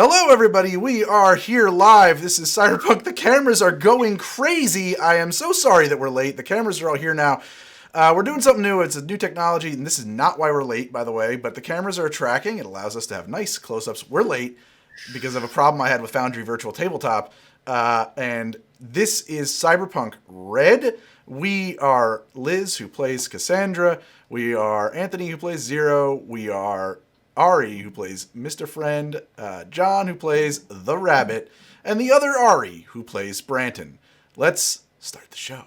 Hello, everybody. We are here live. This is Cyberpunk. The cameras are going crazy. I am so sorry that we're late. The cameras are all here now. We're doing something new. It's a new technology, and this is not why we're late, by the way, but the cameras are tracking. It allows us to have nice close-ups. We're late because of a problem I had with Foundry Virtual Tabletop, and this is Cyberpunk RED. We are Liz, who plays Cassandra. We are Anthony, who plays Zero. We are Ari, who plays Mr. Friend, John, who plays the Rabbit, and the other Ari, who plays Branton. Let's start the show.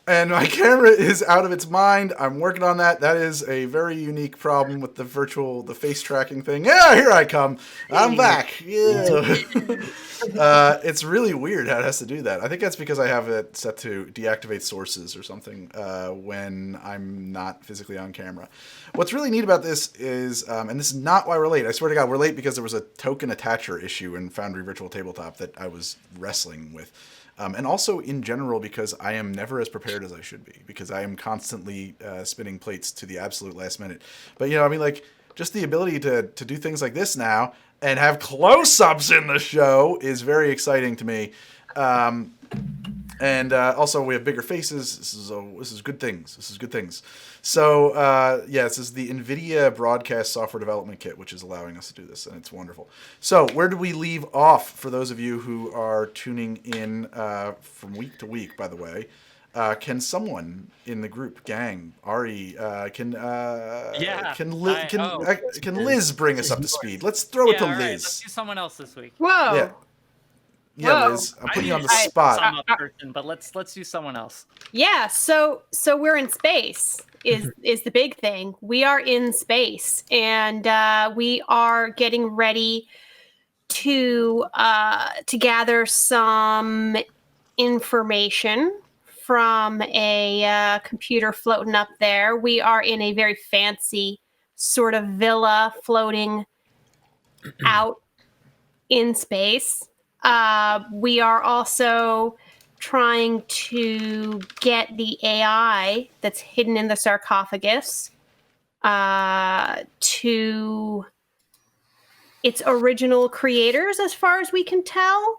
And my camera is out of its mind. I'm working on that. That is a very unique problem with the face tracking thing. Yeah, here I come. I'm back. Yeah. It's really weird how it has to do that. I think that's because I have it set to deactivate sources or something when I'm not physically on camera. What's really neat about this is, and this is not why we're late. I swear to God, we're late because there was a token attacher issue in Foundry Virtual Tabletop that I was wrestling with. And also in general because I am never as prepared as I should be because I am constantly spinning plates to the absolute last minute. But, just the ability to do things like this now and have close-ups in the show is very exciting to me. And also we have bigger faces. This is good things. This is good things. So, this is the NVIDIA Broadcast Software Development Kit, which is allowing us to do this, and it's wonderful. So, where do we leave off for those of you who are tuning in from week to week, by the way? Can someone in the group, gang, Ari, can Liz bring us up to speed? Let's throw it to Liz. Right, let's do someone else this week. Whoa. Yeah, Liz, I'm putting you on the spot. But let's do someone else. Yeah, so we're in space is the big thing. We are in space, and we are getting ready to gather some information from a computer floating up there. We are in a very fancy sort of villa floating out in space. We are also trying to get the AI that's hidden in the sarcophagus to its original creators, as far as we can tell,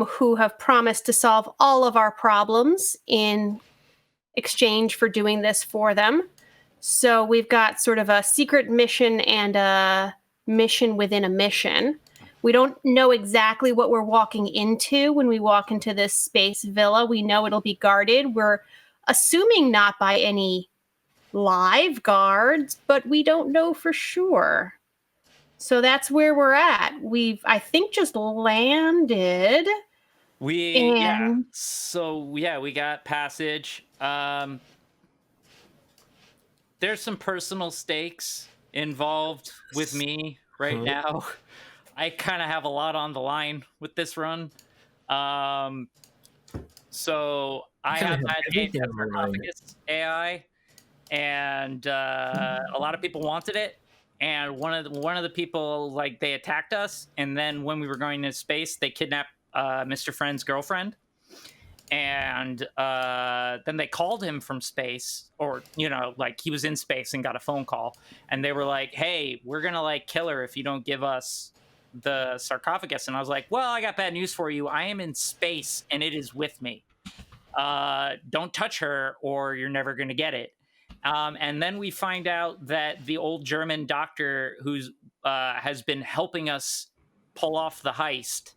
who have promised to solve all of our problems in exchange for doing this for them. So we've got sort of a secret mission and a mission within a mission. We don't know exactly what we're walking into when we walk into this space villa. We know it'll be guarded. We're assuming not by any live guards, but we don't know for sure. So that's where we're at. We've, I think, just landed. We got passage. There's some personal stakes involved with me right now. I kind of have a lot on the line with this run. So I have that sarcophagus AI, and a lot of people wanted it. and one of the people, like, they attacked us, and then when we were going to space, they kidnapped Mr. Friend's girlfriend, and then they called him from space, or like he was in space and got a phone call, and they were like, "Hey, we're gonna like kill her if you don't give us the sarcophagus." And I was like, "Well, I got bad news for you. I am in space and it is with me. Don't touch her or you're never gonna get it." And then we find out that the old German doctor who's has been helping us pull off the heist,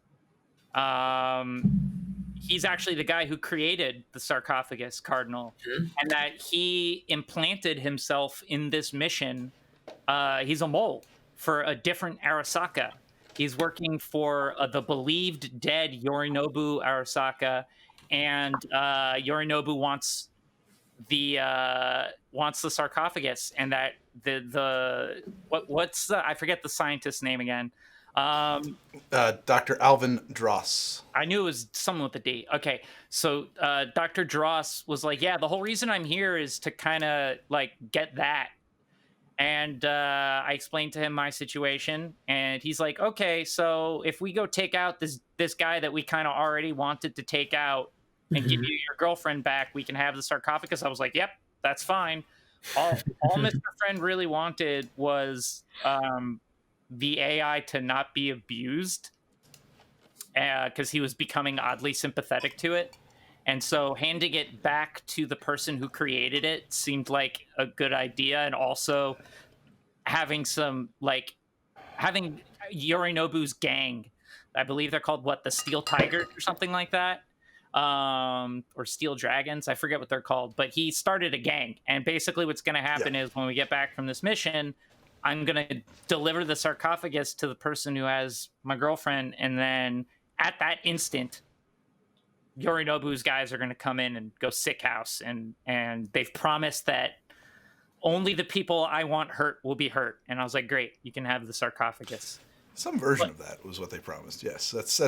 he's actually the guy who created the sarcophagus, Cardinal, and that he implanted himself in this mission. He's a mole for a different Arasaka. He's working for the believed dead Yorinobu Arasaka, and Yorinobu wants the sarcophagus, and that what's I forget the scientist's name again. Dr. Alvin Dross. I knew it was someone with a D. Okay, so Dr. Dross was like, "Yeah, the whole reason I'm here is to kind of like get that." And I explained to him my situation, and he's like, "Okay, so if we go take out this guy that we kind of already wanted to take out and give you your girlfriend back, we can have the sarcophagus." I was like, "Yep, that's fine." All Mr. Friend really wanted was the AI to not be abused, because he was becoming oddly sympathetic to it. And so handing it back to the person who created it seemed like a good idea. And also having Yorinobu's gang, I believe they're called the Steel Tigers or something like that. Or Steel Dragons, I forget what they're called, but he started a gang. And basically what's going to happen is when we get back from this mission, I'm going to deliver the sarcophagus to the person who has my girlfriend. And then at that instant, Yorinobu's guys are going to come in and go sick house. And they've promised that only the people I want hurt will be hurt. And I was like, great, you can have the sarcophagus. Some version of that was what they promised. Yes, that's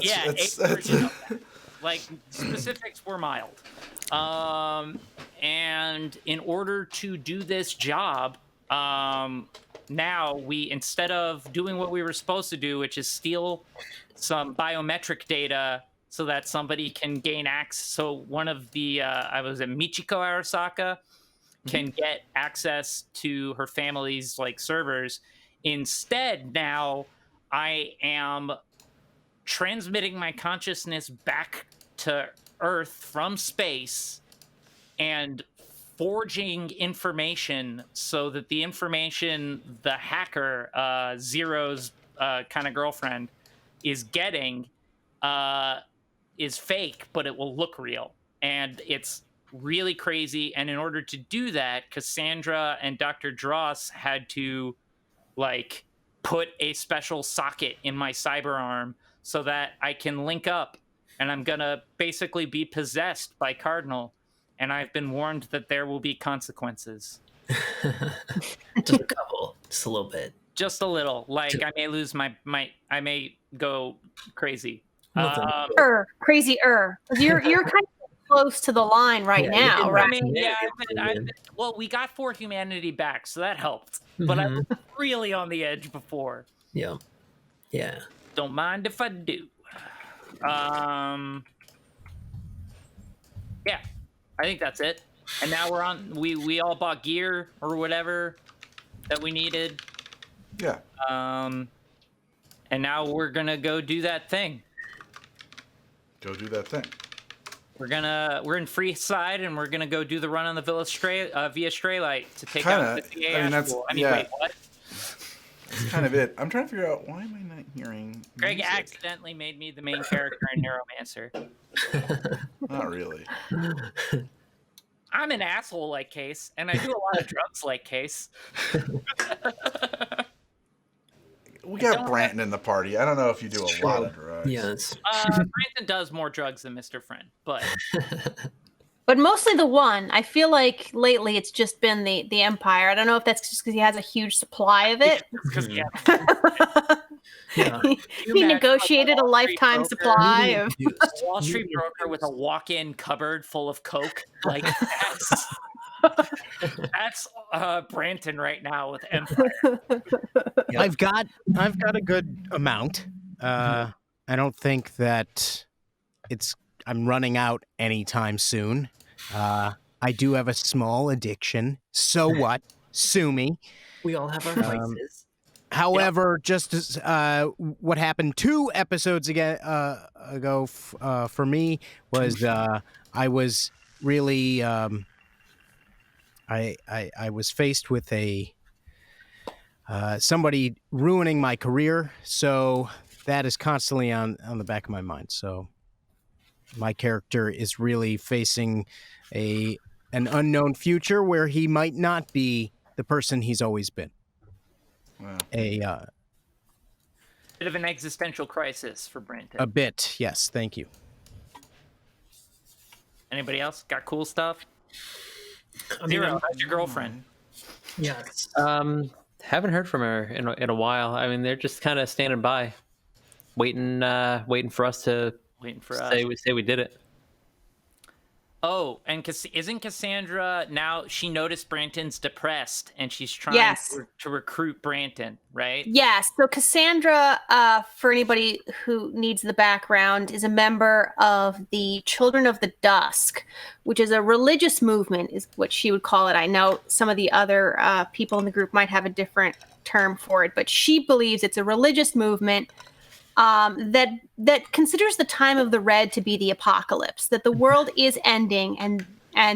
like specifics were mild. And in order to do this job, now we, instead of doing what we were supposed to do, which is steal some biometric data so that somebody can gain access. So one of the, I was at Michiko Arasaka, can get access to her family's like servers. Instead, now I am transmitting my consciousness back to Earth from space and forging information so that the information the hacker, Zero's kind of girlfriend, is getting is fake, but it will look real. And it's really crazy. And in order to do that, Cassandra and Dr. Dross had to like put a special socket in my cyber arm so that I can link up, and I'm gonna basically be possessed by Cardinal. And I've been warned that there will be consequences. Just a couple, just a little bit. Just a little. Like I may lose my I may go crazy. Crazier. You're kind of close to the line right now, right? I mean, well, we got 4 humanity back, so that helped. But I was really on the edge before. Yeah. Don't mind if I do. Yeah, I think that's it. And now we're on. We all bought gear or whatever that we needed. Yeah. And now we're gonna go do that thing. Go do that thing. We're in free side, and we're gonna go do the run on the via Straylight to take Kinda, out the I mean, that's, school. I mean, yeah. wait, what? That's kind of it. I'm trying to figure out, why am I not hearing Greg music? accidentally made me the main character in Neuromancer. Not really. I'm an asshole like Case, and I do a lot of drugs like Case. We got Branton in the party. I don't know if you do a lot of drugs. Yes. Brandon does more drugs than Mr. Friend, but mostly the one. I feel like lately it's just been the Empire. I don't know if that's just because he has a huge supply of it. He negotiated a lifetime supply of Wall Street broker with a walk-in cupboard full of coke. Like, That's Branton right now with Empire. Yep. I've got a good amount. I don't think that I'm running out anytime soon. I do have a small addiction. So what? Sue me. We all have our vices. However, just as what happened 2 episodes ago for me was I was really I was faced with somebody ruining my career, so that is constantly on the back of my mind. So my character is really facing an unknown future where he might not be the person he's always been. Wow. Bit of an existential crisis for Branton. A bit, yes. Thank you. Anybody else got cool stuff? I mean, Zero, how's your girlfriend? yes. Haven't heard from her in a while. I mean, they're just kind of standing by, waiting for us to say we did it. Oh, and isn't Cassandra now? She noticed Branton's depressed, and she's trying Yes. to recruit Branton, right? Yes. So Cassandra, for anybody who needs the background, is a member of the Children of the Dusk, which is a religious movement, is what she would call it. I know some of the other people in the group might have a different term for it, but she believes it's a religious movement that considers the time of the Red to be the apocalypse, that the world is ending, and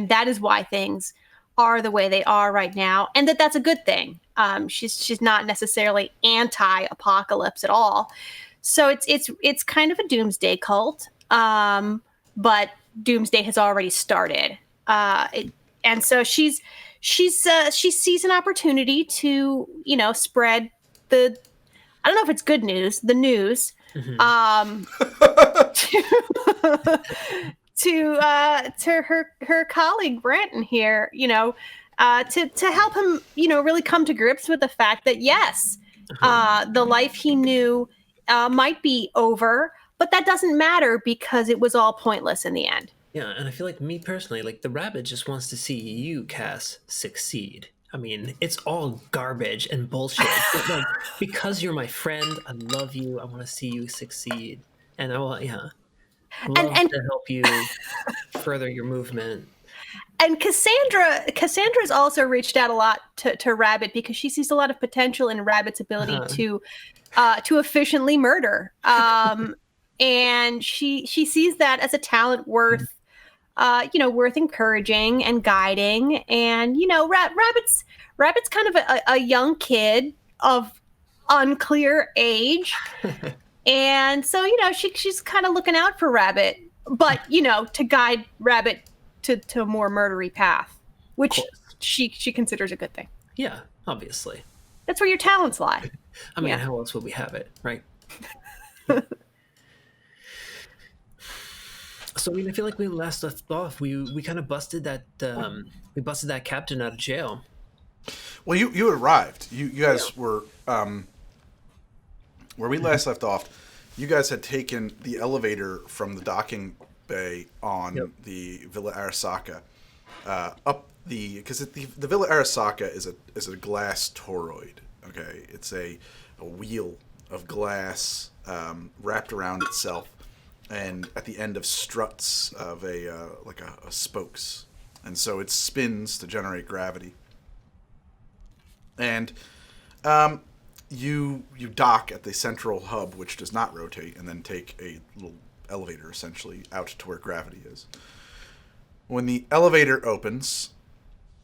that is why things are the way they are right now, and that's a good thing. She's not necessarily anti-apocalypse at all. So it's kind of a doomsday cult, but doomsday has already started, and so she sees an opportunity to spread the, I don't know if it's good news, the news, to her colleague Branton here, to help him, really come to grips with the fact that yes, the life he knew might be over, but that doesn't matter because it was all pointless in the end. Yeah, and I feel like me personally, like the rabbit just wants to see you, Cass, succeed. I mean, it's all garbage and bullshit. But like, because you're my friend, I love you. I want to see you succeed, and I will, love to help you further your movement. And Cassandra's also reached out a lot to Rabbit because she sees a lot of potential in Rabbit's ability to efficiently murder, and she sees that as a talent worth encouraging and guiding. And Rabbit's kind of a young kid of unclear age, and so she's kind of looking out for Rabbit, but to guide Rabbit to a more murdery path, which she considers a good thing. Yeah, obviously. That's where your talents lie. I mean, how else would we have it, right? So I mean, I feel like we last left off. We kind of busted that captain out of jail. Well, you arrived. You guys were where we last left off. You guys had taken the elevator from the docking bay on the Villa Arasaka up because the Villa Arasaka is a glass toroid. Okay, it's a wheel of glass wrapped around itself, and at the end of struts of a spokes, and so it spins to generate gravity. And you dock at the central hub, which does not rotate, and then take a little elevator essentially out to where gravity is. When the elevator opens,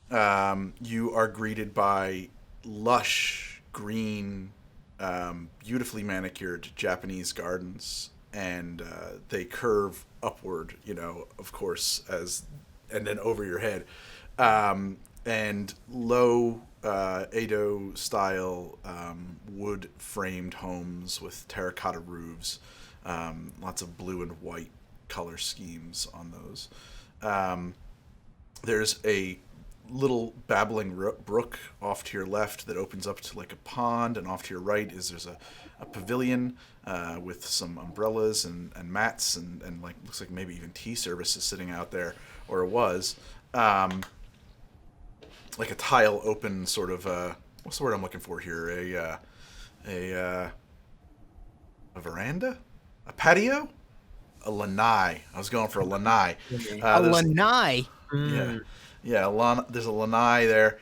you are greeted by lush green, beautifully manicured Japanese gardens, and they curve upward, of course, and then over your head, and low Edo style wood framed homes with terracotta roofs, lots of blue and white color schemes on those. There's a little babbling brook off to your left that opens up to like a pond, and off to your right there's a pavilion with some umbrellas and mats and like looks like maybe even tea services sitting out there, or it was. like a tile open sort of what's the word I'm looking for here? A veranda, a patio, a lanai. I was going for a lanai. A lanai. Yeah. There's a lanai there.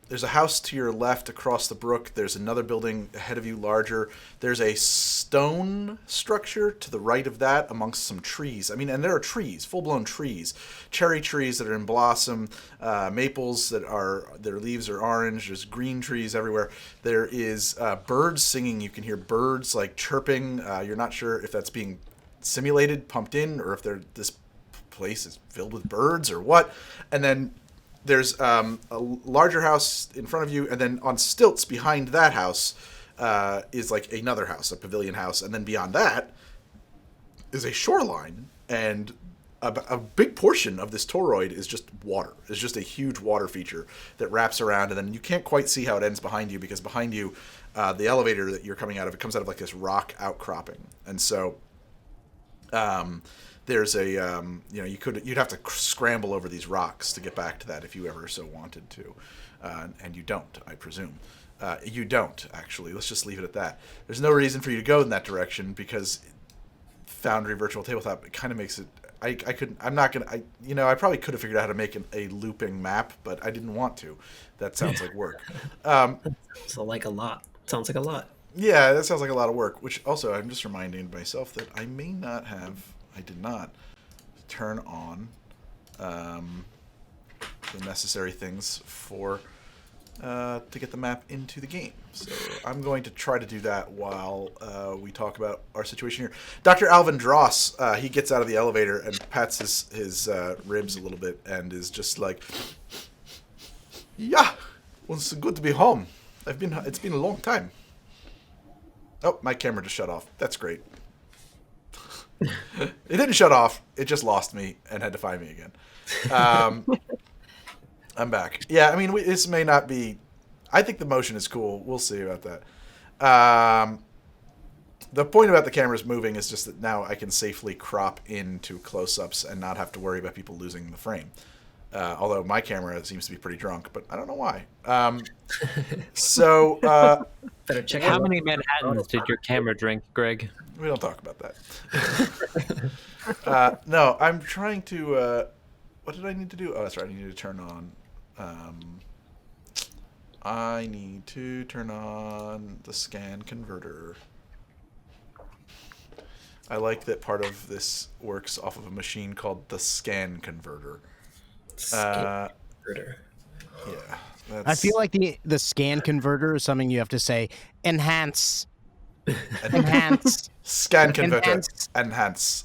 There's a house to your left across the brook. There's another building ahead of you, larger. There's a stone structure to the right of that amongst some trees. I mean, and there are trees, full-blown trees. Cherry trees that are in blossom, maples their leaves are orange. There's green trees everywhere. There is birds singing. You can hear birds like chirping. You're not sure if that's being simulated, pumped in, or if this place is filled with birds or what. And then there's a larger house in front of you, and then on stilts behind that house is like another house, a pavilion house, and then beyond that is a shoreline, and a big portion of this toroid is just water. It's just a huge water feature that wraps around, and then you can't quite see how it ends behind you, because behind you, the elevator that you're coming out of, it comes out of like this rock outcropping, and so there's a you'd have to scramble over these rocks to get back to that if you ever so wanted to, and you don't, I presume. You don't, actually. Let's just leave it at that. There's no reason for you to go in that direction, because Foundry Virtual Tabletop, it kind of makes it. I probably could have figured out how to make a looping map, but I didn't want to. That sounds like work. So like a lot. Sounds like a lot. Yeah, that sounds like a lot of work. Which also, I'm just reminding myself that I may not have. I did not turn on the necessary things for to get the map into the game. So I'm going to try to do that while we talk about our situation here. Dr. Alvin Dross, he gets out of the elevator and pats his ribs a little bit and is just like, "Yeah, well, it's good to be home. It's been a long time." Oh, my camera just shut off. That's great. It didn't shut off. It just lost me and had to find me again. I'm back. Yeah, I mean, this may not be... I think the motion is cool. We'll see about that. The point about the cameras moving is just that now I can safely crop into close-ups and not have to worry about people losing the frame. Although my camera seems to be pretty drunk, but I don't know why. Better check How many Manhattans did your camera drink, Greg? We don't talk about that. No, I'm trying to... what did I need to do? Oh, that's right. I need to turn on... I need to turn on the scan converter. I like that part of this works off of a machine called the scan converter. Scan converter. Yeah. I feel like the scan converter is something you have to say, enhance. Enhance. Scan converter. Enhance.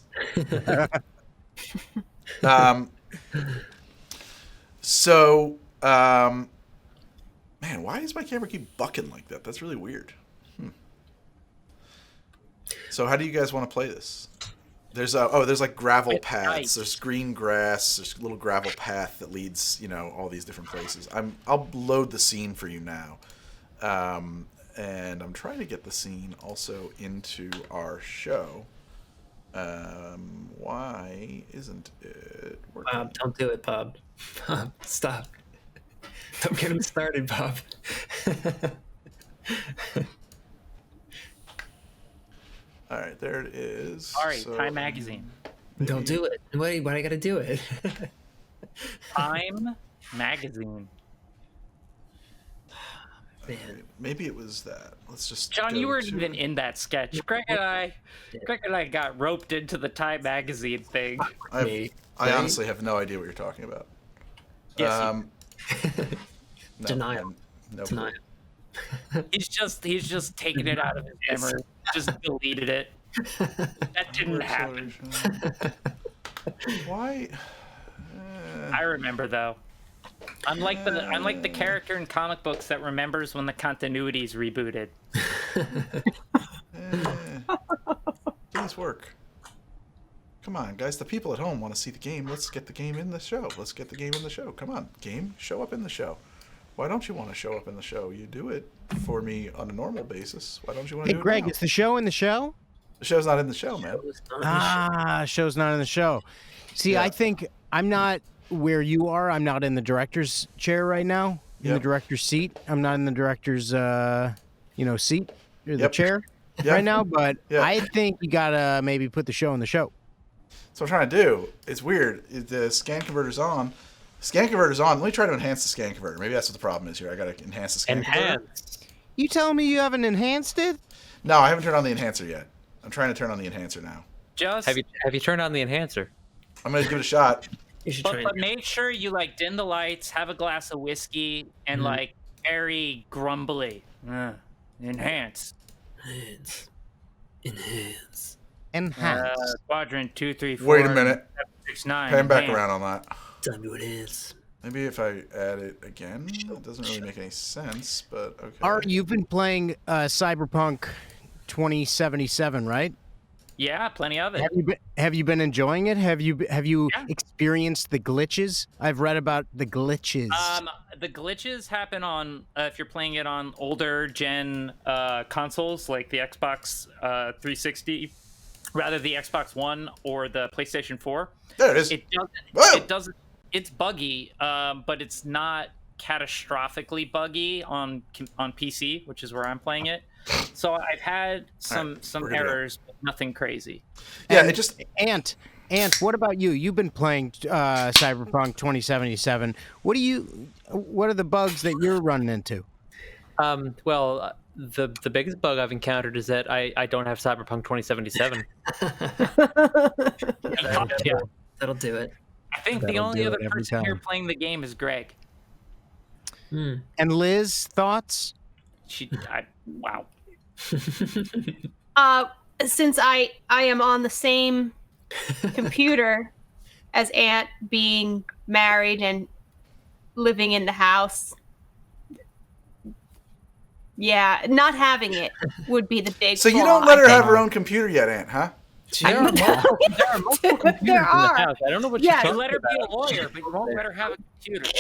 Man, why does my camera keep bucking like that? That's really weird. So how do you guys want to play this? There's like gravel paths. Nice. There's green grass. There's a little gravel path that leads, all these different places. I'll load the scene for you now. And I'm trying to get the scene also into our show. Why isn't it working? Bob, don't do it, Bob. Bob, stop. Don't get him started, Bob. All right, there it is. Sorry, Time Magazine. Don't do it. Why do I gotta do it? Time Magazine. Man. Maybe it was that. Let's just. John, go you weren't to- even in that sketch. Greg and I got roped into the Time Magazine thing. I honestly have no idea what you're talking about. Yes, No, Denial. No Denial. he's just taking it out of his memory. Just deleted it. That didn't happen. Why? I remember though. Unlike the character in comic books that remembers when the continuity's rebooted. Please work. Come on, guys. The people at home want to see the game. Let's get the game in the show. Come on, game. Show up in the show. Why don't you want to show up in the show? You do it for me on a normal basis. Why don't you want to Hey, do Greg, it now? is the show in the show? The show's not in the show, man. Show's not in the show. See, Yeah. I think I'm not where you are. I'm not in the director's chair right now. In the Yep. director's seat. I'm not in the director's, seat or the Yep. chair Yeah. right now. But Yeah. I think you gotta maybe put the show in the show. So I'm trying to do. It's weird. The scan converter's on. Scan converter's on. Let me try to enhance the scan converter. Maybe that's what the problem is here. I gotta enhance the scan converter. Enhance. You telling me you haven't enhanced it? No, I haven't turned on the enhancer yet. I'm trying to turn on the enhancer now. Just Have you turned on the enhancer? I'm gonna give it a shot. You should try. but make sure you like dim the lights, have a glass of whiskey, and like very grumbly. Enhance. Enhance. Enhance. Quadrant 2, 3, 4. Wait a minute. 6, 9. Pan back enhance. around on that. Time to enhance. Maybe if I add it again, it doesn't really make any sense. But okay. Art, you've been playing Cyberpunk 2077, right? Yeah, plenty of it. Have you been enjoying it? Have you Yeah. experienced the glitches? I've read about the glitches. The glitches happen on if you're playing it on older gen consoles like the Xbox 360, rather the Xbox One or the PlayStation 4. There it is. It doesn't. Whoa! It doesn't. It's buggy, but it's not catastrophically buggy on PC, which is where I'm playing it. So I've had some we're good to go. errors, but nothing crazy. Yeah, And it just. Ant, what about you? You've been playing Cyberpunk 2077. What are the bugs that you're running into? Well, the biggest bug I've encountered is that I don't have Cyberpunk 2077. Yeah. That'll do it. I think the That'll only do other it every person here time. playing the game is Greg. And Liz, thoughts? Wow. Since I am on the same computer as Aunt, being married and living in the house, yeah, not having it would be the big. So you flaw, don't let I her think. have her own computer yet, Aunt, huh? There are multiple computers in the are. house. I don't know what Yeah. you're You talking let her be about. a lawyer, but you won't let her have a computer.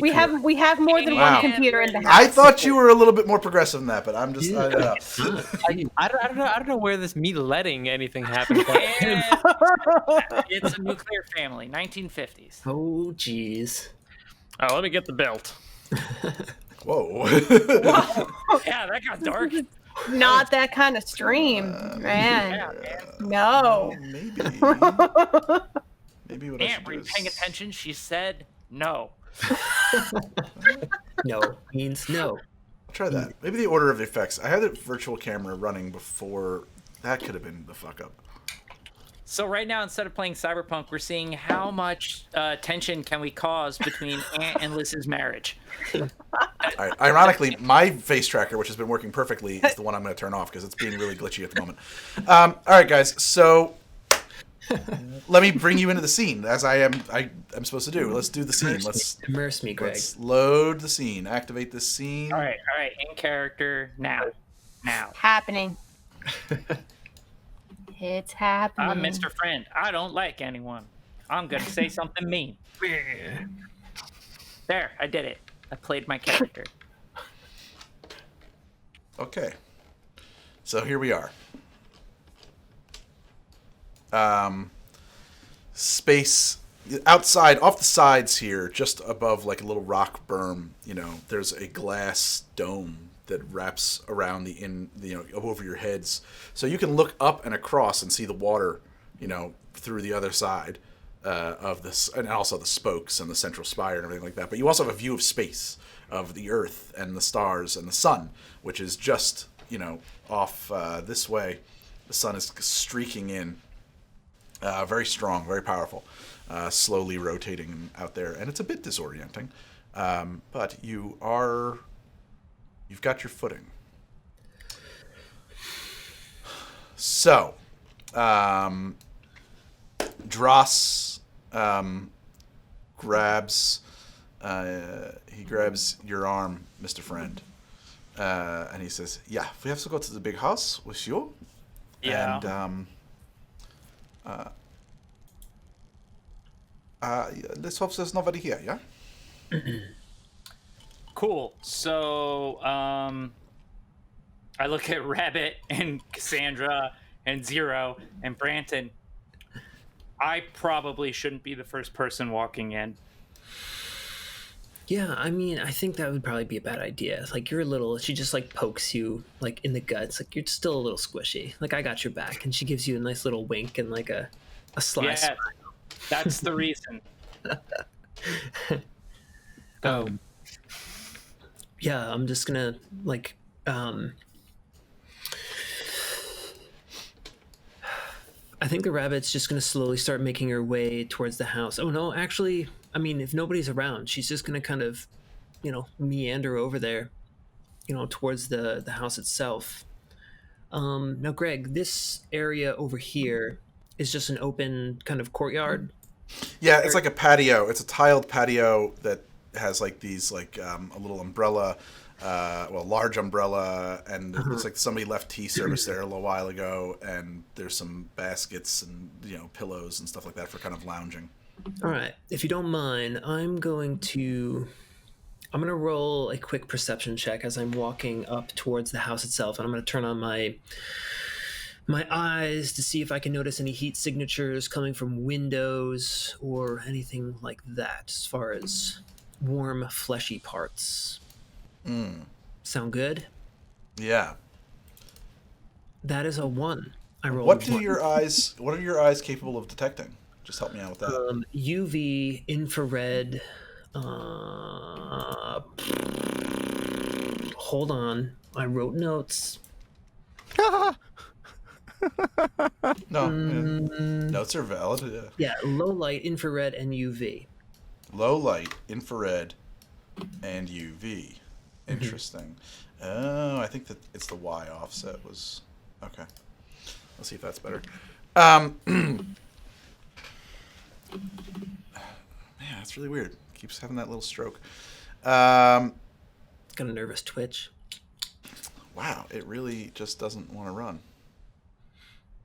We have more than Wow. one computer in the house. I thought you were a little bit more progressive than that, but I'm just. I don't know. I don't know where this me letting anything happen. It's a nuclear family, 1950s. Oh, jeez. Oh, let me get the belt. Whoa. Yeah, that got dark. Not that kind of stream, man. Yeah, man. No. Maybe. Maybe what I Aunt, should were do you is. paying attention? She said no. No means no. I'll try that. Maybe the order of effects. I had the virtual camera running before. That could have been the fuck up. So right now, instead of playing Cyberpunk, we're seeing how much tension can we cause between Aunt and Liz's marriage. All right. Ironically, my face tracker, which has been working perfectly, is the one I'm going to turn off because it's being really glitchy at the moment. All right, guys. So let me bring you into the scene as I'm supposed to do. Let's do the scene. Immerse me, Greg. Let's load the scene. Activate the scene. All right, in character now. Happening. It's happening. I'm Mr. Friend. I don't like anyone. I'm gonna say something mean. There, I did it. I played my character. Okay. So here we are. Space outside, off the sides here, just above like a little rock berm. There's a glass dome that wraps around over your heads, so you can look up and across and see the water, through the other side of this, and also the spokes and the central spire and everything like that. But you also have a view of space, of the Earth and the stars and the sun, which is just off this way. The sun is streaking in, very strong, very powerful, slowly rotating out there, and it's a bit disorienting. But you've got your footing. So, Dross grabs your arm, Mr. Friend, and he says, "Yeah, we have to go to the big house with you." Yeah. And let's hope there's nobody here. Yeah. Cool. So, I look at Rabbit and Cassandra and Zero and Branton. I probably shouldn't be the first person walking in. Yeah, I mean, I think that would probably be a bad idea. Like, you're a little, she just like pokes you like in the guts. Like, you're still a little squishy. Like, I got your back. And she gives you a nice little wink and like a sly Yeah, smile. that's the reason. Yeah, I'm just gonna like, I think the rabbit's just gonna slowly start making her way towards the house. Oh no, actually, I mean, if nobody's around, she's just gonna kind of, meander over there, towards the house itself. Now, Greg, this area over here is just an open kind of courtyard. Yeah, it's like a patio. It's a tiled patio that has like these like a little umbrella, large umbrella, and it looks like somebody left tea service there a little while ago. And there's some baskets and pillows and stuff like that for kind of lounging. All right, if you don't mind, I'm gonna roll a quick perception check as I'm walking up towards the house itself, and I'm gonna turn on my eyes to see if I can notice any heat signatures coming from windows or anything like that as far as warm, fleshy parts. Sound good? Yeah. That is a 1. I rolled What a 1. What are your eyes capable of detecting? Just help me out with that. UV, infrared. Hold on. I wrote notes. No, notes are valid. Yeah, low light, infrared, and UV. Low light, infrared, and UV. Interesting. Oh, I think that it's the Y offset was okay. Let's see if that's better. Man, that's really weird. Keeps having that little stroke. Got a nervous twitch. Wow, it really just doesn't want to run.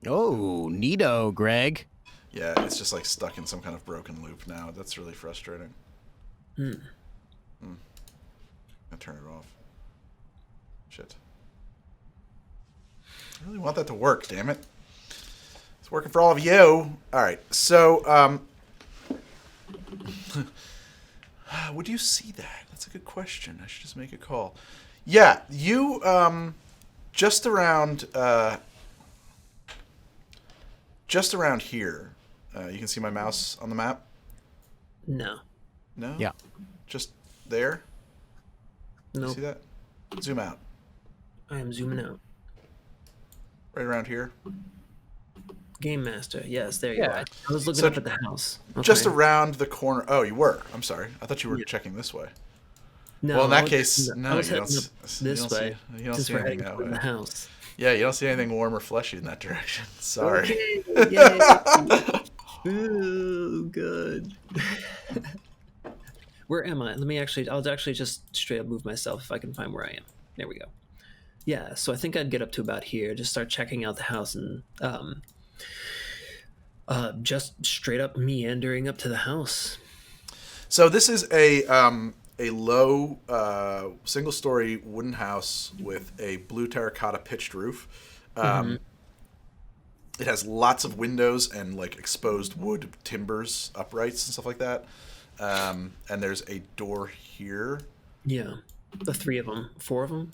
Oh, neato, Greg. Yeah, it's just like stuck in some kind of broken loop now. That's really frustrating. I'll turn it off. Shit. I really want that to work, damn it. It's working for all of you. Alright, so, would you see that? That's a good question. I should just make a call. Yeah, you, just around here. You can see my mouse on the map? No. No? Yeah. Just there? No. You see that? Zoom out. I am zooming out. Right around here. Game Master. Yes, there you are. I was looking So up at the house. Okay. Just around the corner. Oh, you were. I'm sorry. I thought you were checking this way. No, Well, in I that was case, heading- no, I was you heading don't up see- this you don't way. see- you don't since see we're anything heading that toward way. the house. Yeah, you don't see anything warm or fleshy in that direction. Sorry. Okay, yay. Ooh, good. Where am I? I'll actually just straight up move myself if I can find where I am. There we go. Yeah, so I think I'd get up to about here, just start checking out the house and just straight up meandering up to the house. So this is a low single-story wooden house with a blue terracotta pitched roof. It has lots of windows and like exposed wood timbers, uprights and stuff like that. And there's a door here. Yeah, the 3 of them, 4 of them.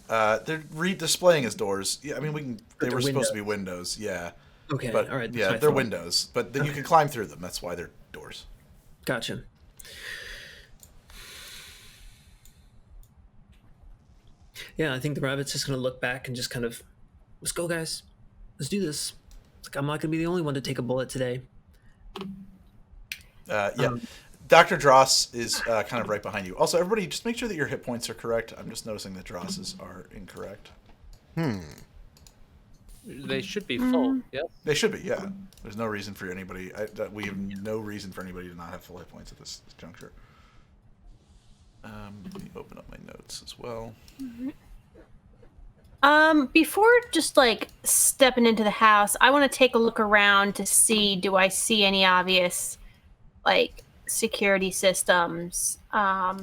They're displaying as doors. Yeah, I mean they were supposed to be windows. windows. Yeah. Okay, But all right. that's yeah, what I they're thought. windows, but then you can climb through them. That's why they're doors. Gotcha. Yeah, I think the rabbit's just gonna look back and just kind of, let's go, guys. Let's do this. It's like I'm not gonna be the only one to take a bullet today. Yeah. Dr. Dross is kind of right behind you. Also, everybody, just make sure that your hit points are correct. I'm just noticing that Dross's are incorrect. They should be full. Yes. They should be, yeah. There's no reason for anybody. We have no reason for anybody to not have full hit points at this juncture. Let me open up my notes as well. Before just like stepping into the house, I want to take a look around to see, do I see any obvious like security systems? Yeah,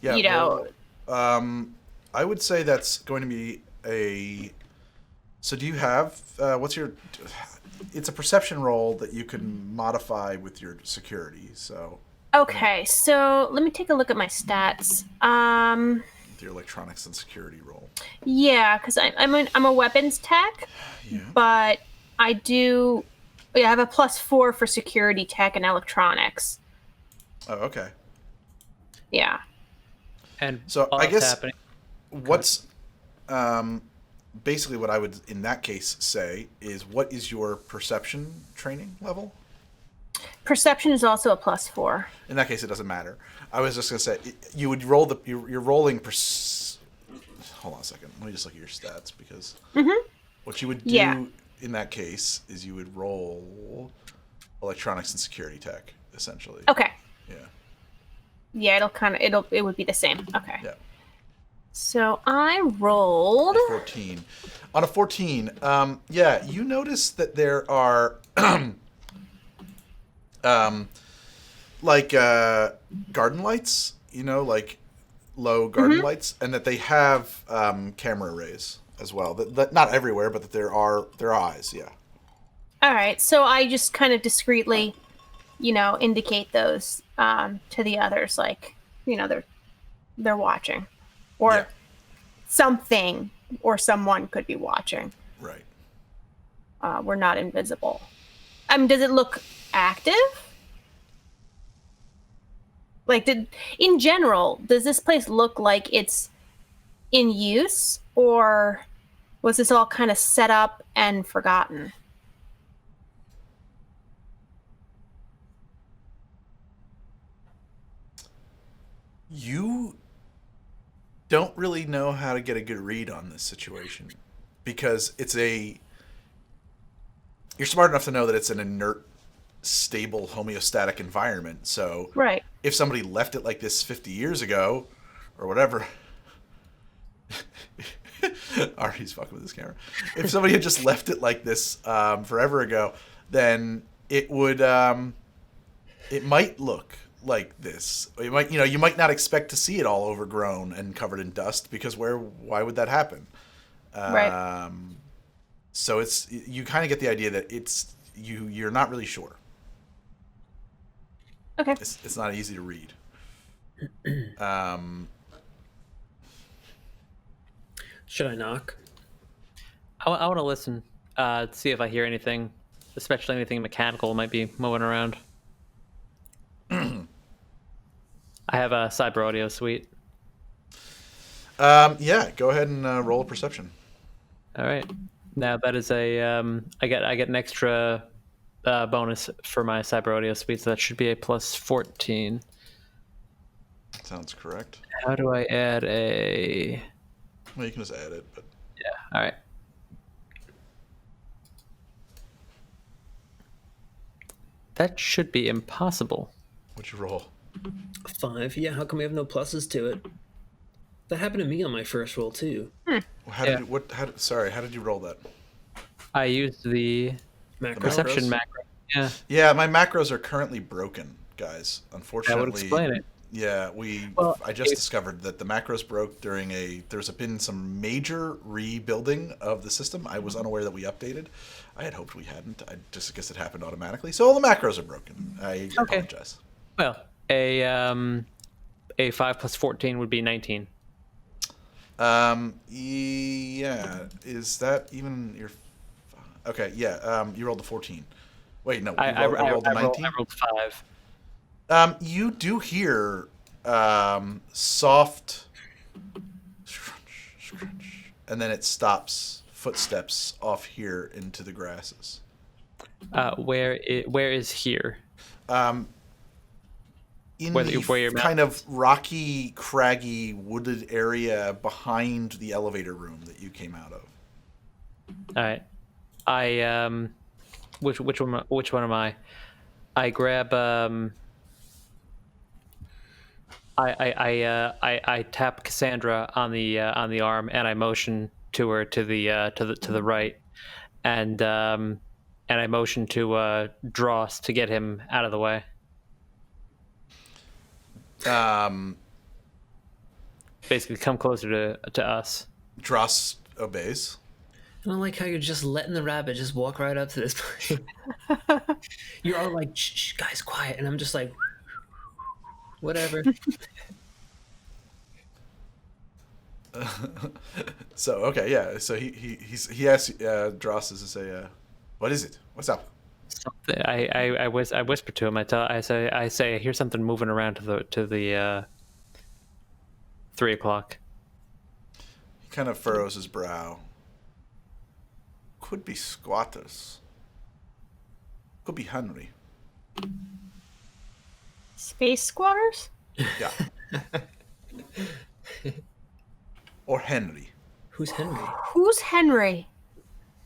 You know. well, I would say that's going to be a So do you have what's your? It's a perception roll that you can modify with your security. So Okay, so let me take a look at my stats. with your electronics and security roll. Yeah, because I'm a weapons tech, Yeah. but I have a +4 for security tech and electronics. Oh, okay. Yeah. And So all I that's guess happening. what's basically what I would in that case say is what is your perception training level? Perception is also a +4. In that case, it doesn't matter. I was just gonna say you would roll you're rolling. Hold on a second. Let me just look at your stats because what you would do in that case is you would roll electronics and security tech essentially. Okay. Yeah. Yeah, it would be the same. Okay. Yeah. So I rolled 14. On a 14, yeah, you notice that there are like garden lights, like low garden lights, and that they have camera arrays as well. That not everywhere, but that there are eyes. Yeah. All right. So I just kind of discreetly, indicate those to the others, like, they're watching, or Yeah. something or someone could be watching. Right. We're not invisible. Does it look active? Like, in general, does this place look like it's in use, or was this all kind of set up and forgotten? You don't really know how to get a good read on this situation because you're smart enough to know that it's an inert, stable, homeostatic environment. So Right. if somebody left it like this 50 years ago or whatever, Artie's fucking with this camera. If somebody had just left it like this forever ago, then it would it might look like this. You might not expect to see it all overgrown and covered in dust because why would that happen? Right. So you kind of get the idea that you're not really sure. Okay. It's not easy to read. Should I knock? I want to listen, see if I hear anything, especially anything mechanical might be moving around. I have a cyber audio suite. Yeah, go ahead and roll a perception. All right. Now that is I get an extra bonus for my cyber audio suite, so that should be a +14. Sounds correct. How do I add a? Well, you can just add it, but Yeah. All right. That should be impossible. what'd you roll? 5. Yeah, how come we have no pluses to it? That happened to me on my first roll too. How did you roll that? I used the Macro. perception Macros? macro. Yeah, Yeah, my macros are currently broken, guys. that Unfortunately, would explain it. Yeah, Well, I just discovered that the macros broke during there's been some major rebuilding of the system. I was unaware that we updated. I had hoped we hadn't. I just guess it happened automatically. So all the macros are broken. I apologize. Well, a 5 + 14 would be 19. Yeah, is that even your? Okay, yeah. You rolled a 14. Wait, no, I rolled a 19. I rolled 5. You do hear soft scrunch, and then it stops. Footsteps off here into the grasses. Where is here? In Where the your kind of rocky, craggy, wooded area behind the elevator room that you came out of. All right. I which one am I? I grab I tap Cassandra on the arm and I motion to her to the right, and I motion to Dross to get him out of the way. Basically, come closer to us. Dross obeys. don't like how you're just letting the rabbit just walk right up to this place. You're all like, shh, guys, quiet. And I'm just like, whatever. So okay, yeah. So he asks Dross to say, "What is it? What's up?" Something, I whisper to him. I say, here's something moving around to the 3 o'clock. He kind of furrows his brow. Could be squatters. Could be Henry. Space squatters? Yeah. Or Henry. Who's Henry? Who's Henry?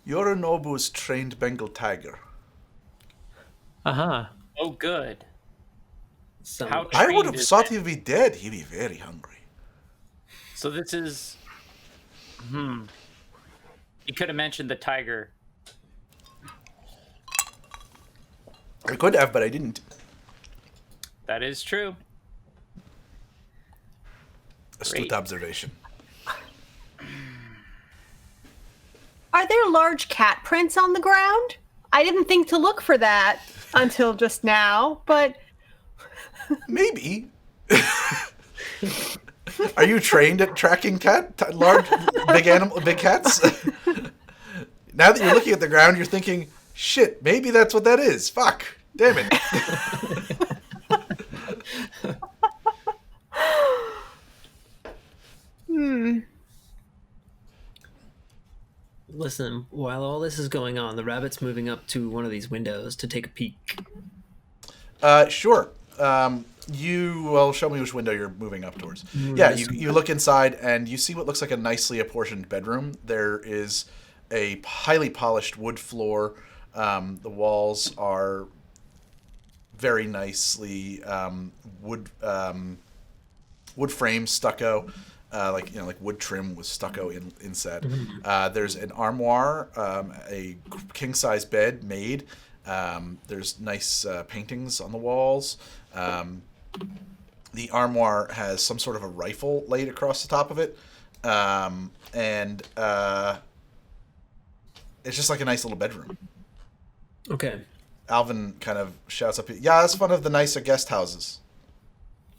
Yorinobu's trained Bengal tiger. Uh-huh. Oh, good. How I would trained have is thought that? he'd be dead. He'd be very hungry. So this is. You could have mentioned the tiger. I could have, but I didn't. That is true. Astute Great. observation. Are there large cat prints on the ground? I didn't think to look for that until just now, but Maybe. Are you trained at tracking large, big cats? Now that you're looking at the ground, you're thinking, shit, maybe that's what that is. Fuck. Damn it. Listen, while all this is going on, the rabbit's moving up to one of these windows to take a peek. Sure. Show me which window you're moving up towards. Yeah, you look inside and you see what looks like a nicely apportioned bedroom. There is a highly polished wood floor. The walls are very nicely wood frame stucco, like wood trim with stucco inside. There's an armoire, a king size bed made. There's nice paintings on the walls. The armoire has some sort of a rifle laid across the top of it, and it's just like a nice little bedroom. Okay. Alvin kind of shouts up, "Yeah, that's one of the nicer guest houses."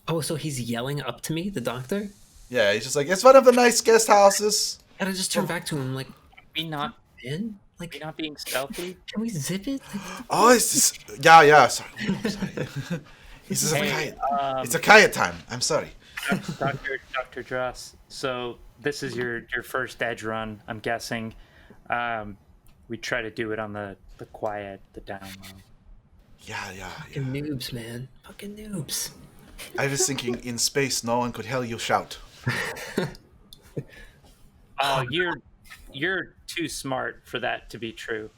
Oh, so he's yelling up to me, the doctor? Yeah, he's just like, "It's one of the nice guest houses." And I just turn back to him like, We not in? Like, we not being stealthy. can we zip it? Like, Oh, it's just, yeah, sorry. He says, Hey, it's a quiet time. I'm sorry. Dr. Dross. So this is your first edge run, I'm guessing. We try to do it on the quiet, the down low. Yeah. fucking noobs, man. Fucking noobs. I was thinking, in space, no one could hear you shout. Oh, you're too smart for that to be true.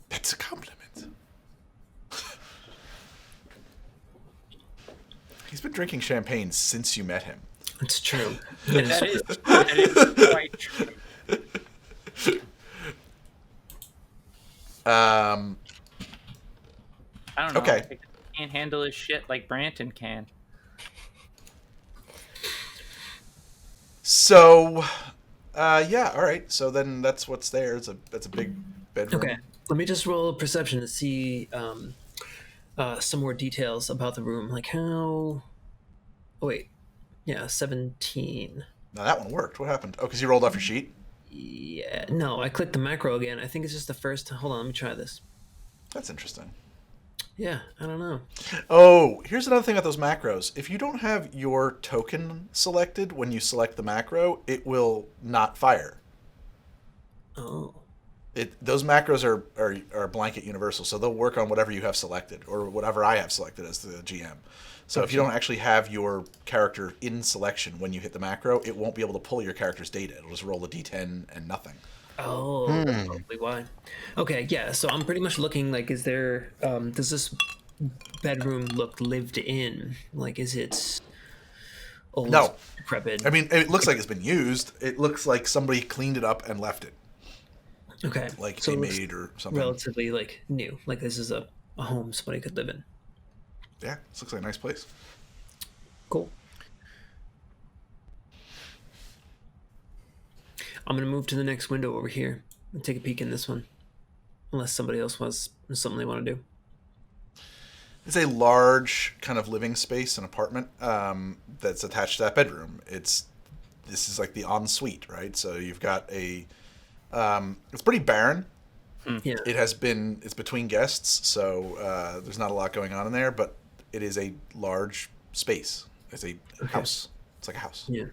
That's a compliment. He's been drinking champagne since you met him. It's true. That is quite true. I don't know. Okay. He can't handle his shit like Branton can. So, yeah, all right. So then that's what's there. That's a big bedroom. Okay. Let me just roll a perception to see some more details about the room. Like how... Oh, wait. Yeah, 17. Now that one worked. What happened? Oh, because you rolled off your sheet? Yeah. No, I clicked the macro again. I think it's just the first... Hold on, let me try this. That's interesting. Yeah, I don't know. Oh, here's another thing about those macros. If you don't have your token selected when you select the macro, it will not fire. Oh. Those macros are blanket universal, so they'll work on whatever you have selected or whatever I have selected as the GM. So if you don't actually have your character in selection when you hit the macro, it won't be able to pull your character's data. It'll just roll a d10 and nothing. Oh, that's probably why. Okay, yeah, so I'm pretty much looking like, is there... does this bedroom look lived in? Like, is it old, No. decrepit? I mean, it looks like it's been used. It looks like somebody cleaned it up and left it. Okay. Like so a it looks maid or something. relatively, like, new. Like, this is a home somebody could live in. Yeah, this looks like a nice place. Cool. I'm gonna move to the next window over here and take a peek in this one, unless somebody else has something they want to do. It's a large kind of living space, an apartment that's attached to that bedroom. This is like the ensuite, right? So you've got it's pretty barren. Yeah. It's between guests, so there's not a lot going on in there, but it is a large space. It's a house. It's like a house. Yeah.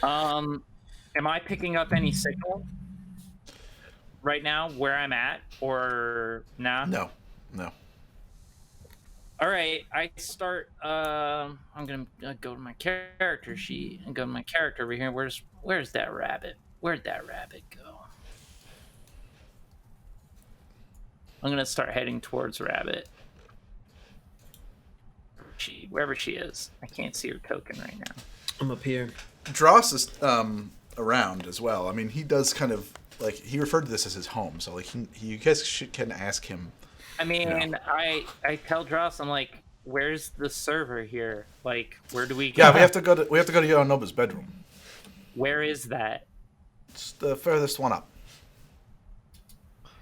Am I picking up any signal right now where I'm at, or nah? No. All right, I start. I'm gonna go to my character sheet and go to my character over here. Where's that rabbit? Where'd that rabbit go? I'm gonna start heading towards Rabbit. Wherever she is. I can't see her token right now. I'm up here. Dross is around as well. I mean, he does kind of like he referred to this as his home, so like you guys can ask him. I mean, I tell Dross, I'm like, where's the server here? Like, where do we go? Yeah, we have to go to Yorinobu's bedroom. Where is that? It's the furthest one up.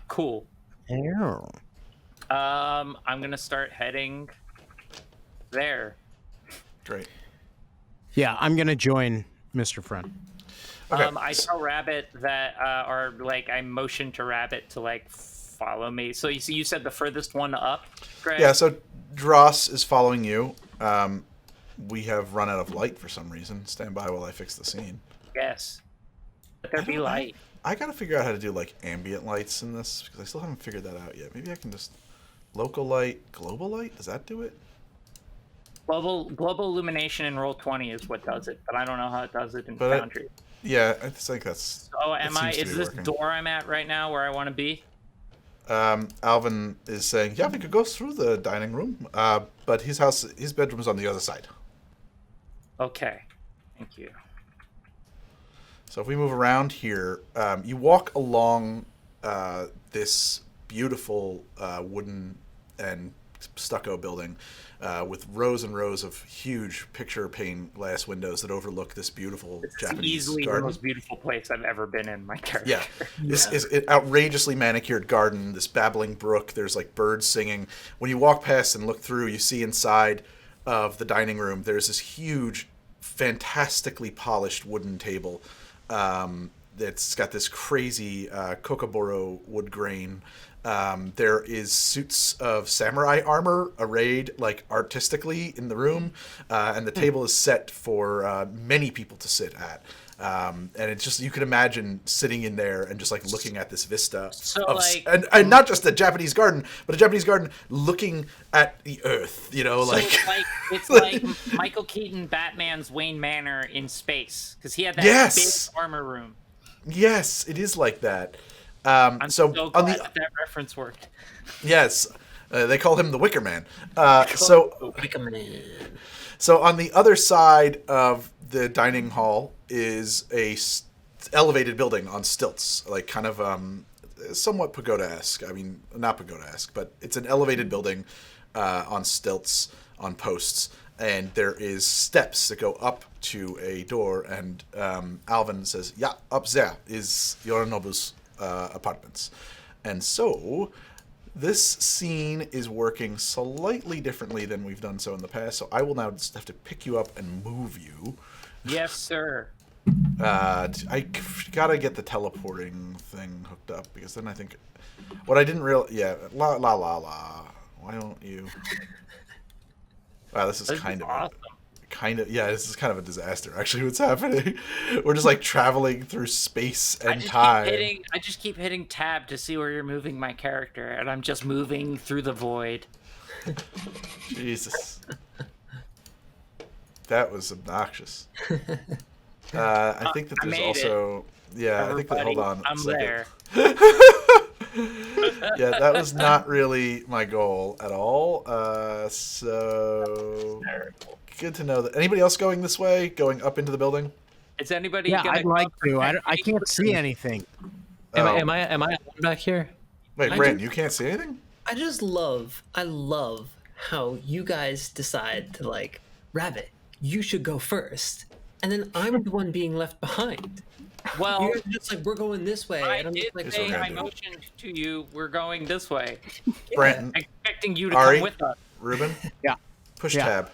Cool. Yeah. I'm gonna start heading there. Great. Yeah, I'm gonna join Mr. Friend. Okay. I tell Rabbit that, or like, I motion to Rabbit to like follow me. So you said the furthest one up, Greg? Yeah, so Dross is following you. We have run out of light for some reason. Stand by while I fix the scene. Yes. Let there be light. I gotta figure out how to do like ambient lights in this because I still haven't figured that out yet. Maybe I can just local light, global light. Does that do it? Global illumination in Roll20 is what does it, but I don't know how it does it in Foundry. Yeah, I think that's. So is this working. door I'm at right now where I want to be? Alvin is saying, yeah, we could go through the dining room, but his bedroom's on the other side. Okay, thank you. So if we move around here, you walk along this beautiful wooden and stucco building with rows and rows of huge picture pane glass windows that overlook this beautiful Japanese easily garden. the most beautiful place I've ever been in my character. Yeah, this is an outrageously manicured garden, this babbling brook, there's like birds singing. When you walk past and look through, you see inside of the dining room, there's this huge, fantastically polished wooden table that's got this crazy kokoboro wood grain. There is suits of samurai armor arrayed like artistically in the room, and the table is set for many people to sit at. And it's just, you can imagine sitting in there and just like looking at this vista and not just a Japanese garden, but a Japanese garden looking at the earth, it's like Michael Keaton Batman's Wayne Manor in space, because he had that big armor room. Yes, it is like that. I'm so glad that reference worked. Yes, they call him the Wicker Man. Wicker Man. So on the other side of the dining hall is a elevated building on stilts, like kind of somewhat pagoda-esque. I mean, not pagoda-esque, but it's an elevated building on stilts, on posts, and there is steps that go up to a door, and Alvin says, yeah, up there is Yorinobu's apartments. And so this scene is working slightly differently than we've done so in the past, so I will now just have to pick you up and move you. Yes, sir. I gotta get the teleporting thing hooked up, because then I think what I didn't realize. Yeah, la. Why don't you? Wow, this is kind of awesome. This is kind of a disaster. Actually, what's happening? We're just like traveling through space and time. I just keep hitting tab to see where you're moving my character, and I'm just moving through the void. Jesus. That was obnoxious. I think that there's also... Yeah, I think that... Hold on. I'm there. Yeah, that was not really my goal at all. So... Good to know that. Anybody else going this way? Going up into the building? Is anybody Yeah, gonna I'd like to. I can't see anything. Am I alone back here? Wait, Brandon, you can't see anything? I love how you guys decide to like, Rabbit, you should go first. And then I'm the one being left behind. Well, You guys are just like, we're going this way. I And I'm did just like, say okay. I motioned to you. We're going this way, Brandon, expecting you to Ari? come with us. Ruben. Yeah. Push Yeah. tab.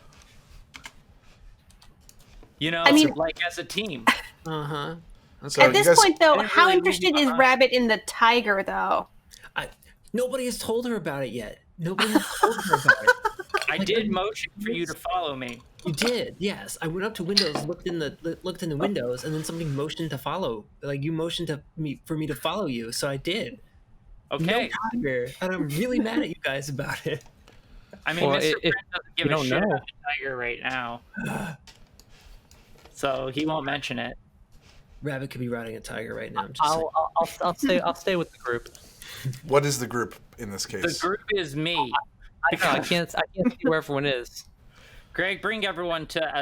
You know, I mean- like as a team. uh-huh. So At you this guys, point, though, didn't how really interested leave is behind. Rabbit in the tiger, though? Nobody has told her about it yet. Nobody has told her about it. I did motion for you to follow me. You did, yes. I went up to Windows, looked in the windows, and then somebody motioned to follow. Like you motioned for me to follow you, so I did. Okay. No tiger, and I'm really mad at you guys about it. I mean, Well, Mr. if Friend doesn't give you a don't shit know. about the tiger right now, so he won't mention it. Rabbit could be riding a tiger right now. I'm just I'll stay with the group. what is the group in this case? The group is me. I can't see where everyone is. Greg, bring everyone to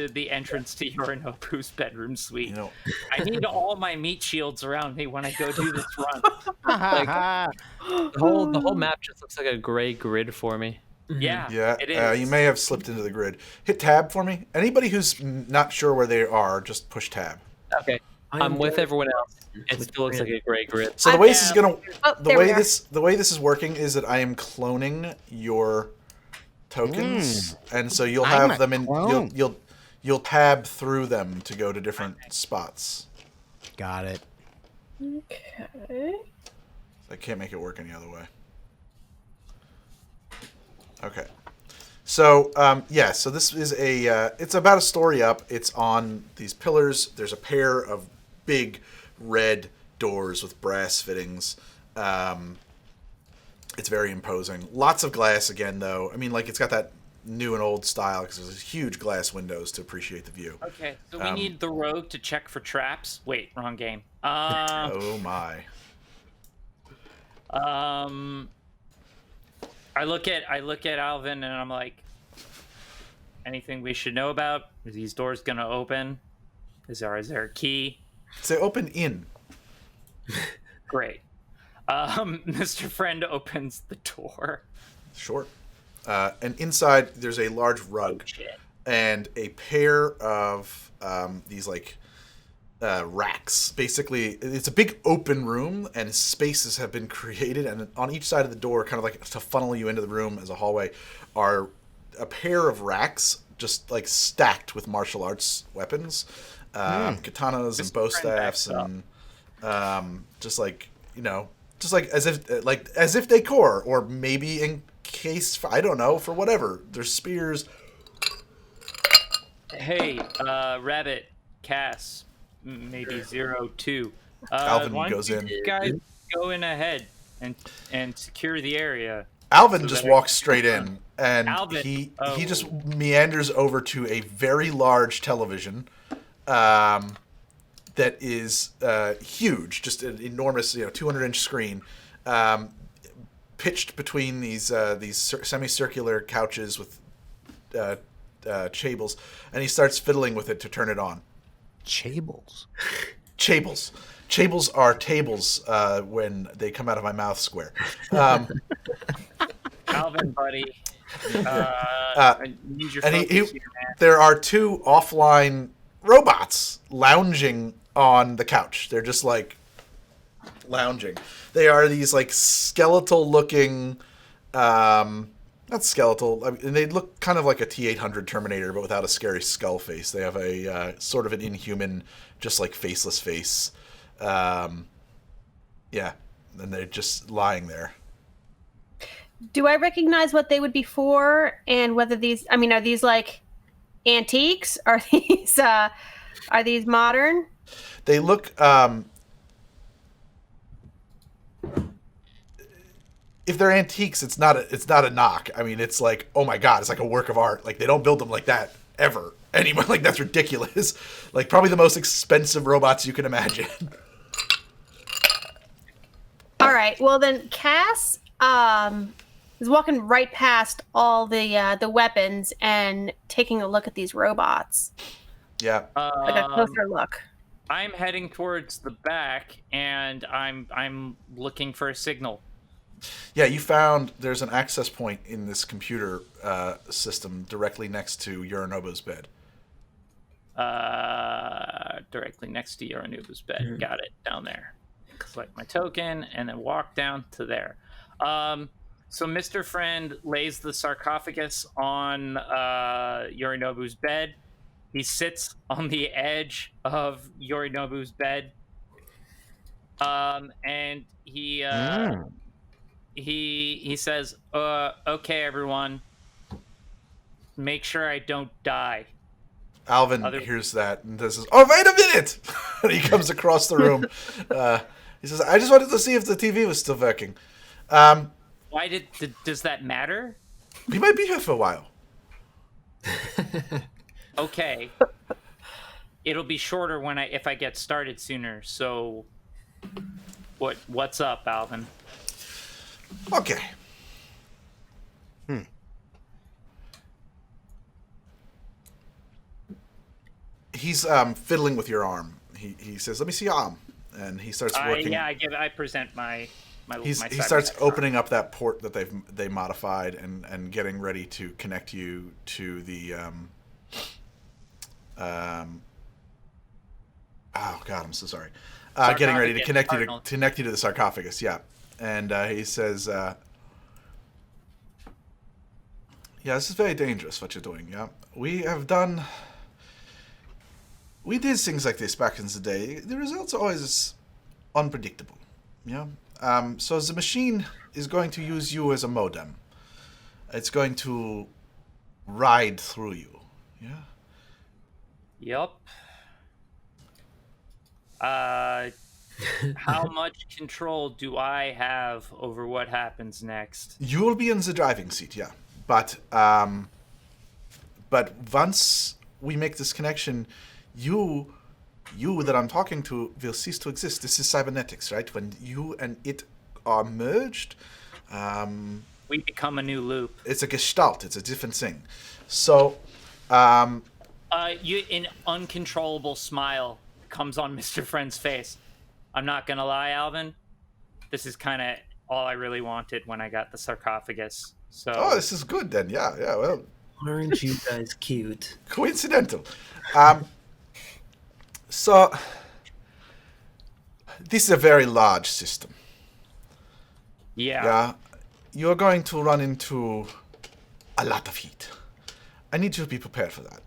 the entrance to Yorinobu's bedroom suite. You know, I need all my meat shields around me when I go do this run. The whole map just looks like a gray grid for me. Yeah, yeah, it is. you may have slipped into the grid. Hit tab for me. Anybody who's not sure where they are, just push tab. Okay, I'm with everyone else. It still looks like a gray grid. So the way this is gonna, Oh, the there we way are. this is working is that I am cloning your tokens, and so you'll I'm have a them in. clone. You'll tab through them to go to different spots. Got it. Okay. I can't make it work any other way. Okay. So, so this is it's about a story up. It's on these pillars. There's a pair of big red doors with brass fittings. It's very imposing. Lots of glass again, though. I mean, like, it's got that new and old style because there's huge glass windows to appreciate the view. Okay, so we need the rogue to check for traps. Wait, wrong game. Oh, my. I look at Alvin and I'm like, anything we should know about? Are these doors gonna open? Is there a key? Say open in. Great. Mr. Friend opens the door. Sure. And inside, there's a large rug Shit. and a pair of these, like, racks. Basically, it's a big open room, and spaces have been created. And on each side of the door, kind of like to funnel you into the room as a hallway, are a pair of racks just, like, stacked with martial arts weapons. Katanas and bow staffs and just like, you know, just like as if decor, or maybe in case, I don't know, for whatever. There's spears. Hey, Rabbit, Cass, maybe 02. Alvin why don't goes you in. guys go in ahead and secure the area. Alvin So just that walks straight in, and Alvin, he oh. just meanders over to a very large television that is huge, just an enormous, 200-inch screen, pitched between these semicircular couches with chables, and he starts fiddling with it to turn it on. Chables. Chables. Chables are tables when they come out of my mouth square. Alvin, buddy. I need your And focus here, man. there are two offline robots lounging on the couch. They're just like lounging. They are these like skeletal looking, not skeletal. I mean, they look kind of like a T-800 Terminator, but without a scary skull face. They have a sort of an inhuman, just like faceless face. And they're just lying there. Do I recognize what they would be for, and whether these? I mean, are these like antiques? Are these modern? They look. If they're antiques, it's not a knock. I mean, it's like, oh my god, it's like a work of art. Like, they don't build them like that ever. Anyway, like, that's ridiculous. Like, probably the most expensive robots you can imagine. All right. Well, then Cass is walking right past all the weapons and taking a look at these robots, Yeah. like a closer look. I'm heading towards the back, and I'm looking for a signal. Yeah, you found there's an access point in this computer system directly next to Yorinobu's bed. directly next to Yorinobu's bed. Got it, down there. Collect my token and then walk down to there. So Mr. Friend lays the sarcophagus on Yorinobu's bed. He sits on the edge of Yorinobu's bed, and he says, "Okay, everyone, make sure I don't die." Alvin hears that and says, "Oh, wait a minute!" And he comes across the room. He says, "I just wanted to see if the TV was still working." Why does that matter? We might be here for a while. Okay. It'll be shorter if I get started sooner. So, what's up, Alvin? Okay. He's fiddling with your arm. He says, "Let me see your arm," and he starts working. I present my He starts opening up that port that they modified and getting ready to connect you to the oh god, I'm so sorry. Getting ready to connect you to the sarcophagus. Yeah, and he says, "Yeah, this is very dangerous what you're doing. Yeah, we did things like this back in the day. The results are always unpredictable. Yeah." So the machine is going to use you as a modem. It's going to ride through you. Yeah. Yup. How much control do I have over what happens next? You will be in the driving seat, yeah. But once we make this connection, you that I'm talking to will cease to exist. This is cybernetics, right? When you and it are merged, we become a new loop. It's a gestalt. It's a different thing. So, an uncontrollable smile comes on Mr. Friend's face. I'm not gonna lie, Alvin. This is kind of all I really wanted when I got the sarcophagus. So. Oh, this is good then. Yeah. Well, aren't you guys cute? Coincidental. So, this is a very large system. Yeah. You're going to run into a lot of heat. I need you to be prepared for that.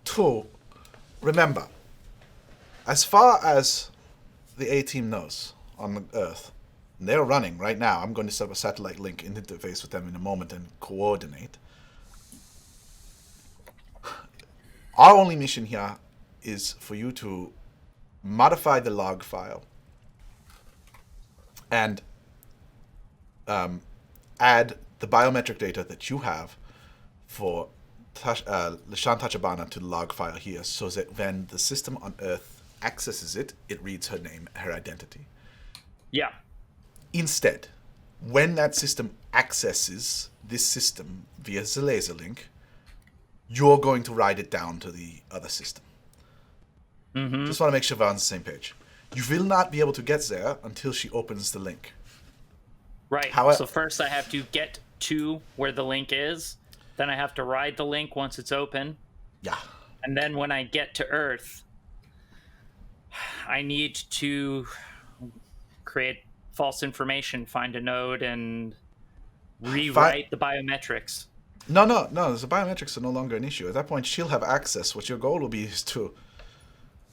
2, remember, as far as the A-team knows on Earth, they're running right now. I'm going to set up a satellite link interface with them in a moment and coordinate. Our only mission here is for you to modify the log file and add the biometric data that you have for Lashan Tachabana to the log file here, so that when the system on Earth accesses it, it reads her name, her identity. Yeah. Instead, when that system accesses this system via the laser link, you're going to write it down to the other system. Mm-hmm. Just want to make sure we're on the same page. You will not be able to get there until she opens the link. Right. So first I have to get to where the link is. Then I have to ride the link once it's open. Yeah. And then when I get to Earth, I need to create false information, find a node, and rewrite the biometrics. No. The biometrics are no longer an issue. At that point, she'll have access. What your goal will be is to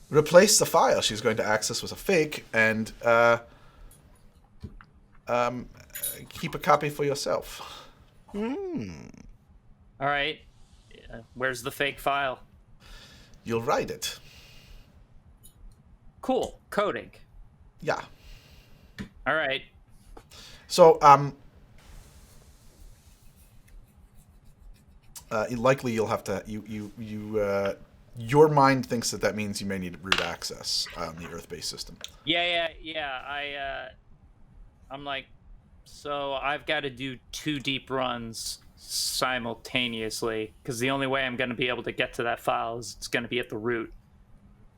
replace the file she's going to access with a fake and keep a copy for yourself. All right. Where's the fake file? You'll write it. Cool. Coding. Yeah. All right. So, likely you'll have to your mind thinks that means you may need root access on the Earth-based system. Yeah. I'm like, so I've got to do 2 deep runs simultaneously, because the only way I'm going to be able to get to that file is it's going to be at the root,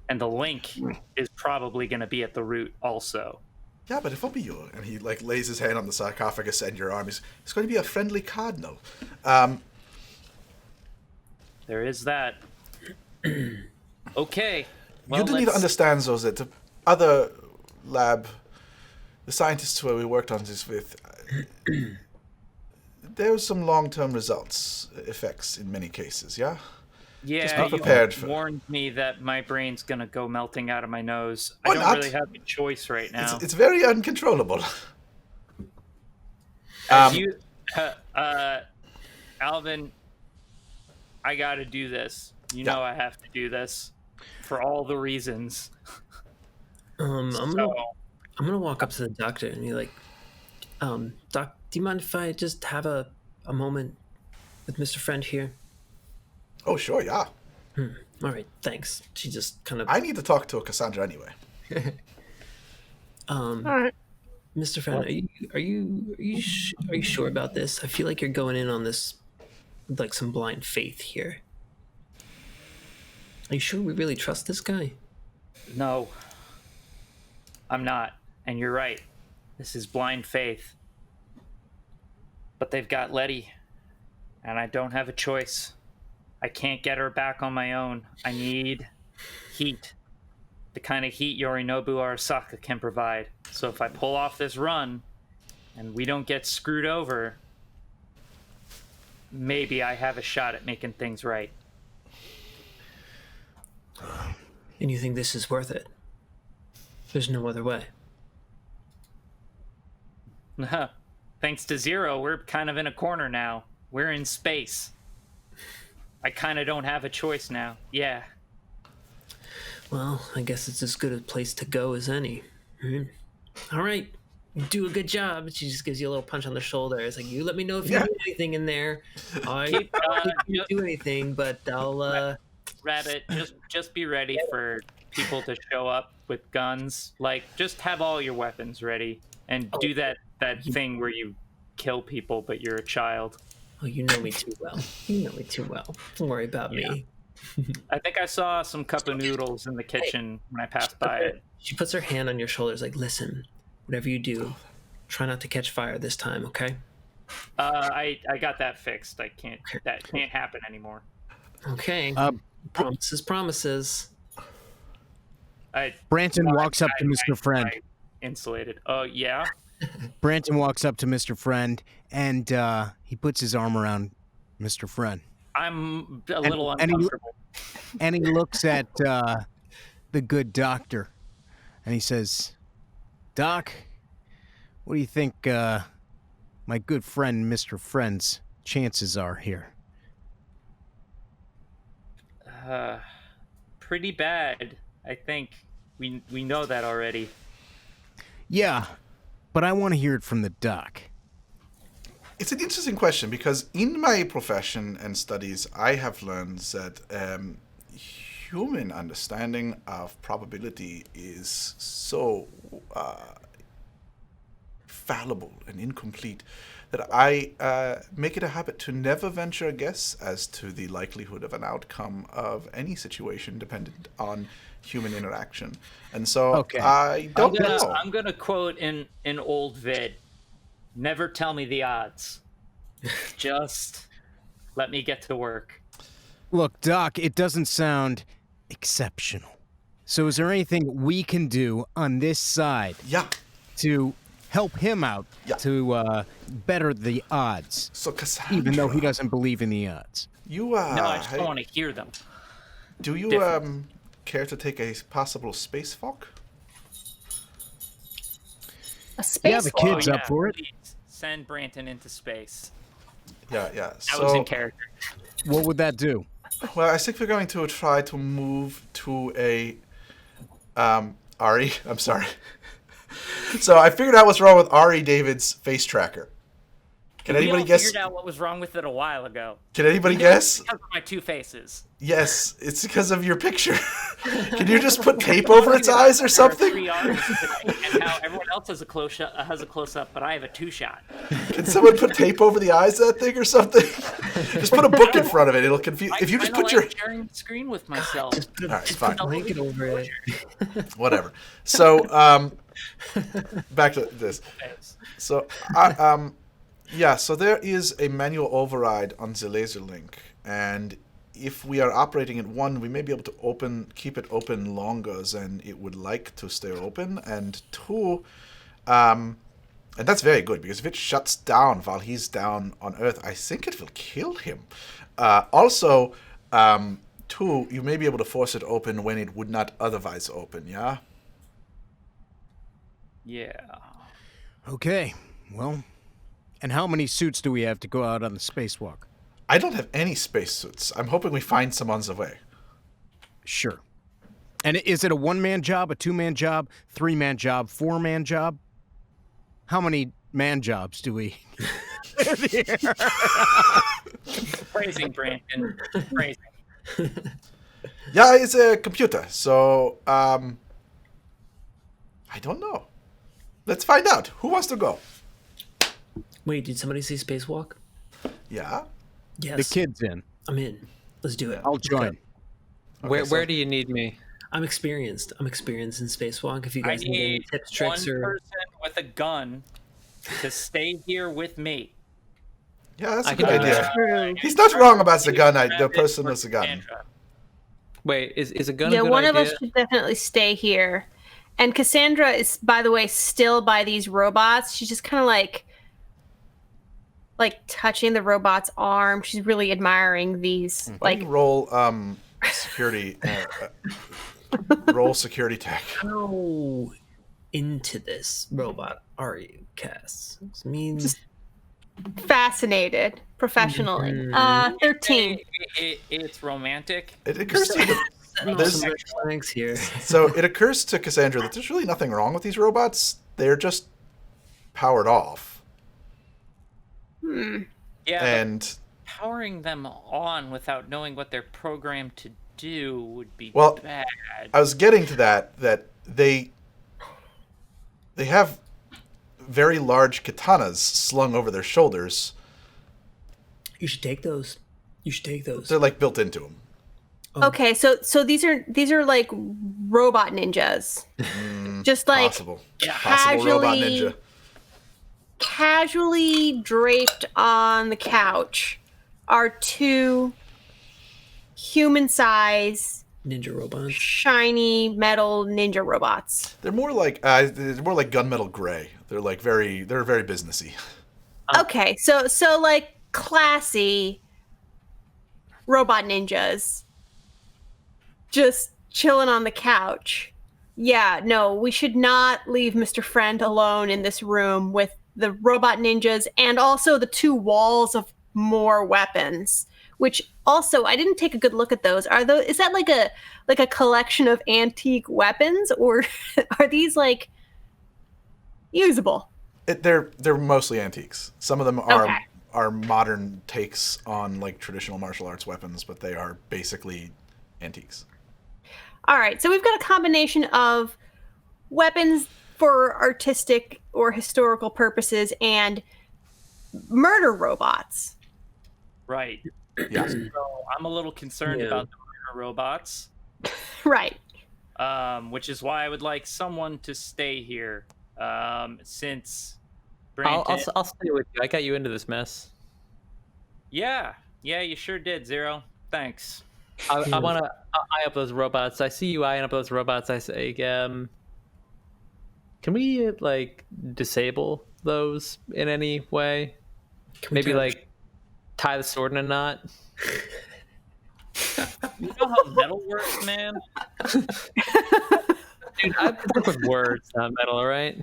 and the link is probably going to be at the root also. Yeah, but it won't be you. And he lays his hand on the sarcophagus and your arm. It's going to be a friendly cardinal. There is that. Okay. You do need to understand, though, that the other lab, the scientists who we worked on this with, there were some long-term effects in many cases, yeah? Yeah, Just be prepared you warned me that my brain's going to go melting out of my nose. Or I don't not. really have a choice right now. It's very uncontrollable. Alvin, I got to do this. You know I have to do this for all the reasons. I'm gonna walk up to the doctor and be like, Doc, do you mind if I just have a moment with Mr. Friend here? Oh, sure, yeah. All right, thanks. She just kind of. I need to talk to Cassandra anyway. All right. Mr. Friend, are you sure about this? I feel like you're going in on this with like some blind faith here. Are you sure we really trust this guy? No, I'm not. And you're right. This is blind faith. But they've got Letty, and I don't have a choice. I can't get her back on my own. I need heat. The kind of heat Yorinobu Arasaka can provide. So if I pull off this run, and we don't get screwed over, maybe I have a shot at making things right. And you think this is worth it? There's no other way. Thanks to Zero, we're kind of in a corner now. We're in space. I kind of don't have a choice now. Yeah. Well, I guess it's as good a place to go as any. All right. You do a good job. She just gives you a little punch on the shoulder. It's like, you let me know if you need anything in there. I can't do anything, but I'll... Rabbit, just be ready for people to show up with guns. Like, just have all your weapons ready and do that thing where you kill people, but you're a child. Oh, you know me too well. You know me too well. Don't worry about me. I think I saw some cup of noodles in the kitchen when I passed by it. She puts her hand on your shoulders like, listen, whatever you do, try not to catch fire this time, okay? I got that fixed. That can't happen anymore. Okay. Promises. Branton walks up to Mr. Friend. Insulated. Oh, yeah? Branton walks up to Mr. Friend, and he puts his arm around Mr. Friend. I'm a little uncomfortable. And he looks at the good doctor, and he says, Doc, what do you think my good friend Mr. Friend's chances are here? Pretty bad. I think we know that already. Yeah, but I want to hear it from the doc. It's an interesting question because in my profession and studies, I have learned that human understanding of probability is so fallible and incomplete that I make it a habit to never venture a guess as to the likelihood of an outcome of any situation dependent on human interaction. And so I don't know. I'm going to quote in an old vid, never tell me the odds. Just let me get to work. Look, Doc, it doesn't sound exceptional. So is there anything we can do on this side to help him out to better the odds? So Cassandra, even though he doesn't believe in the odds. No, I just don't want to hear them. Do you care to take a possible space walk? A space the kids up for it. Please send Branton into space. Yeah. That was in character. What would that do? Well, I think we're going to try to move to a Ari. I'm sorry. So I figured out what's wrong with Ari David's face tracker. Can anybody guess? We figured out what was wrong with it a while ago. Can anybody guess? Because of my two faces. Yes, it's because of your picture. Can you just put tape over its eyes or something? Three R's and how everyone else has a close up, but I have a two shot. Can someone put tape over the eyes of that thing or something? Just put a book in front of it. It'll confuse. If you just put your sharing the screen with myself. All right, fine. Blanket over it. Whatever. So back to this. So so there is a manual override on the laser link, and if we are operating at 1, we may be able to keep it open longer than it would like to stay open. And 2, and that's very good, because if it shuts down while he's down on Earth, I think it will kill him. Also, 2, you may be able to force it open when it would not otherwise open, yeah? Yeah. Okay, well, and how many suits do we have to go out on the spacewalk? I don't have any spacesuits. I'm hoping we find some on the way. Sure. And is it a 1-man job, a 2-man job, 3-man job, 4-man job? How many man jobs do we have here? Phrasing, Brandon. Phrasing. Yeah, it's a computer, so, I don't know. Let's find out. Who wants to go? Wait, did somebody say spacewalk? Yeah? Yes. The kid's in. I'm in. Let's do it. I'll join. Where do you need me? I'm experienced. I'm experienced in spacewalk. If you I guys need any need tips, one tricks, or person with a gun to stay here with me. Yeah, that's a I good can do idea. that. True. He's not wrong about the gun. The person with the gun. Cassandra. Wait, is a gun Yeah, a good one idea? of us should definitely stay here. And Cassandra is, by the way, still by these robots. She's just kind of like touching the robot's arm. She's really admiring these. Let me roll security. Roll security tech. how into this robot are you, Cass? It means fascinated professionally. 13. It's romantic. It occurs to you. setting off There's- some red flags here. So it occurs to Cassandra that there's really nothing wrong with these robots. They're just powered off. Yeah, but And powering them on without knowing what they're programmed to do would be Well, bad. I was getting to that they have very large katanas slung over their shoulders. You should take those. You should take those. They're like built into them. Okay, so these are like robot ninjas. Just like Possible. Yeah. Possible robot casually- ninja. casually draped on the couch are 2 human-size Ninja robots. shiny metal ninja robots. They're more like gunmetal gray. They're very businessy. Okay, so like classy robot ninjas just chilling on the couch. Yeah, no, we should not leave Mr. Friend alone in this room with the robot ninjas and also the 2 walls of more weapons. Which also, I didn't take a good look at those. Is that like a collection of antique weapons, or are these like usable? They're mostly antiques. Some of them are Okay. are modern takes on like traditional martial arts weapons, but they are basically antiques. All right, so we've got a combination of weapons for artistic or historical purposes and murder robots. Right. Yeah. So I'm a little concerned Yeah. about the murder robots, Right. which is why I would like someone to stay here. Since I'll Brandon, stay with you. I got you into this mess. yeah, you sure did, Zero. Thanks. I want to eye up those robots. I see you eyeing up those robots. I say, can we like disable those in any way? Can we Maybe try- like tie the sword in a knot. You know how metal works, man? Dude, I work with words, not metal. All right.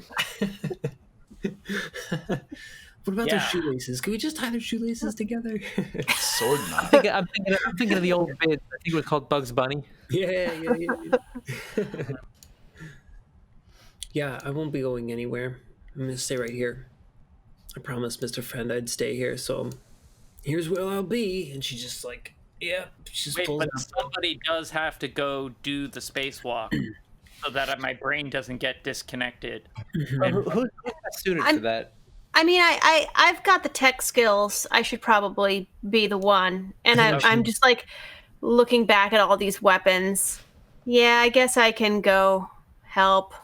What about Yeah. their shoelaces? Can we just tie their shoelaces together? Sword knot. I'm thinking of the old bit. I think it was called Bugs Bunny. yeah. Yeah, I won't be going anywhere. I'm gonna stay right here. I promised Mr. Friend I'd stay here, so here's where I'll be. And she just like, yeah, she just Wait, pulls but out. somebody does have to go do the spacewalk so that my brain doesn't get disconnected. Who's best suited I'm- for that? I mean, I've got the tech skills. I should probably be the one. And I'm just like looking back at all these weapons. Yeah, I guess I can go help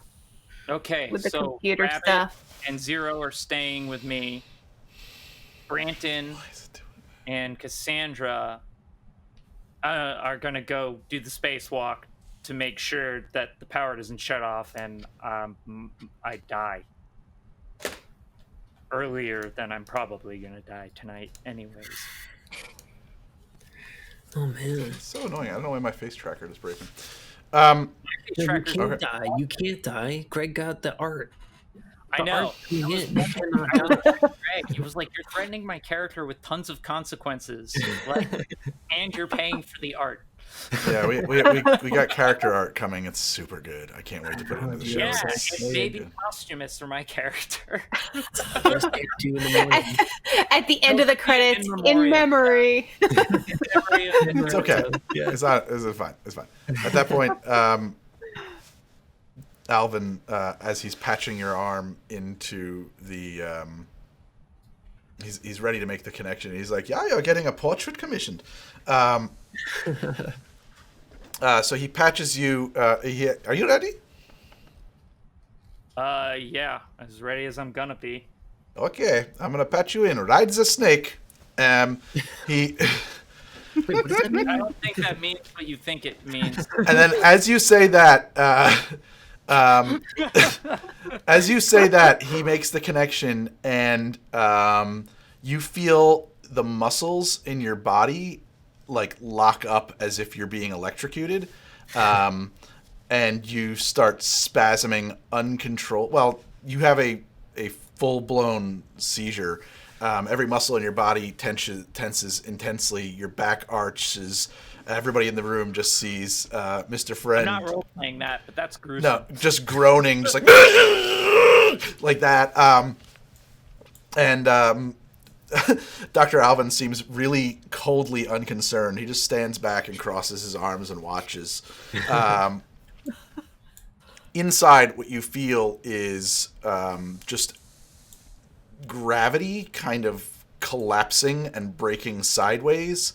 Okay, with the so computer Rabbit stuff. and Zero are staying with me. Branton and Cassandra are gonna go do the spacewalk to make sure that the power doesn't shut off and I die earlier than I'm probably gonna die tonight, anyways. Oh man. It's so annoying. I don't know why my face tracker is breaking. No, you Tracker's- can't Okay. die. You can't die. Greg got the art. I know. You I was cannot wondering- die. Greg, he was like, "You're threatening my character with tons of consequences, like, and you're paying for the art." Yeah, we got character art coming. It's super good. I can't wait to put it into the show. Yeah, It's it so may be good. posthumous for my character. First day or 2 in the morning. At the end of the credits, In in memoriam. memory. It's okay. Yeah. It's not. It's fine. It's fine. At that point, Alvin, as he's patching your arm into the, he's ready to make the connection. He's like, "Yeah, you're getting a portrait commissioned." So he patches you. Are you ready? Yeah, as ready as I'm gonna be. Okay, I'm gonna patch you in. Ride the snake. He. Wait, what does that mean? I don't think that means what you think it means. And then, as you say that, he makes the connection, and you feel the muscles in your body like lock up as if you're being electrocuted, and you start spasming uncontrolled. Well, you have a full-blown seizure. Every muscle in your body tenses intensely. Your back arches. Everybody in the room just sees Mr. I'm Friend. not role playing that, but that's gruesome. No, just groaning, just like like that. And Dr. Alvin seems really coldly unconcerned. He just stands back and crosses his arms and watches. Inside, what you feel is just gravity kind of collapsing and breaking sideways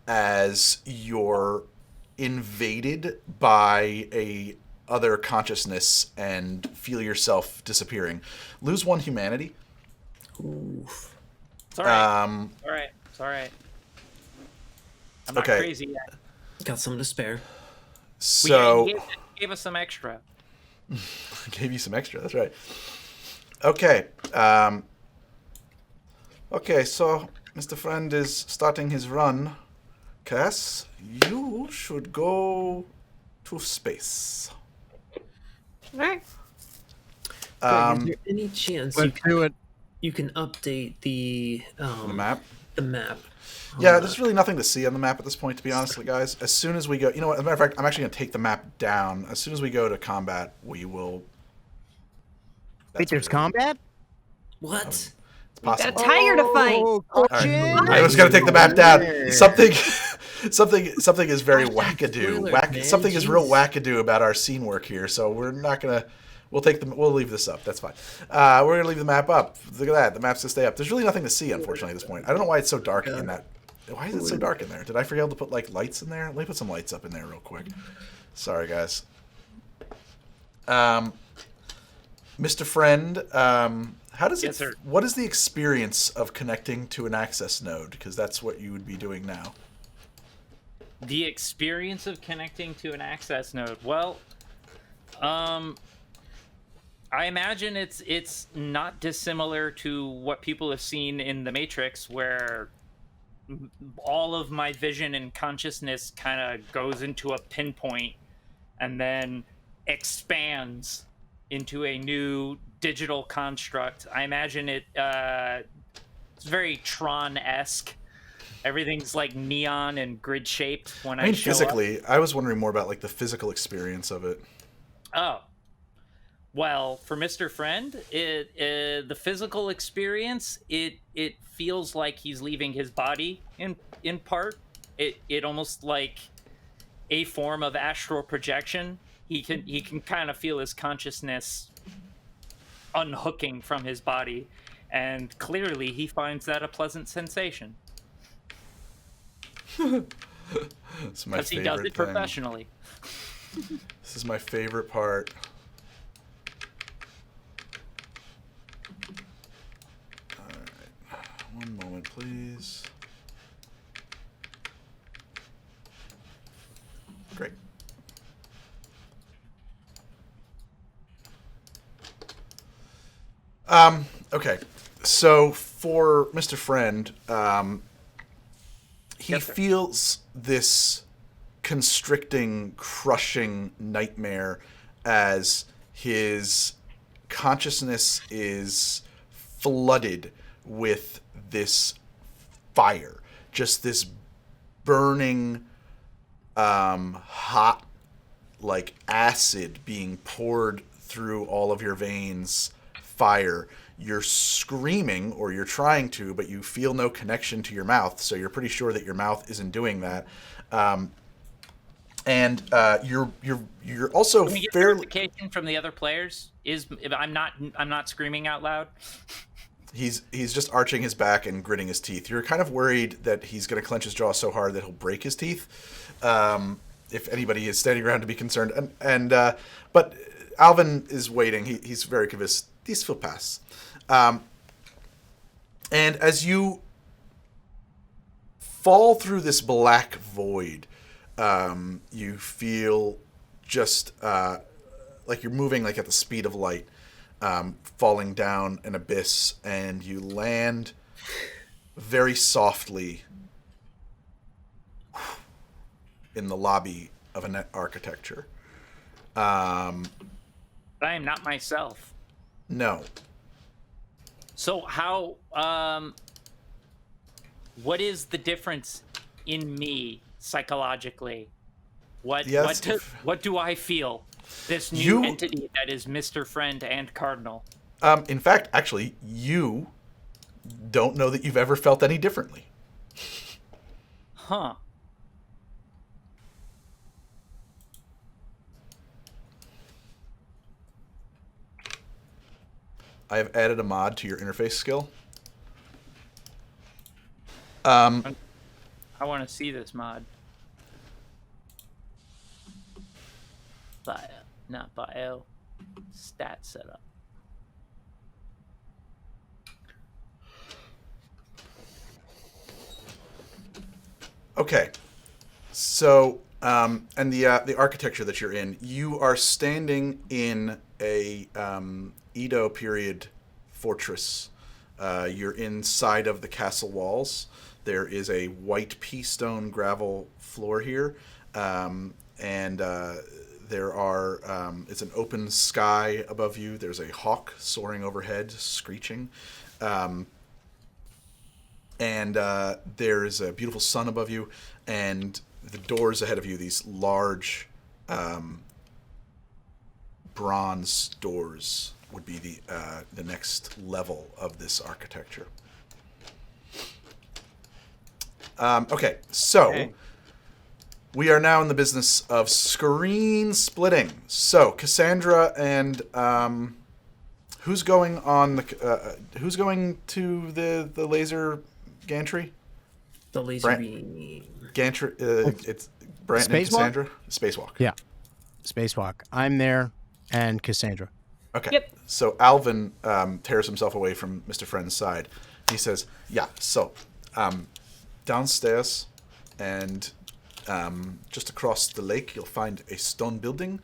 as you're invaded by a other consciousness and feel yourself disappearing. Lose 1 humanity. Oof. It's all right. All right. It's all right. I'm not Okay. crazy yet. Got some to spare. So He gave us some extra. gave you some extra. That's right. Okay. Okay. So Mr. Friend is starting his run. Cass, you should go to space. All right. Greg, is there any chance Let's do it. you can update the The map. The map. Yeah, there's really nothing to see on the map at this point, to be honest with you guys. As soon as we go, you know what? As a matter of fact, I'm actually going to take the map down. As soon as we go to combat, we will. Wait, there's combat? What? It's Got a possible. tiger to fight. Oh, Alright. I was going to take the map down. Something is very wackadoo. Spoiler, man, Something is real jeez. wackadoo about our scene work here. So we're not going to. We'll leave this up. That's fine. We're going to leave the map up. Look at that. The map's going to stay up. There's really nothing to see, unfortunately, at this point. I don't know why it's so dark in that. Why is it so dark in there? Did I forget to put like lights in there? Let me put some lights up in there real quick. Sorry, guys. Mr. Friend, how does Yes, sir. what is the experience of connecting to an access node? Because that's what you would be doing now. The experience of connecting to an access node. Well, I imagine it's not dissimilar to what people have seen in the Matrix, where all of my vision and consciousness kind of goes into a pinpoint and then expands into a new digital construct. I imagine it's very Tron-esque. Everything's like neon and grid shaped when I mean, show up. physically, I was wondering more about like the physical experience of it. Oh. Well, for Mr. Friend, the physical experience, it feels like he's leaving his body in part. It almost like a form of astral projection. He can kind of feel his consciousness unhooking from his body, and clearly he finds that a pleasant sensation It's my because he favorite does it thing. professionally. This is my favorite part. Alright. One moment, please. Okay. So for Mr. Friend, he Yes, sir. feels this constricting, crushing nightmare as his consciousness is flooded with this fire, just this burning, hot, like acid being poured through all of your veins, fire. You're screaming, or you're trying to, but you feel no connection to your mouth, so you're pretty sure that your mouth isn't doing that. And you're also Can we get fairly. verification from the other players? I'm not screaming out loud. He's just arching his back and gritting his teeth. You're kind of worried that he's going to clench his jaw so hard that he'll break his teeth. If anybody is standing around to be concerned, but Alvin is waiting. He's very convinced this will pass. And as you fall through this black void, you feel just like you're moving like at the speed of light, falling down an abyss, and you land very softly in the lobby of a net architecture. But I am not myself. No. So how? What is the difference in me psychologically? What do I feel? This new entity that is Mr. Friend and Cardinal. In fact, actually, you don't know that you've ever felt any differently. Huh. I have added a mod to your interface skill. I want to see this mod. Not bio. Stat setup. Okay. So, and the architecture that you're in, you are standing in a Edo period fortress. You're inside of the castle walls. There is a white pea stone gravel floor here, and there are it's an open sky above you. There's a hawk soaring overhead, screeching, and there is a beautiful sun above you, and the doors ahead of you, these large bronze doors, would be the next level of this architecture. Okay, so we are now in the business of screen splitting. So Cassandra and who's going on who's going to the laser gantry? The laser beam. Gantry. It's Brant and Cassandra. Spacewalk. Yeah, Spacewalk. I'm there, and Cassandra. Okay. Yep. So Alvin tears himself away from Mr. Friend's side. He says, "Yeah. So downstairs, and just across the lake, you'll find a stone building.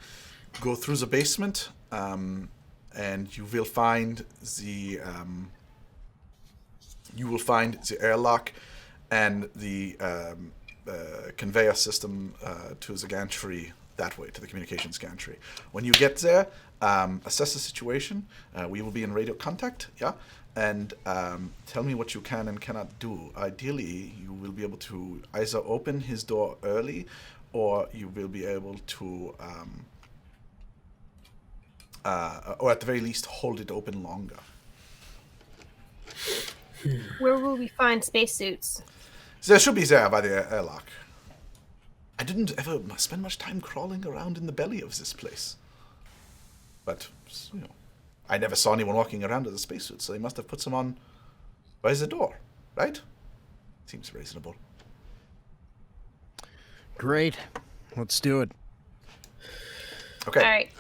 Go through the basement, and you will find the airlock and the conveyor system to the gantry that way, to the communications gantry. When you get there, assess the situation. We will be in radio contact, yeah? And tell me what you can and cannot do. Ideally, you will be able to either open his door early, or you will be able to, or at the very least, hold it open longer." Where will we find spacesuits? There should be there by the airlock. I didn't ever spend much time crawling around in the belly of this place. But, I never saw anyone walking around with a spacesuit, so they must have put some on by the door, right? Seems reasonable. Great. Let's do it. Okay. All right.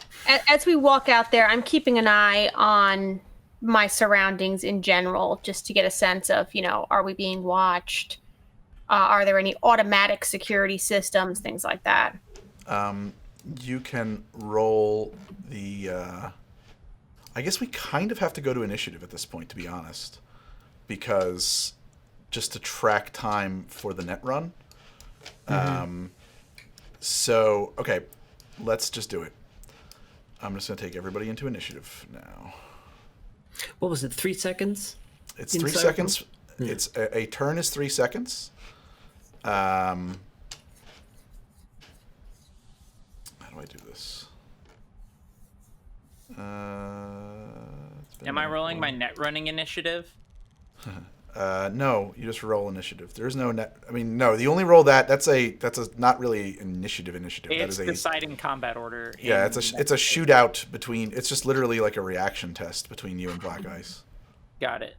As we walk out there, I'm keeping an eye on my surroundings in general, just to get a sense of, are we being watched? Are there any automatic security systems, things like that? You can roll the... I guess we kind of have to go to initiative at this point, to be honest, because just to track time for the net run. So, okay, let's just do it. I'm just going to take everybody into initiative now. What was it, 3 seconds? It's 3 seconds. It's a turn is 3 seconds. How do I do this? Am I rolling my net running initiative? No, you just roll initiative. There's no net. I mean, no. You only roll that. That's a not really initiative. It's that is deciding combat order. Yeah, it's a shootout between. It's just literally like a reaction test between you and Black Ice. Got it.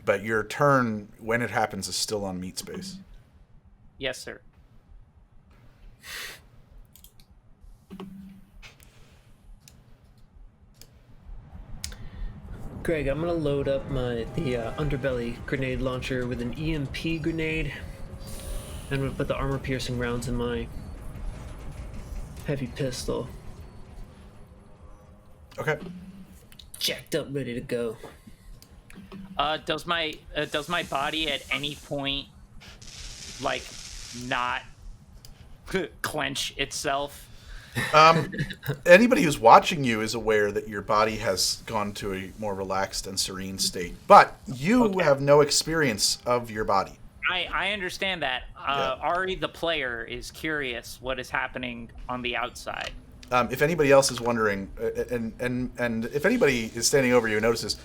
But your turn, when it happens, is still on meat space. Yes, sir. Greg, I'm gonna load up the underbelly grenade launcher with an EMP grenade. And I'm gonna put the armor-piercing rounds in my heavy pistol. Okay. Jacked up, ready to go. Does my body at any point like not clench itself? Anybody who's watching you is aware that your body has gone to a more relaxed and serene state, but you have no experience of your body. I understand that. Ari, the player, is curious what is happening on the outside. If anybody else is wondering, and if anybody is standing over you and notices,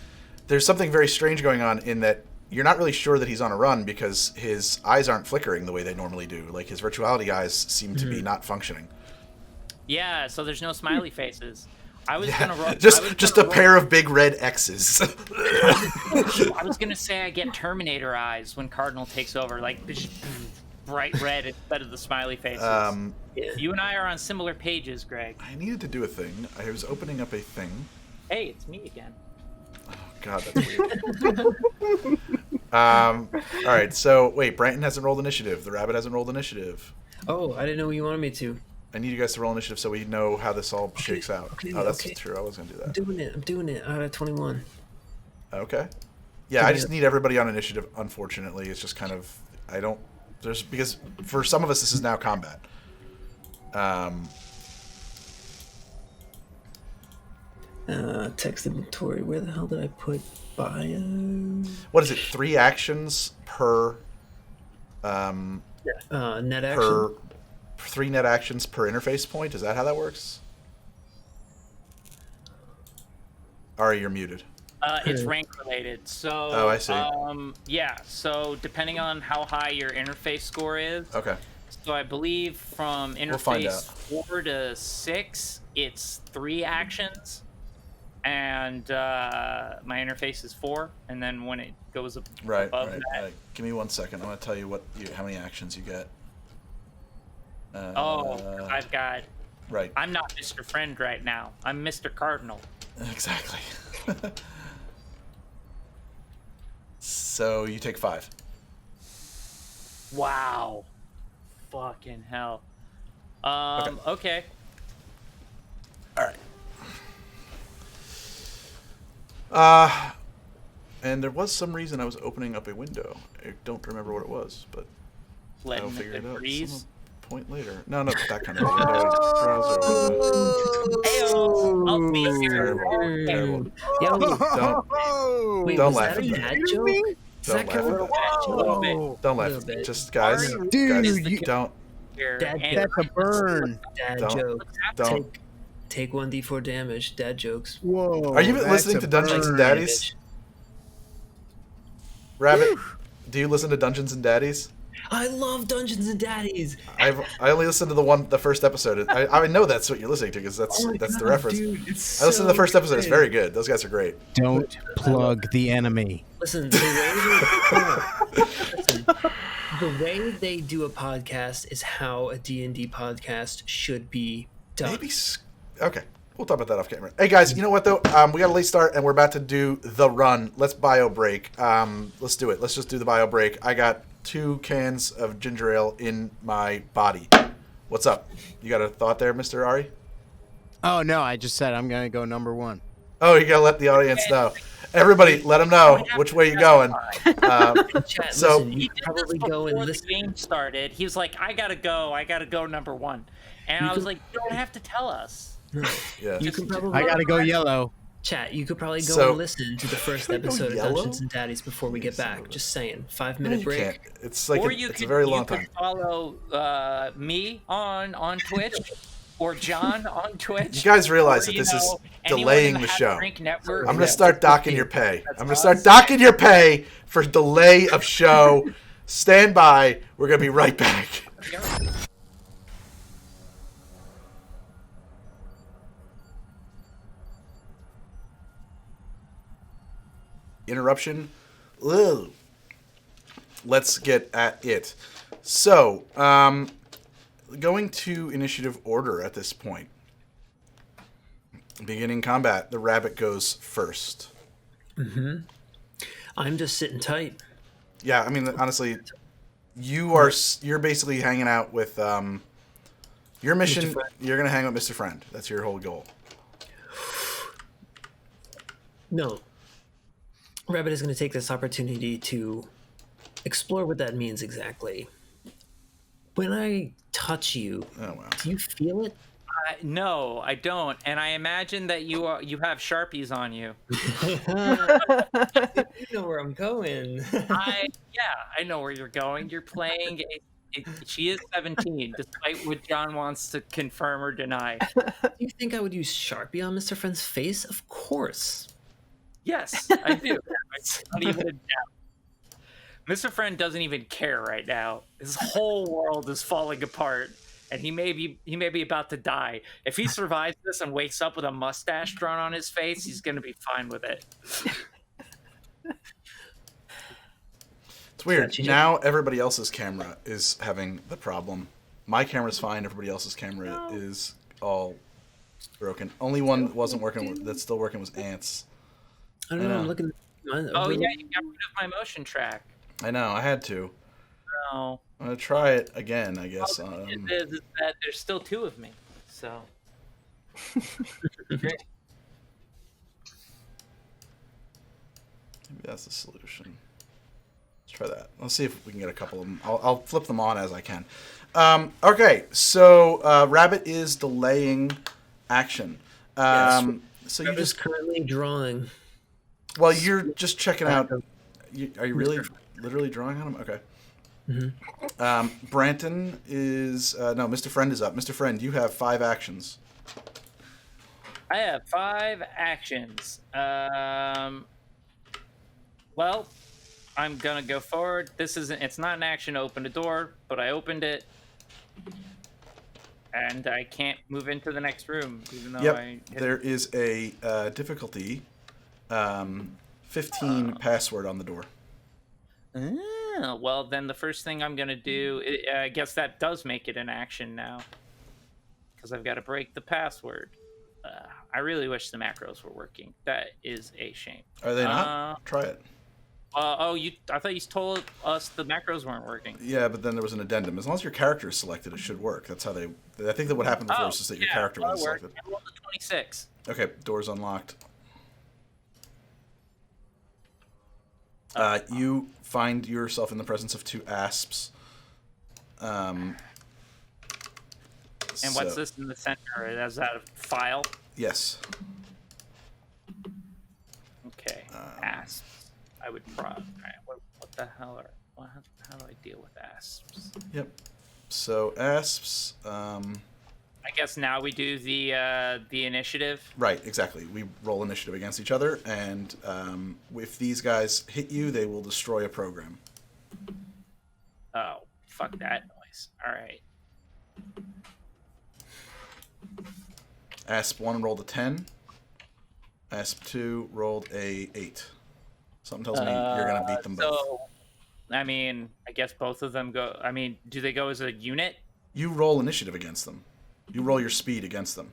there's something very strange going on in that you're not really sure that he's on a run because his eyes aren't flickering the way they normally do. Like his virtuality eyes seem to be not functioning. Yeah, so there's no smiley faces. I was gonna roll. Just a pair of big red X's. I was gonna say I get Terminator eyes when Cardinal takes over, like bright red instead of the smiley faces. You and I are on similar pages, Greg. I needed to do a thing. I was opening up a thing. Hey, it's me again. Oh God, that's weird. All right, so wait, Branton hasn't rolled initiative. The rabbit hasn't rolled initiative. Oh, I didn't know you wanted me to. I need you guys to roll initiative so we know how this all shakes out. That's true. I was going to do that. I'm doing it. Out of 21. Okay. Yeah, I just need everybody on initiative, unfortunately. It's just kind of... because for some of us, this is now combat. Text inventory. Where the hell did I put bio? What is it? 3 actions per... net action? 3 net actions per interface point? Is that how that works? Ari, you're muted. It's rank related. So oh, I see. Yeah, so depending on how high your interface score is. Okay. So I believe from interface 4 to 6, it's 3 actions. And my interface is 4, and then when it goes above that... Right. Give me 1 second. I want to tell you how many actions you get. I've got... Right. I'm not Mr. Friend right now. I'm Mr. Cardinal. Exactly. So you take 5. Wow. Fucking hell. Okay. All right. And there was some reason I was opening up a window. I don't remember what it was, but I'll figure it out some point later. No, not that kind of window. I'll be here. Terrible. Wait, don't was laugh that at a that. dad joke? Don't laugh at that. Don't laugh. Just guys, don't. That's a burn. Dad joke. Take 1d4 damage. Dad jokes. Whoa. Are you listening to Dungeons and Daddies? Rabbit, do you listen to Dungeons and Daddies? I love Dungeons and Daddies. I only listened to the first episode. I know that's what you're listening to because that's the reference. Dude, I listened to the first episode. It's very good. Those guys are great. Don't plug the enemy. Listen, the way they do a podcast is how a D&D podcast should be done. Maybe. Okay. We'll talk about that off camera. Hey guys, you know what though? We got a late start and we're about to do the run. Let's bio break. Let's do it. Let's just do the bio break. I got 2 cans of ginger ale in my body. What's up? You got a thought there, Mr. Ari? Oh no, I just said I'm gonna go number 1. Oh, you gotta let the audience know. Everybody, let them know which way you're going. Chat, So- listen, He you did probably this go and before the listen. game started. He was like, I gotta go number one. And You I was can- like, you don't have to tell us. No. Yeah. You can I probably gotta go yellow. chat. You could probably go So- and listen to the first Should I go episode of yellow? Dungeons and Daddies before we get Son back. of a- Just saying, 5 No, minute you break. can't. It's like Or it's a very long time. follow me on Twitch or John on Twitch. You guys realize or, that this is anyone delaying in the Have a show. Drink Network. I'm gonna start docking your pay. That's I'm gonna us. start docking your pay for delay of show. Stand by. We're gonna be right back. Interruption. Ugh. Let's get at it. So, going to initiative order at this point. Beginning combat. The rabbit goes first. I'm just sitting tight. Yeah, I mean, honestly, you're basically hanging out with your mission. Friend. You're gonna hang out with Mr. Friend. That's your whole goal. No. Rabbit is going to take this opportunity to explore what that means exactly. When I touch you, Oh wow. do you feel it? No, I don't. And I imagine that you have Sharpies on you. You know where I'm going. I know where you're going. You're playing. She is 17, despite what John wants to confirm or deny. Do you think I would use Sharpie on Mr. Friend's face? Of course. Yes, I do. It's not even a doubt. Mr. Friend doesn't even care right now. His whole world is falling apart, and he may be about to die. If he survives this and wakes up with a mustache drawn on his face, he's going to be fine with it. It's weird. Gotcha. Now everybody else's camera is having the problem. My camera's fine. Everybody else's camera is all broken. Only one that wasn't working. That's still working was Ants. I don't I know. know. I'm looking. Oh yeah, you got rid of my motion track. I know. I had to. No. I'm gonna try it again. I guess. The thing is that there's still two of me. So. Maybe that's the solution. Let's try that. Let's see if we can get a couple of them. I'll flip them on as I can. Okay, so Rabbit is delaying action. Yes. So I'm you just just currently drawing. well, you're just checking out. Are you really literally drawing on him? Okay. Branton is no. Mr. Friend is up. Mr. Friend, you have 5 actions. I have 5 actions. Well, I'm gonna go forward. It's not an action to open a door, but I opened it. And I can't move into the next room, even though Yep. There is a difficulty 15 password on the door. Well, then the first thing I'm gonna do, I guess that does make it an action now, because I've got to break the password. I really wish the macros were working. That is a shame. Are they not? Try it. I thought you told us the macros weren't working. Yeah, but then there was an addendum. As long as your character is selected, it should work. That's how they. I think that what happened before was just that your character wasn't worked. selected. I rolled a 26. Okay, door's unlocked. You find yourself in the presence of 2 asps. And what's this in the center? Is that a file? Yes. Okay. Asps. I would probably. What the hell how do I deal with asps? Yep. So asps. I guess now we do the initiative. Right. Exactly. We roll initiative against each other, and if these guys hit you, they will destroy a program. Oh, fuck that noise. All right. Asp 1 rolled a 10. Asp 2 rolled a 8. Something tells me you're gonna beat them both. So, I mean, I guess both of them go. I mean, do they go as a unit? You roll initiative against them. You roll your speed against them.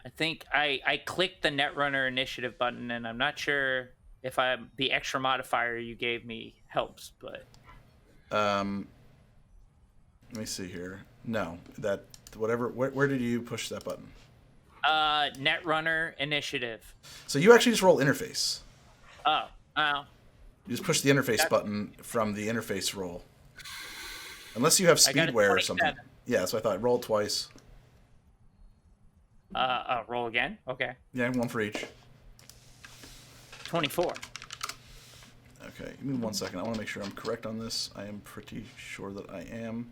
I think I clicked the Netrunner initiative button, and I'm not sure if the extra modifier you gave me helps, but Let me see here. No, that whatever. Where did you push that button? Netrunner initiative. So you actually just roll interface. Oh, well. You just push the interface button from the interface roll. Unless you have speedware or something. Yeah, that's what I thought. Roll twice. Roll again? Okay. Yeah, one for each. 24. Okay, give me 1 second. I want to make sure I'm correct on this. I am pretty sure that I am.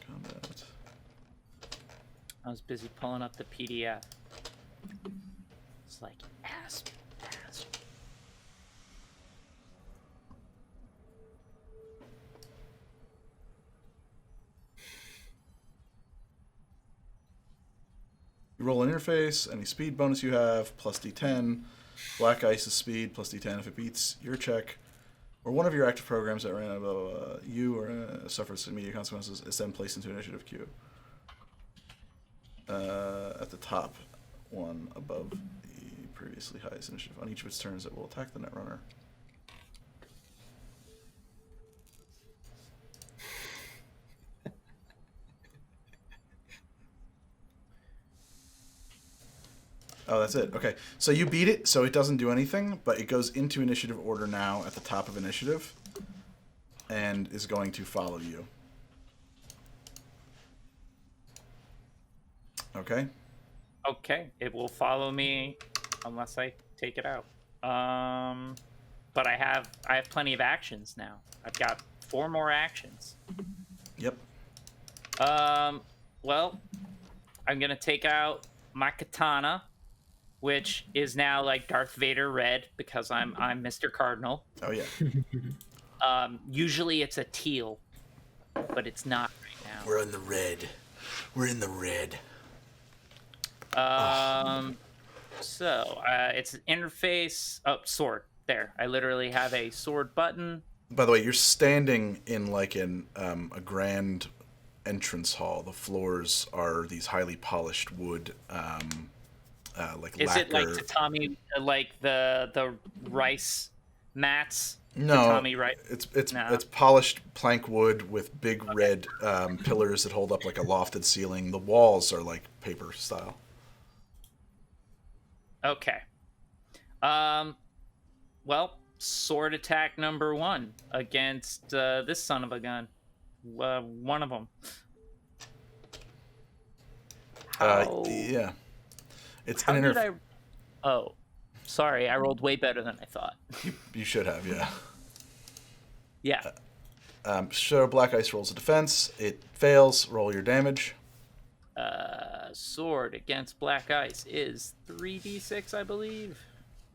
Combat. I was busy pulling up the PDF. It's like, ass. You roll an interface, any speed bonus you have, plus D10. Black Ice is speed, plus D10 if it beats your check. Or one of your active programs that ran out of you or suffers immediate consequences is then placed into initiative queue. At the top one above the previously highest initiative. On each of its turns, it will attack the Netrunner. Oh, that's it. Okay. So you beat it, so it doesn't do anything, but it goes into initiative order now at the top of initiative and is going to follow you. Okay? Okay, it will follow me unless I take it out. But I have plenty of actions now. I've got 4 more actions. Yep. Well, I'm going to take out my katana, which is now like Darth Vader red because I'm Mr. Cardinal. Oh, yeah. Usually it's a teal, but it's not right now. We're in the red. We're in the red. So it's an interface. Oh, sword. There. I literally have a sword button. By the way, you're standing in like a grand entrance hall. The floors are these highly polished wood, like Is lacquer. it like tatami, like the rice mats? No, tatami, right? It's polished plank wood with big red pillars that hold up like a lofted ceiling. The walls are like paper style. Okay. Well, sword attack number 1 against this son of a gun. One of them. Yeah. It's How an did I? Oh, sorry. I rolled way better than I thought. You should have, yeah. Yeah. So Black Ice rolls a defense. It fails. Roll your damage. Sword against Black Ice is 3d6, I believe.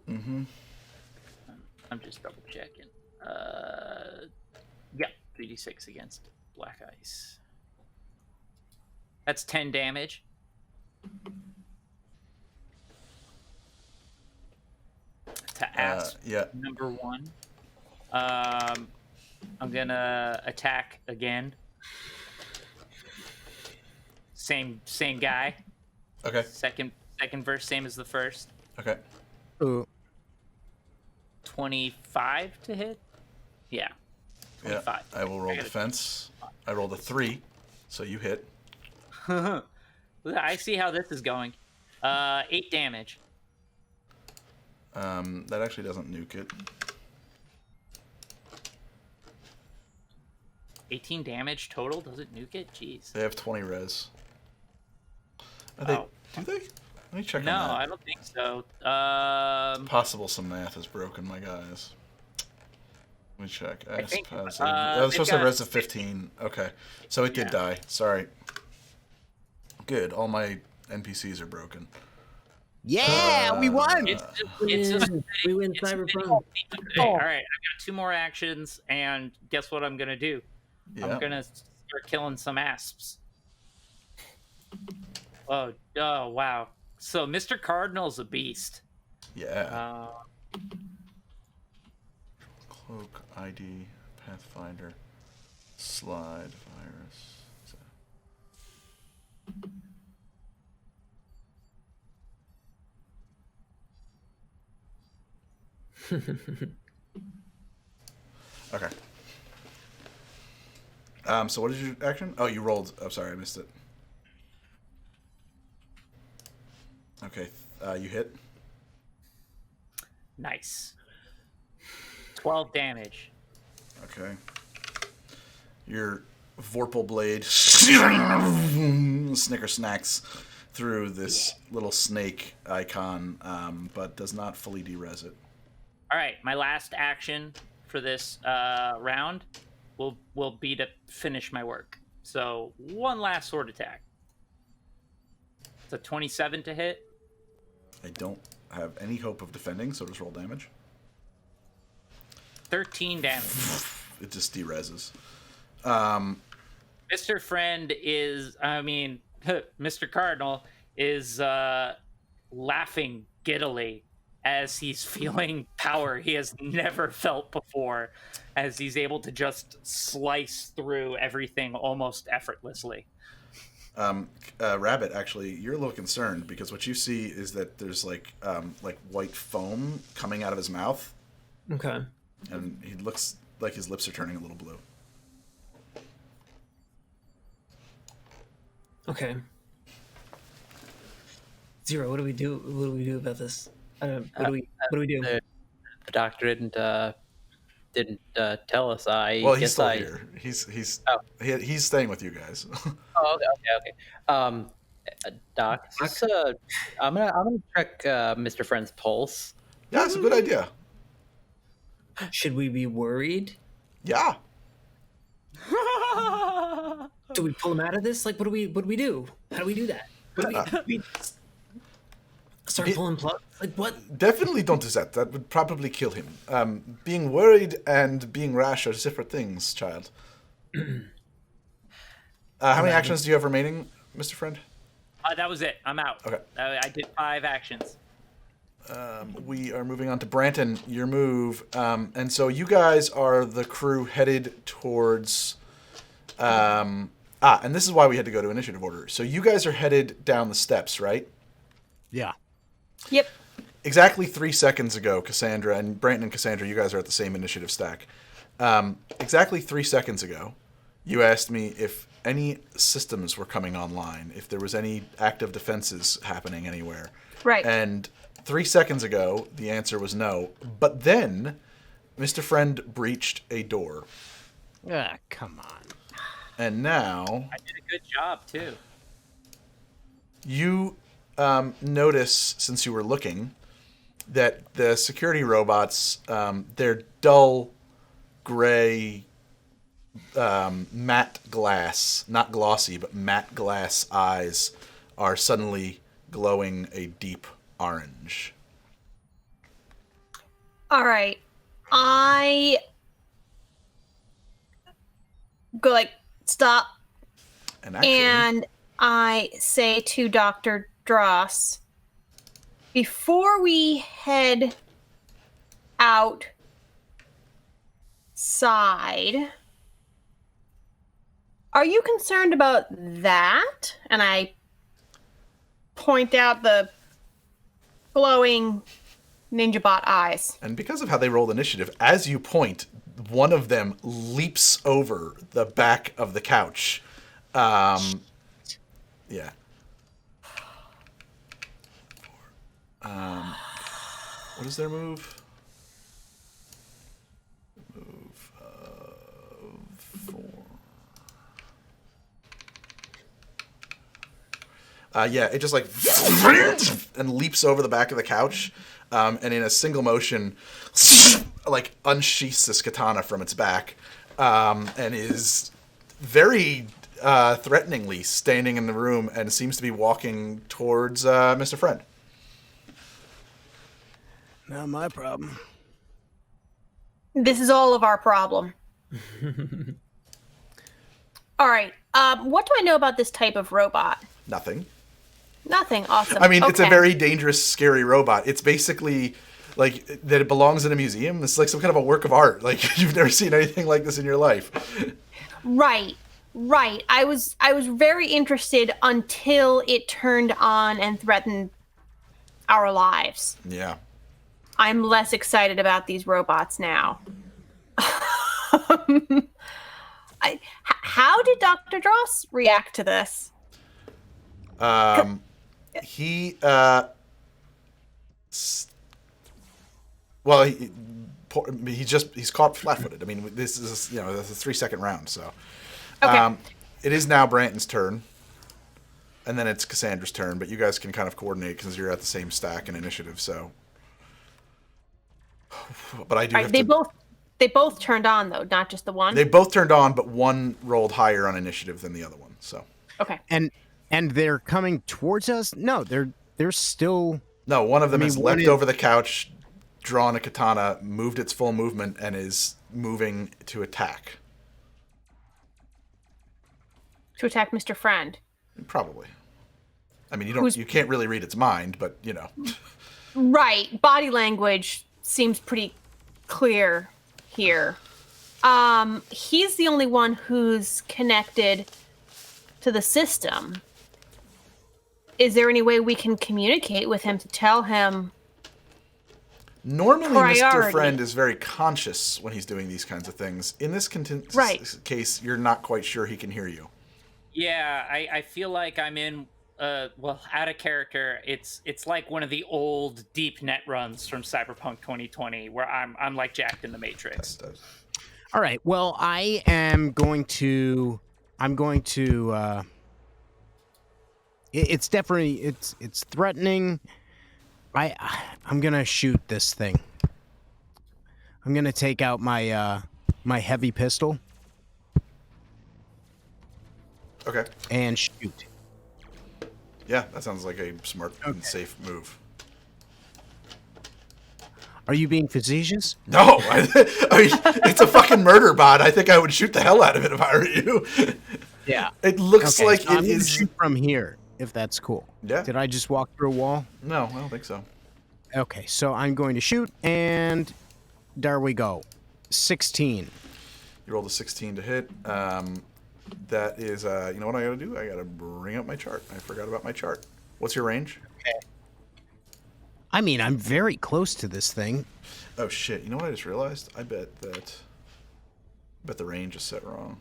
Mm-hmm. I'm just double checking. Yeah, 3d6 against Black Ice. That's 10 damage. To ask number 1. I'm gonna attack again. Same guy. Okay. Second verse, same as the first. Okay. Ooh. 25 to hit? Yeah. 25. Yeah, I will roll defense. I rolled a 3, so you hit. I see how this is going. 8 damage. That actually doesn't nuke it. 18 damage total? Does it nuke it? Jeez. They have 20 res. Do they? Let me check No, on that. I don't think so. Possible some math is broken, my guys. Let me check. I think, It's supposed to have res of 15. Okay. So it did Yeah. die. Sorry. Good. All my NPCs are broken. Yeah, we won. It's just We win it's Cyberpunk. All right, I've got 2 more actions, and guess what I'm gonna do? Yeah. I'm gonna start killing some asps. Oh, wow. So Mr. Cardinal's a beast. Yeah. Cloak, ID, Pathfinder, Slide, Virus. Okay. So what did you action? Oh, you rolled. Oh, sorry, I missed it. Okay, you hit. Nice. 12 damage. Okay. Your Vorpal blade snicker snacks through this little snake icon, but does not fully derez it. All right, my last action for this round will be to finish my work. So one last sword attack. It's a 27 to hit. I don't have any hope of defending, so just roll damage. 13 damage. It just derezes. Mr. Friend is, Mr. Cardinal is laughing giddily as he's feeling power he has never felt before, as he's able to just slice through everything almost effortlessly. Rabbit, actually, you're a little concerned because what you see is that there's like white foam coming out of his mouth. Okay. And he looks like his lips are turning a little blue. Okay. Zero, what do we do? What do we do about this? What do we do? The doctor didn't tell us. He's still here. He's staying with you guys. Oh, okay. Doc, I'm gonna check Mr. Friend's pulse. Yeah, it's a good idea. Should we be worried? Yeah. Do we pull him out of this? Like, what do we do? How do we do that? Do we start pulling plugs? Like, what? Definitely don't do that. That would probably kill him. Being worried and being rash are separate things, child. How many actions do you have remaining, Mr. Friend? That was it. I'm out. Okay. I did 5 actions. We are moving on to Branton, your move. And so you guys are the crew headed towards... and this is why we had to go to initiative order. So you guys are headed down the steps, right? Yeah. Yep. Exactly 3 seconds ago, Cassandra, and Branton and Cassandra, you guys are at the same initiative stack. Exactly 3 seconds ago, you asked me if any systems were coming online, if there was any active defenses happening anywhere. Right. And 3 seconds ago, the answer was no. But then, Mr. Friend breached a door. Ah, come on. And now... I did a good job, too. You notice, since you were looking, that the security robots, their dull, gray, matte glass, not glossy, but matte glass eyes are suddenly glowing a deep orange. All right. I go like, stop. And actually, And I say to Dr. Dross, before we head outside, are you concerned about that? And I point out the glowing ninja bot eyes. and because of how they rolled initiative, as you point, one of them leaps over the back of the couch. Yeah. What is their move? Move 4. Yeah, it just like and leaps over the back of the couch, and in a single motion, like unsheaths this katana from its back, and is very threateningly standing in the room and seems to be walking towards Mr. Friend. Not my problem. This is all of our problem. All right. What do I know about this type of robot? Nothing. Nothing. Awesome. I mean, it's a Okay. very dangerous, scary robot. It's basically like that it belongs in a museum. It's like some kind of a work of art. Like you've never seen anything like this in your life. Right. I was very interested until it turned on and threatened our lives. Yeah. I'm less excited about these robots now. How did Dr. Dross react to this? He well, he's caught flat-footed. I mean, this is the 3-second round, so Okay. it is now Branton's turn, and then it's Cassandra's turn. But you guys can kind of coordinate because you're at the same stack in initiative. So, but I do. Right, they both turned on though, not just the one. They both turned on, but one rolled higher on initiative than the other one. So Okay. And they're coming towards us? No, they're still. no, one of them has leapt is- over the couch, drawn a katana, moved its full movement, and is moving to attack. To attack Mr. Friend. Probably. I mean, you can't really read its mind, but Right. Body language seems pretty clear here. He's the only one who's connected to the system. Is there any way we can communicate with him to tell him? Normally, Mr. Priority. Friend is very conscious when he's doing these kinds of things. In this Right. case, you're not quite sure he can hear you. Yeah, I feel like I'm in out of character. It's like one of the old deep net runs from Cyberpunk 2020 where I'm like jacked in the Matrix. All right. Well, I'm going to. It's definitely it's threatening. I'm gonna shoot this thing. I'm gonna take out my my heavy pistol Okay. and shoot. Yeah, that sounds like a smart and safe move. Are you being facetious? No, I mean, it's a fucking murder bot. I think I would shoot the hell out of it if I were you. Yeah. It looks Okay, like so I'm it gonna is. shoot from here, if that's cool. Yeah. Did I just walk through a wall? No, I don't think so. Okay, so I'm going to shoot, and there we go. 16. You rolled a 16 to hit. That is, you know what I gotta do? I gotta bring up my chart. I forgot about my chart. What's your range? I mean, I'm very close to this thing. Oh shit! You know what I just realized? I bet the range is set wrong.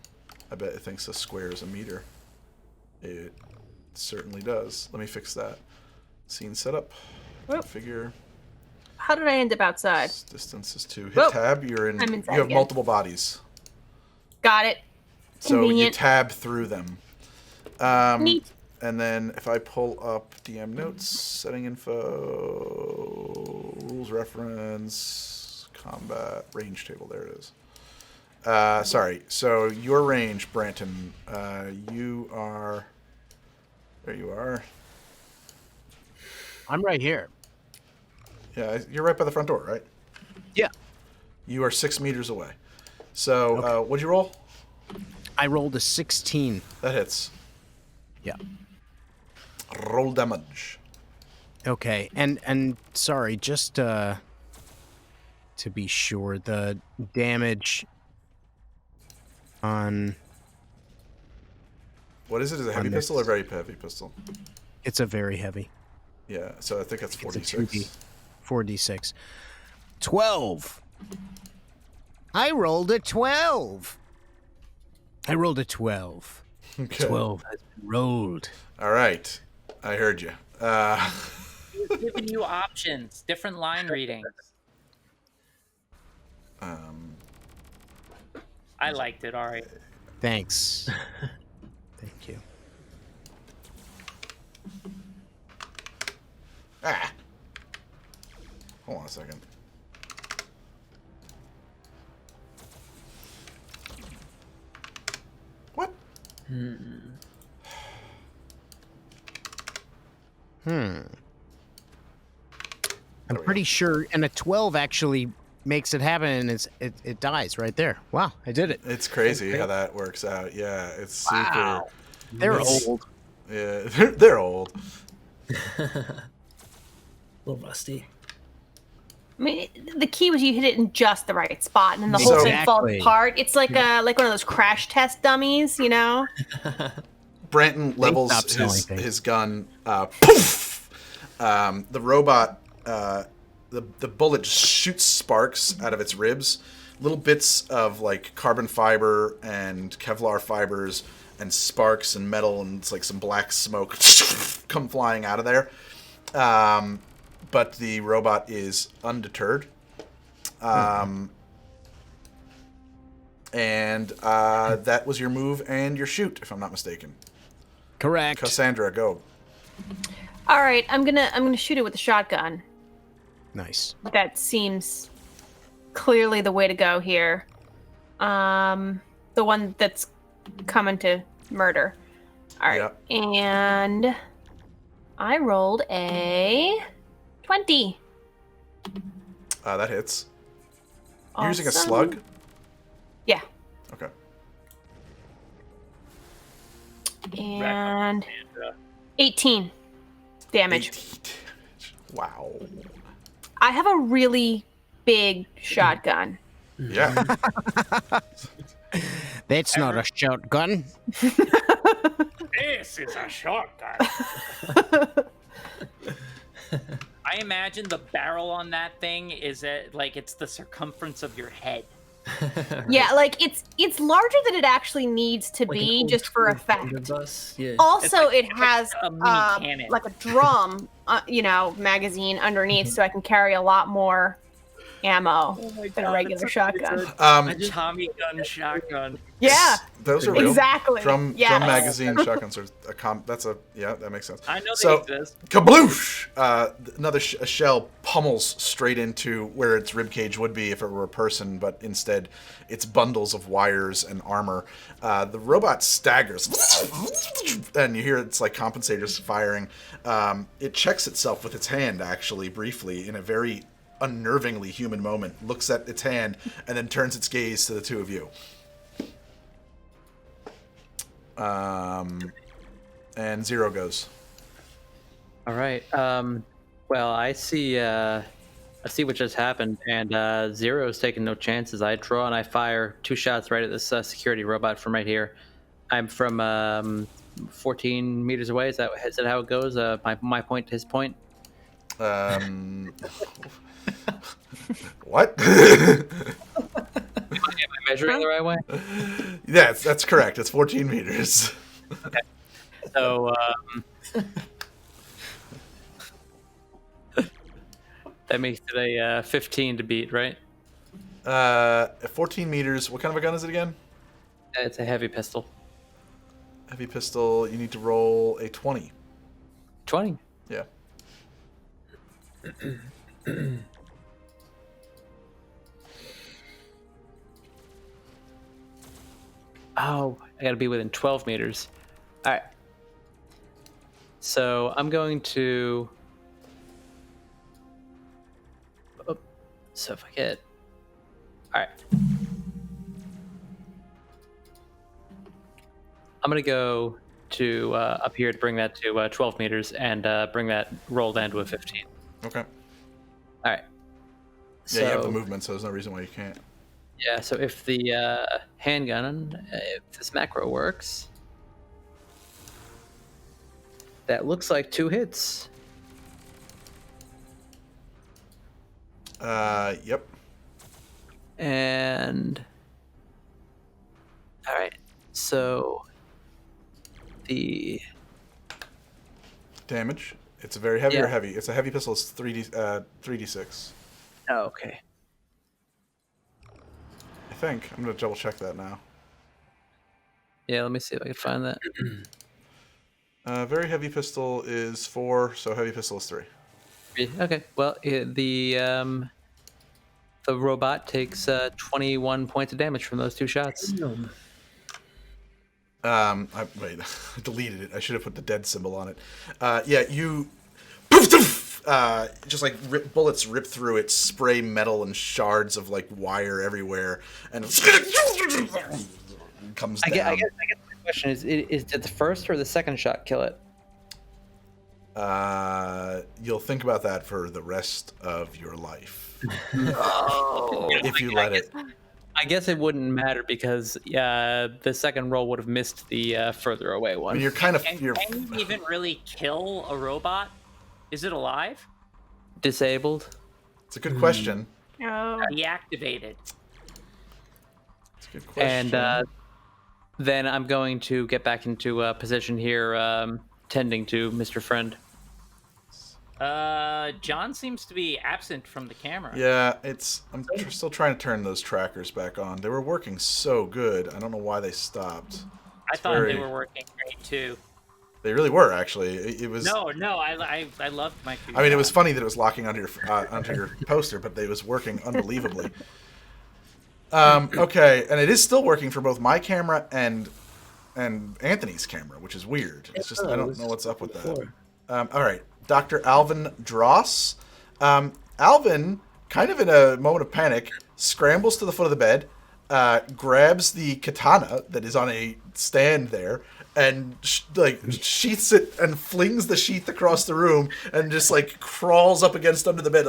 I bet it thinks a square is a meter. It certainly does. Let me fix that. Scene setup. Oh. Figure. How did I end up outside? Distance is 2. Hit Whoa. tab. You're in. I'm You inside have again. multiple bodies, Got it. so you Convenient. tab through them. Neat. And then if I pull up DM notes, setting info, rules reference, combat, range table, there it is. Sorry, so your range, Branton, you are, there you are. I'm right here. Yeah, you're right by the front door, right? Yeah. You are 6 meters away. So what'd you roll? I rolled a 16. That hits. Yeah. Roll damage. Okay, and sorry, just to be sure, the damage on What is it? Is it a heavy On this. pistol or very heavy pistol? it's a very heavy. Yeah, so I think that's It's a 46. 4d6. 12. I rolled a 12. I rolled a 12. Okay. 12 has been rolled. All right. I heard you. He's giving you options, different line readings. I liked it. All right. Thanks. Thank you. Hold on a second. What? I'm pretty sure, and a 12 actually makes it happen, and it dies right there. Wow, I did it. It's crazy how that works out. Yeah, it's super. Wow. They're It's- old. Yeah, they're old. A little rusty. I mean, the key was you hit it in just the right spot, and then the So- whole thing falls Exactly. apart. It's like one of those crash test dummies, you know? Branton levels stop selling things. his gun. Poof! The robot the bullet just shoots sparks out of its ribs, little bits of like carbon fiber and Kevlar fibers and sparks and metal, and it's like some black smoke come flying out of there. But the robot is undeterred. And that was your move and your shoot, if I'm not mistaken. Correct. Cassandra, go. All right, I'm gonna shoot it with a shotgun. Nice. That seems clearly the way to go here. The one that's coming to murder. All right, and I rolled a 20. That hits. Awesome. You're using a slug? Yeah. Okay. And 18 damage. 18 damage. Wow. I have a really big shotgun. Yeah. That's not a shotgun. This is a shotgun. I imagine the barrel on that thing is like it's the circumference of your head. Yeah, like it's larger than it actually needs to Like an be, old just for school effect. blunderbuss, yeah. Also, it has a mini cannon. like a drum, magazine underneath, so I can carry a lot more ammo than a regular shotgun. Tommy gun shotgun. Yeah, Those are real. exactly. Drum Yes. magazine shotguns are that makes sense. I know So, they exist. kabloosh! Another a shell pummels straight into where its ribcage would be if it were a person, but instead it's bundles of wires and armor. The robot staggers, and you hear it's like compensators firing. It checks itself with its hand, actually, briefly, in a very unnervingly human moment, looks at its hand, and then turns its gaze to the two of you. And Zero goes. All right. Well, I see what just happened, and Zero's taking no chances. I draw and I fire 2 shots right at this security robot from right here. I'm from 14 meters away. Is that how it goes? My point to his point. What? Am I measuring the right way? Yes, that's correct. It's 14 meters. Okay. So that makes it a 15 to beat, right? 14 meters. What kind of a gun is it again? It's a heavy pistol. Heavy pistol. You need to roll a 20. 20. Yeah. Oh, I gotta be within 12 meters. All right. So I'm going to. Oh, so if I get. All right. I'm gonna go to up here to bring that to 12 meters and bring that roll down to a 15. Okay. All right. Yeah, you have the movement, so there's no reason why you can't. Yeah, so if the handgun, if this macro works, that looks like 2 hits. Yep. And all right, so the Damage. It's a very heavy or Yeah. heavy. It's a heavy pistol. It's 3d6. oh, okay. I think. I'm gonna double check that now. Yeah, let me see if I can find that. Very heavy pistol is 4, so heavy pistol is 3. Okay, well, the robot takes 21 points of damage from those 2 shots. I deleted it. I should have put the dead symbol on it. Yeah, you just like bullets rip through it, spray metal and shards of like wire everywhere, and comes down. I guess my question is did the first or the second shot kill it? You'll think about that for the rest of your life. Oh, If you let it. I guess it wouldn't matter because the second roll would have missed the further away I one. mean, you're kind of Can you even really kill a robot? Is it alive? Disabled. It's a good question. Oh. Deactivated. It's a good question. And then I'm going to get back into position here, tending to Mr. Friend. John seems to be absent from the camera. Yeah, I'm still trying to turn those trackers back on. They were working so good. I don't know why they stopped. I thought they were working great too. They really were, actually. It was. No, I loved my. I mean, it was funny that it was locking onto your poster, but it was working unbelievably. Okay, and it is still working for both my camera and Anthony's camera, which is weird. It's just I don't know what's up with that. All right, Dr. Alvin Dross. Alvin, kind of in a moment of panic, scrambles to the foot of the bed, grabs the katana that is on a stand there, and sheaths it and flings the sheath across the room, and just like crawls up against under the bed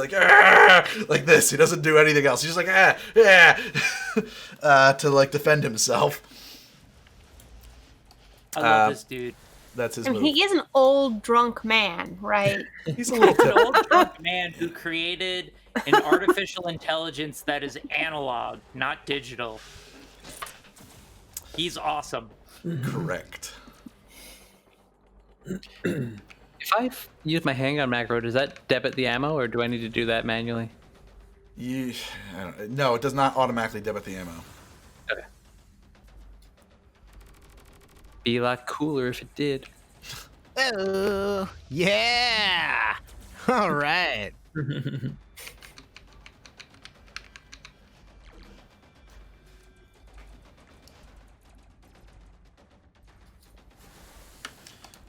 like this. He doesn't do anything else. He's just like to like defend himself. I love this dude. That's his I move. mean, he is an old drunk man, right? He's a little An old drunk man who created an artificial intelligence that is analog, not digital. He's awesome. correct. If I use my handgun macro, does that debit the ammo, or do I need to do that manually? No, it does not automatically debit the ammo. Okay. Be a lot cooler if it did. Oh, yeah. All right.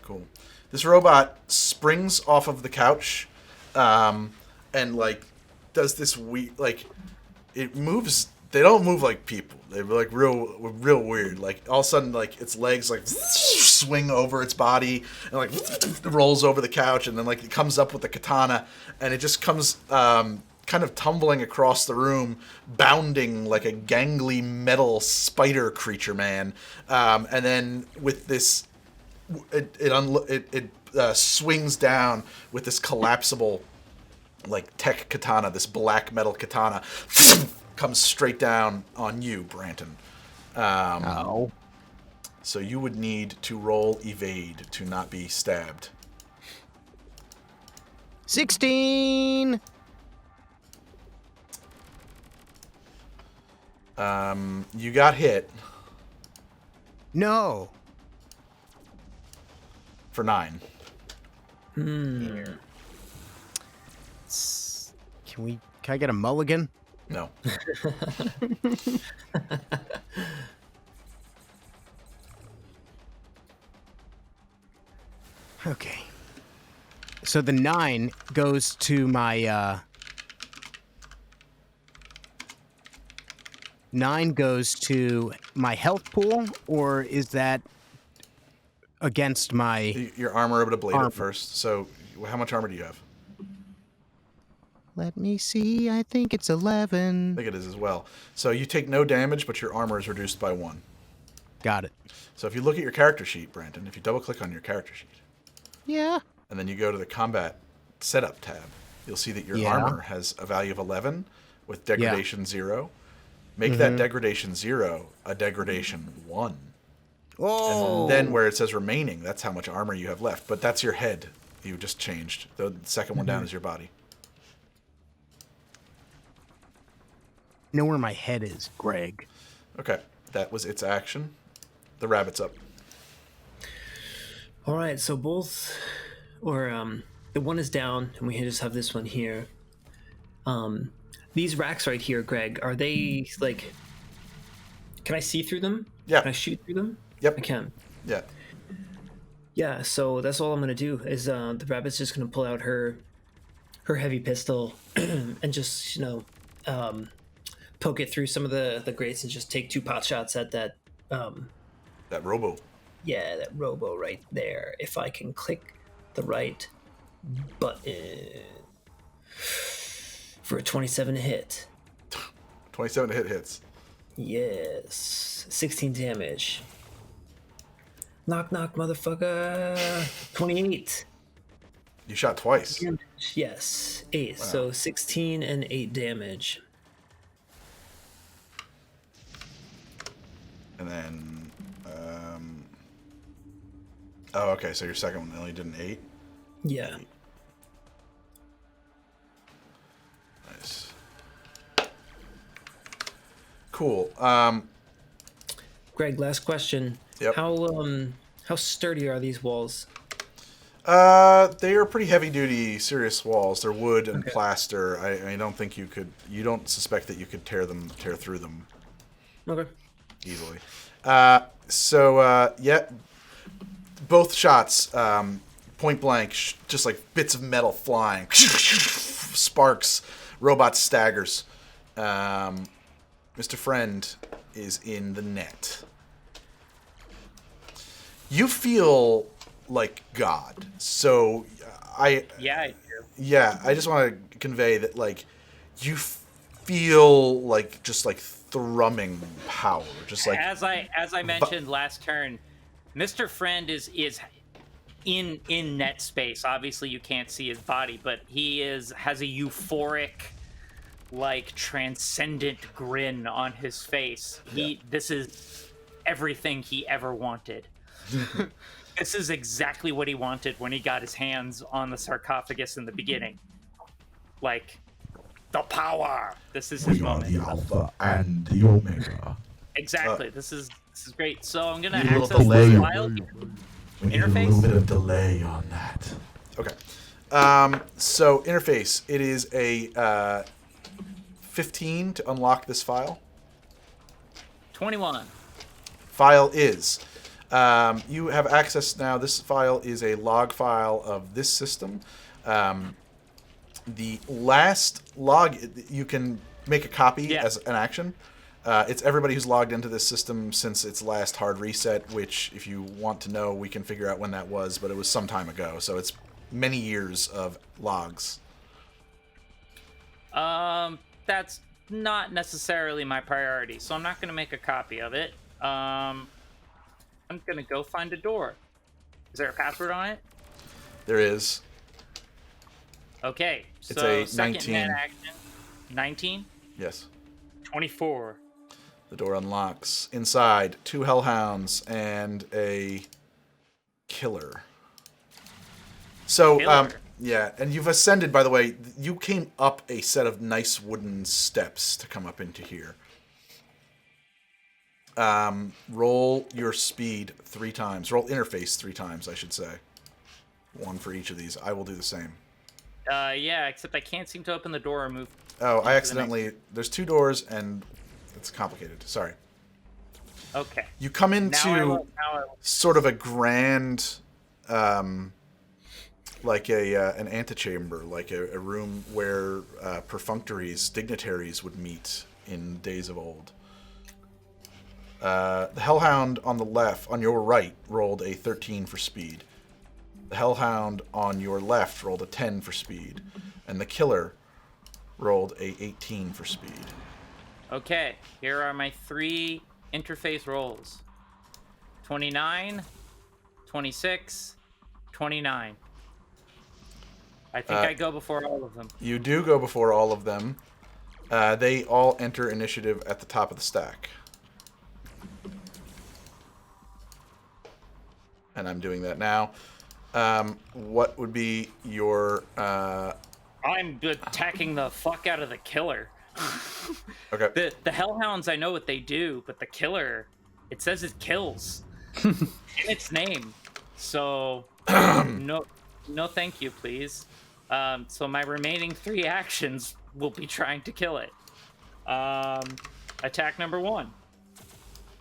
Cool. This robot springs off of the couch, and like does this it moves. They don't move like people. They're like real weird. Like all of a sudden, like its legs like swing over its body and like rolls over the couch, and then like it comes up with the katana, and it just comes kind of tumbling across the room, bounding like a gangly metal spider creature man, and then with this. It swings down with this collapsible, like tech katana, this black metal katana, comes straight down on you, Branton. So you would need to roll evade to not be stabbed. 16. You got hit No. for 9. Can I get a mulligan? No. Okay. So the 9 goes to my 9 goes to my health pool, or is that against my Your armor able to blade Armor. it first. So how much armor do you have? Let me see. I think it's 11. I think it is as well. So you take no damage, but your armor is reduced by 1. Got it. So if you look at your character sheet, Brandon, if you double click on your character sheet, Yeah. and then you go to the combat setup tab, you'll see that your Yeah. armor has a value of 11 with degradation 0. Make that degradation 0 a degradation 1. Oh. And then where it says remaining, that's how much armor you have left. But that's your head. You just changed. The second one down is your body. Know where my head is, Greg. Okay, that was its action. The rabbit's up. All right, so both, or the one is down, and we just have this one here. These racks right here, Greg, are they like? Can I see through them? Yeah. Can I shoot through them? Yep. I can. Yeah. Yeah. So that's all I'm gonna do. Is the rabbit's just gonna pull out her heavy pistol and just poke it through some of the grates and just take 2 pot shots at that. That robo. Yeah, that robo right there. If I can click the right button for a 27 to hit. 27 to hit hits. Yes. 16 damage. Knock, knock, motherfucker. 28. You shot twice. Yes, 8. Wow. So 16 and 8 damage. And then, oh, okay. So your second one only did an 8. Yeah. Nice. Cool. Greg, last question. Yep. How sturdy are these walls? They are pretty heavy-duty, serious walls. They're wood and plaster. I don't think you could. You don't suspect that you could tear through them Okay. easily. Yeah, both shots, point blank, just like bits of metal flying, sparks, robot staggers. Mr. Friend is in the net. You feel like God. So Yeah, I do. yeah, I just want to convey that, like, you feel like just like thrumming power, just like As I mentioned last turn, Mr. Friend is in net space. Obviously, you can't see his body, but he has a euphoric, like, transcendent grin on his face. This is everything he ever wanted. This is exactly what he wanted when he got his hands on the sarcophagus in the beginning. Like, the power. This is his We are moment. the Alpha and the Omega. Exactly. This is great. So I'm gonna Need a access little this delay. file. We need a Interface? little bit of delay on that. okay. So interface, it is a 15 to unlock this file. 21. File is. You have access now. This file is a log file of this system. The last log, you can make a copy as an action. It's everybody who's logged into this system since its last hard reset, which, if you want to know, we can figure out when that was, but it was some time ago. So it's many years of logs. That's not necessarily my priority, so I'm not gonna make a copy of it. I'm gonna go find a door. Is there a password on it? There is. Okay, It's so a second 19. net action. 19? Yes. 24. The door unlocks. Inside, 2 hellhounds and a killer. So, Killer. yeah, and you've ascended, by the way. You came up a set of nice wooden steps to come up into here. Roll your speed 3 times. Roll interface 3 times, I should say. 1 for each of these. I will do the same. Yeah, except I can't seem to open the door or move. Oh, I accidentally... There's 2 doors, and it's complicated. Sorry. Okay. You come Now into sort of a grand... like an antechamber, like a room where perfunctories, dignitaries would meet in days of old. The Hellhound on the left, on your right, rolled a 13 for speed. The Hellhound on your left rolled a 10 for speed. And the Killer rolled a 18 for speed. Okay, here are my 3 interface rolls. 29, 26, 29. I think I go before all of them. You do go before all of them. They all enter initiative at the top of the stack. And I'm doing that now. What would be your... I'm attacking the fuck out of the Killer. Okay. The Hellhounds, I know what they do, but the Killer, it says it kills in its name. So no, thank you, please. So my remaining 3 actions will be trying to kill it. Attack number 1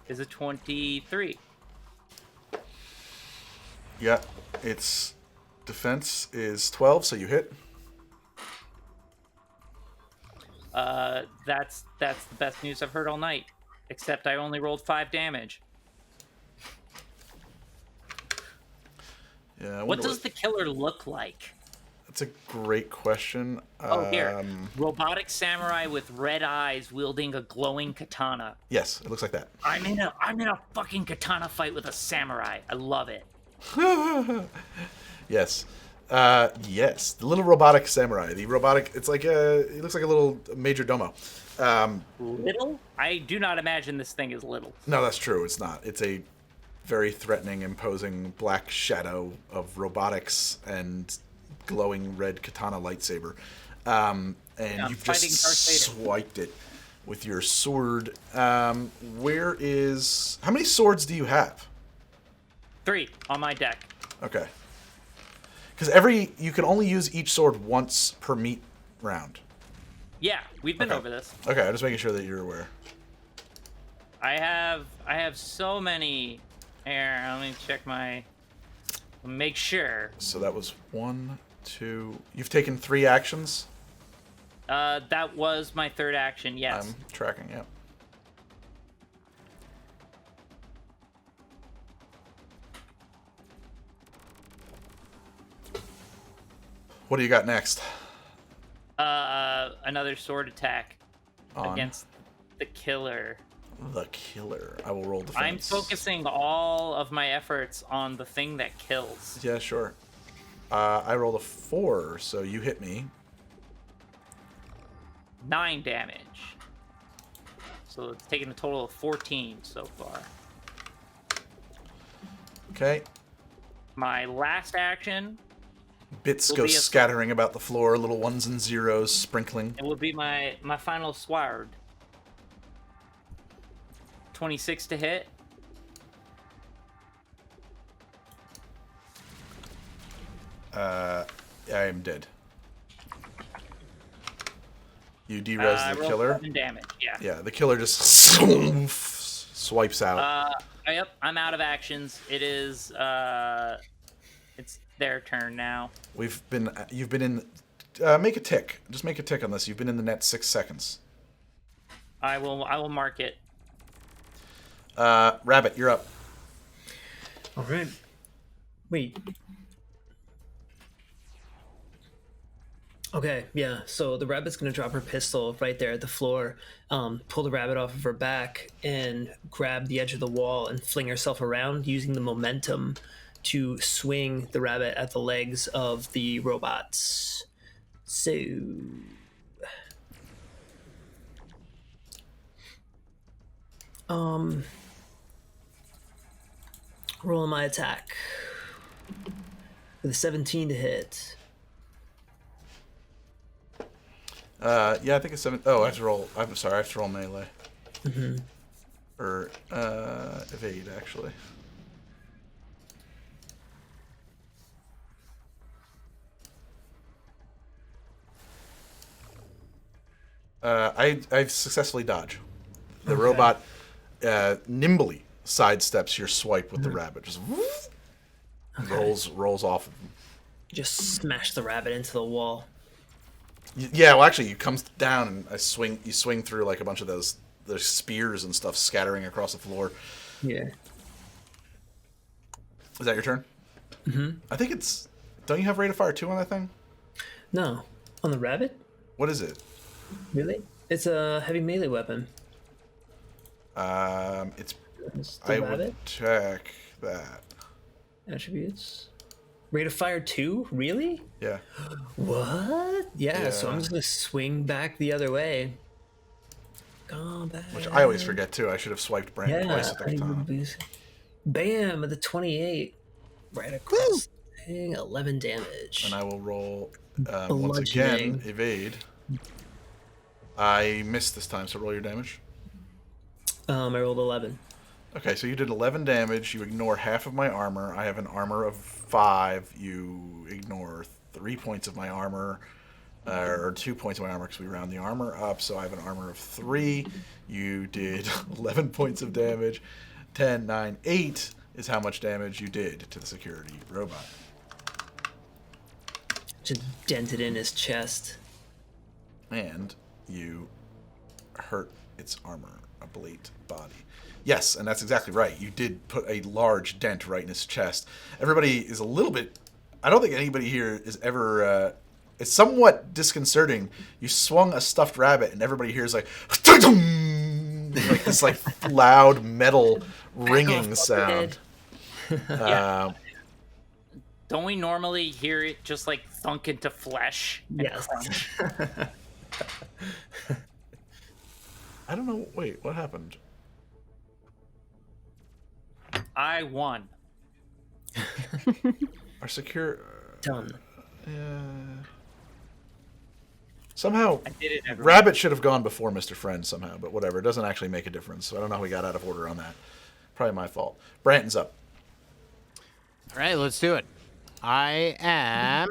is a 23. Yeah, its defense is 12, so you hit. That's the best news I've heard all night. Except I only rolled 5 damage. Yeah. What does the Killer look like? That's a great question. Oh, here. Robotic samurai with red eyes wielding a glowing katana. Yes, it looks like that. I'm in a fucking katana fight with a samurai. I love it. Yes. Yes, the little robotic samurai. The robotic. It's like it looks like a little major domo. Little? I do not imagine this thing is little. No, that's true. It's not. It's a very threatening, imposing black shadow of robotics and glowing red katana lightsaber. And you've just fighting Darth Vader. swiped it with your sword. How many swords do you have? 3 on my deck. Okay. Because you can only use each sword once per meat round. Yeah, we've been Okay. over this. Okay, I'm just making sure that you're aware. I have so many. Here, let me check make sure. So that was 1, 2. You've taken 3 actions. That was my 3rd action. Yes. I'm tracking. Yep. What do you got next? Another sword attack On against the killer. the killer. I will roll defense. I'm focusing all of my efforts on the thing that kills. Yeah, sure. I rolled a 4, so you hit me. 9 damage. So it's taken a total of 14 so far. Okay. My last action, Bits Will go be a- scattering about the floor, little ones and zeros sprinkling. it will be my final sword. 26 to hit. I am dead. You de-res I the rolled killer. 7 damage. Yeah. Yeah, the killer just swipes out. Yep. I'm out of actions. It is. It's their turn now. You've been in. Make a tick. Just make a tick on this. You've been in the net 6 seconds. I will mark it. Rabbit, you're up. All right. Wait. Okay, yeah. So the rabbit's gonna drop her pistol right there at the floor, pull the rabbit off of her back, and grab the edge of the wall and fling herself around, using the momentum to swing the rabbit at the legs of the robots. So, rolling my attack with a 17 to hit. Yeah, I think it's 7. Oh, I have to roll. I'm sorry, I have to roll melee. Or evade, actually. I successfully dodge. The robot nimbly sidesteps your swipe with the rabbit. Just rolls off of him. Just smash the rabbit into the wall. Yeah, well, actually, you comes down and you swing through like a bunch of those spears and stuff scattering across the floor. Yeah. Is that your turn? I think it's. Don't you have rate of fire 2 on that thing? No. On the rabbit? What is it? Really? It's a heavy melee weapon. It's. It's the I rabbit. would check that. Attributes. Rate of fire 2? Really? Yeah. What? Yeah, so Yeah. I'm just gonna swing back the other way. Combat. Which I always forget too. I should have swiped Brandon Yeah. twice at that time. Bam! At the 28. Right across the thing. 11 damage. And I will roll once again Bludgeoning. evade. I missed this time, so roll your damage. I rolled 11. Okay, so you did 11 damage. You ignore half of my armor. I have an armor of 5. You ignore 3 points of my armor, or 2 points of my armor because we round the armor up. So I have an armor of 3. You did 11 points of damage. 10, 9, 8 is how much damage you did to the security robot. Just dented in his chest. And you hurt its armor, oblate body. Yes, and that's exactly right. You did put a large dent right in his chest. Everybody is a little bit. I don't think anybody here is ever. It's somewhat disconcerting. You swung a stuffed rabbit, and everybody hears like this like loud metal ringing sound. Don't we normally hear it just like thunk into flesh and Yes. crunch? I don't know. Wait, what happened? I won. Our secure. Done. Somehow, I did it. Everyone. Rabbit should have gone before Mr. Friend somehow, but whatever. It doesn't actually make a difference. So I don't know how we got out of order on that. Probably my fault. Branton's up. All right, let's do it. I am.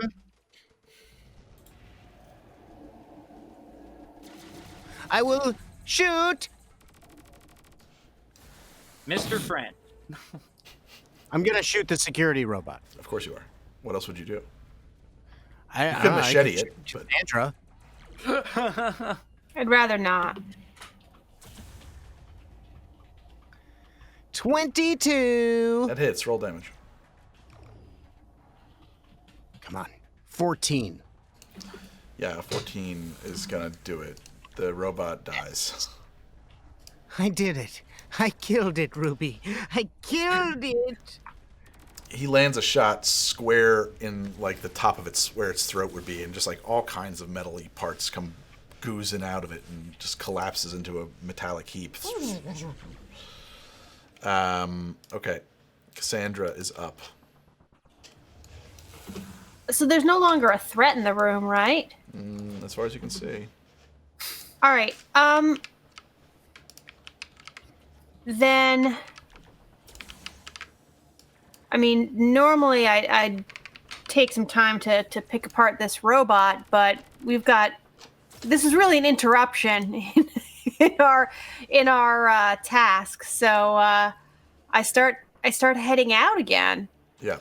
I will shoot. Mr. Friend. I'm gonna shoot the security robot. Of course you are. What else would you do? I could machete could it, shoot but- Sandra. I'd rather not. 22. That hits. Roll damage. Come on. 14. Yeah, 14 is gonna do it. The robot dies. I did it. I killed it, Ruby. I killed it. He lands a shot square in like the top of its where its throat would be, and just like all kinds of metal-y parts come goozing out of it and just collapses into a metallic heap. Okay. Cassandra is up. So there's no longer a threat in the room, right? As far as you can see. All right. Then, I mean, normally I'd take some time to pick apart this robot, but we've got. This is really an interruption in our task. So I start heading out again. Yeah.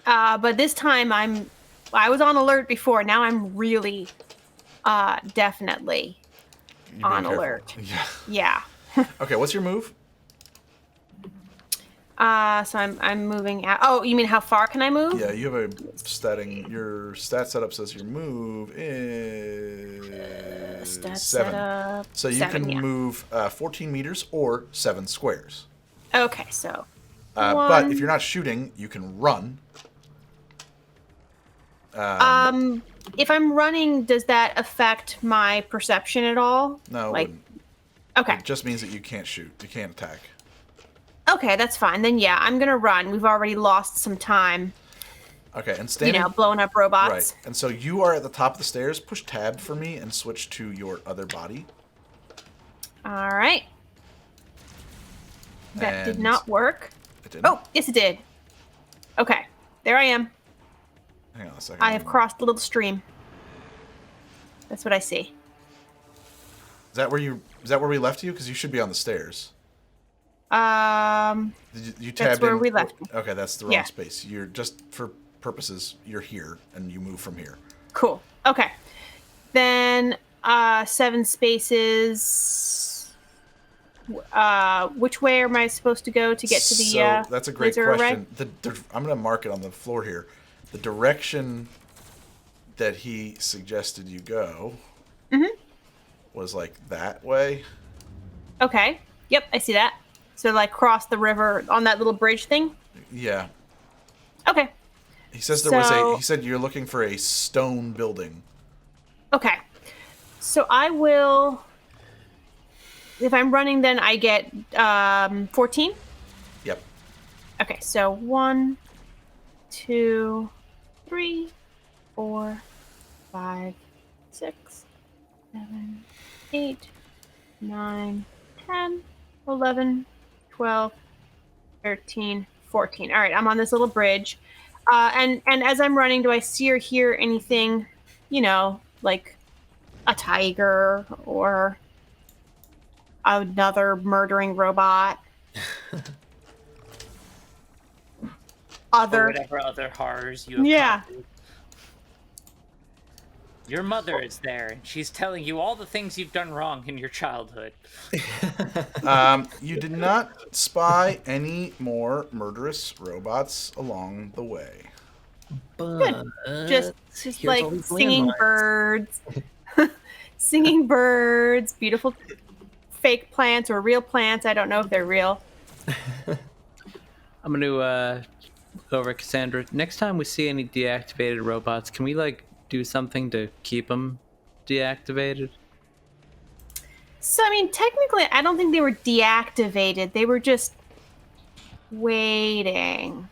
But this time I was on alert before. Now I'm really definitely You're on being careful. alert. Yeah. Yeah. Okay, what's your move? So I'm moving out. Oh, you mean how far can I move? Yeah, you have a statting. Your stat setup says your move is Stat 7. setup, So you 7, can yeah. move 14 meters or 7 squares. Okay, so But One. if you're not shooting, you can run. if I'm running, does that affect my perception at all? No, it Like, wouldn't. okay. It just means that you can't shoot. You can't attack. Okay, that's fine. Then yeah, I'm gonna run. We've already lost some time, Okay, and standing. blowing up robots. Right. And so you are at the top of the stairs. Push tab for me and switch to your other body. All right. That did And- not work. It didn't? Oh, yes, it did. Okay, there I am. Hang on a second. I have crossed the little stream. That's what I see. Is that where we left you? Because you should be on the stairs. Um, Did you That's tabbed where in? we left. Okay, that's the wrong Yeah. space. You're just for purposes. You're here, and you move from here. cool. Okay. Then 7 spaces. Which way am I supposed to go to get to the So that's a great laser array? question. I'm going to mark it on the floor here. The direction that he suggested you go was like that way. Okay. Yep, I see that. So like cross the river on that little bridge thing? Yeah. Okay. He says there was So- he said you're looking for a stone building. Okay. So I will. If I'm running, then I get 14. Yep. Okay, so 1, 2, 3, 4, 5, 6, 7, 8, 9, 10, 11, 12, 13, 14. All right, I'm on this little bridge. And as I'm running, do I see or hear anything, like a tiger or another murdering robot? Or Other. whatever other horrors you have Yeah. conquered. Your mother is there, and she's telling you all the things you've done wrong in your childhood. You did not spy any more murderous robots along the way. But Just here's like all these singing landmines. birds. Singing birds, beautiful fake plants or real plants. I don't know if they're real. I'm going to over at Cassandra. Next time we see any deactivated robots, can we like do something to keep them deactivated? So, I mean, technically, I don't think they were deactivated. They were just waiting.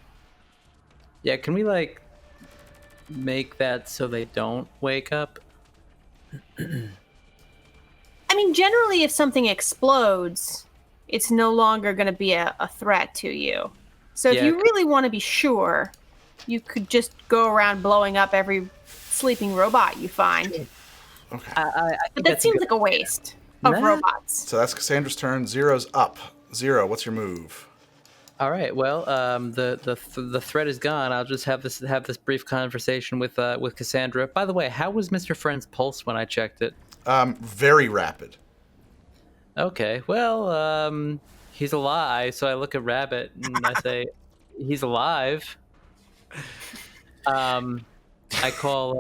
Yeah, can we like make that so they don't wake up? I mean, generally, if something explodes, it's no longer going to be a threat to you. So if Yeah, you really want to be sure, you could just go around blowing up every sleeping robot you find. Okay. I But think that that's a seems good- like a waste of Nah. robots. So that's Cassandra's turn. Zero's up. Zero, what's your move? All right. Well, the threat is gone. I'll just have this brief conversation with Cassandra. By the way, how was Mr. Friend's pulse when I checked it? Very rapid. Okay. Well, he's alive. So I look at Rabbit and I say, he's alive. I call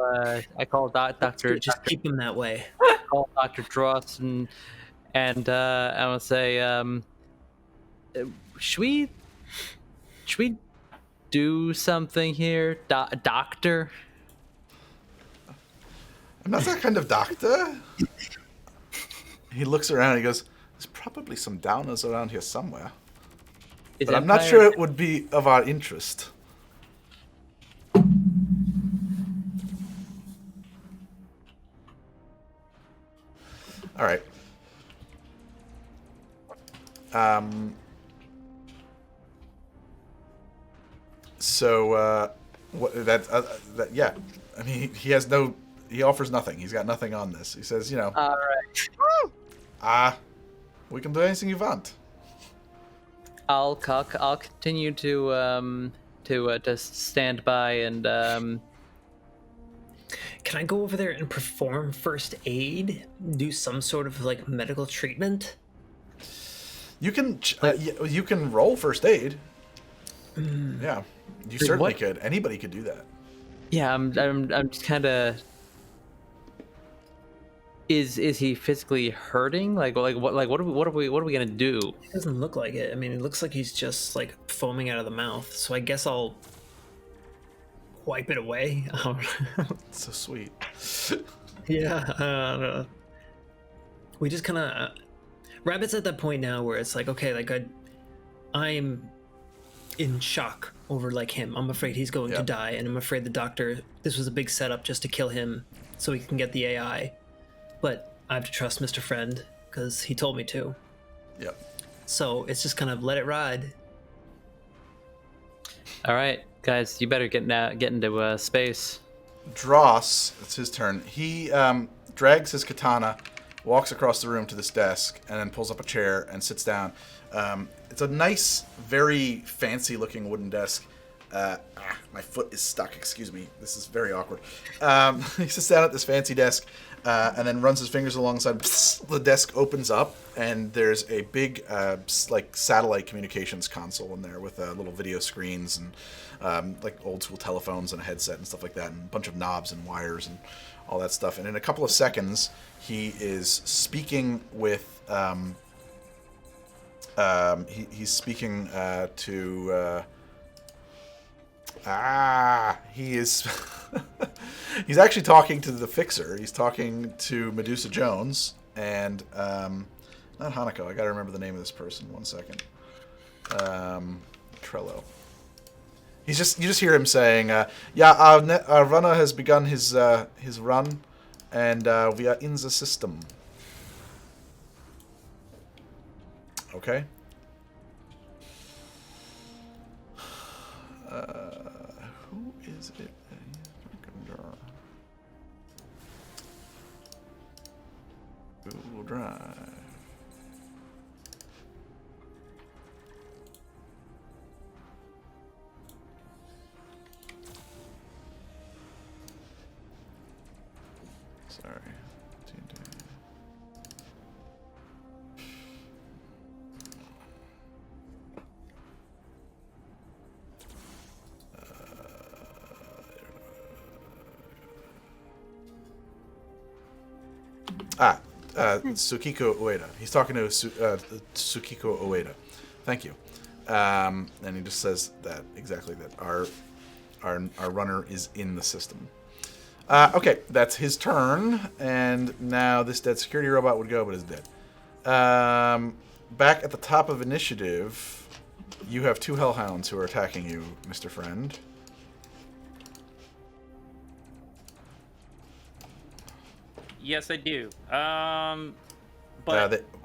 Doctor. Just keep him that way. Call Dr. Dross and I will say, should we do something here, Doctor? I'm not that kind of doctor. He looks around and he goes, there's probably some downers around here somewhere. Is But I'm not Empire- sure it would be of our interest. All right. So yeah. I mean, he has no. He offers nothing. He's got nothing on this. He says, All right. We can do anything you want. I'll continue to stand by and Can I go over there and perform first aid? Do some sort of like medical treatment? You can you can roll first aid. Yeah, you certainly what? could. Anybody could do that. yeah, I'm just kind of. Is he physically hurting? What are we gonna do? It doesn't look like it. I mean, it looks like he's just like foaming out of the mouth. So I guess I'll wipe it away. It's so sweet. Yeah. We just kind of. Rabbit's at that point now where it's like, okay, like I'm in shock over like him. I'm afraid he's going to Yep. die, and I'm afraid the doctor. This was a big setup just to kill him, so he can get the AI. But I have to trust Mr. Friend because he told me to. Yep. So it's just kind of let it ride. All right, guys, you better get into space. Dross, it's his turn. He drags his katana, walks across the room to this desk, and then pulls up a chair and sits down. It's a nice, very fancy-looking wooden desk. My foot is stuck. Excuse me. This is very awkward. He sits down at this fancy desk and then runs his fingers alongside. The desk opens up, and there's a big, like satellite communications console in there with little video screens and like old school telephones and a headset and stuff like that, and a bunch of knobs and wires and all that stuff. And in a couple of seconds, he is speaking with. He's speaking to. He is. He's actually talking to the Fixer. He's talking to Medusa Jones and not Hanako. I gotta remember the name of this person. 1 second. Trello. You just hear him saying, "Yeah, our runner has begun his run, and we are in the system." Okay. Who is it? Google Drive. Sorry. Tsukiko Ueda. He's talking to Tsukiko Ueda. Thank you. And he just says that exactly that our runner is in the system. Okay, that's his turn, and now this dead security robot would go, but is dead. Back at the top of initiative, you have 2 hellhounds who are attacking you, Mr. Friend. Yes, I do. But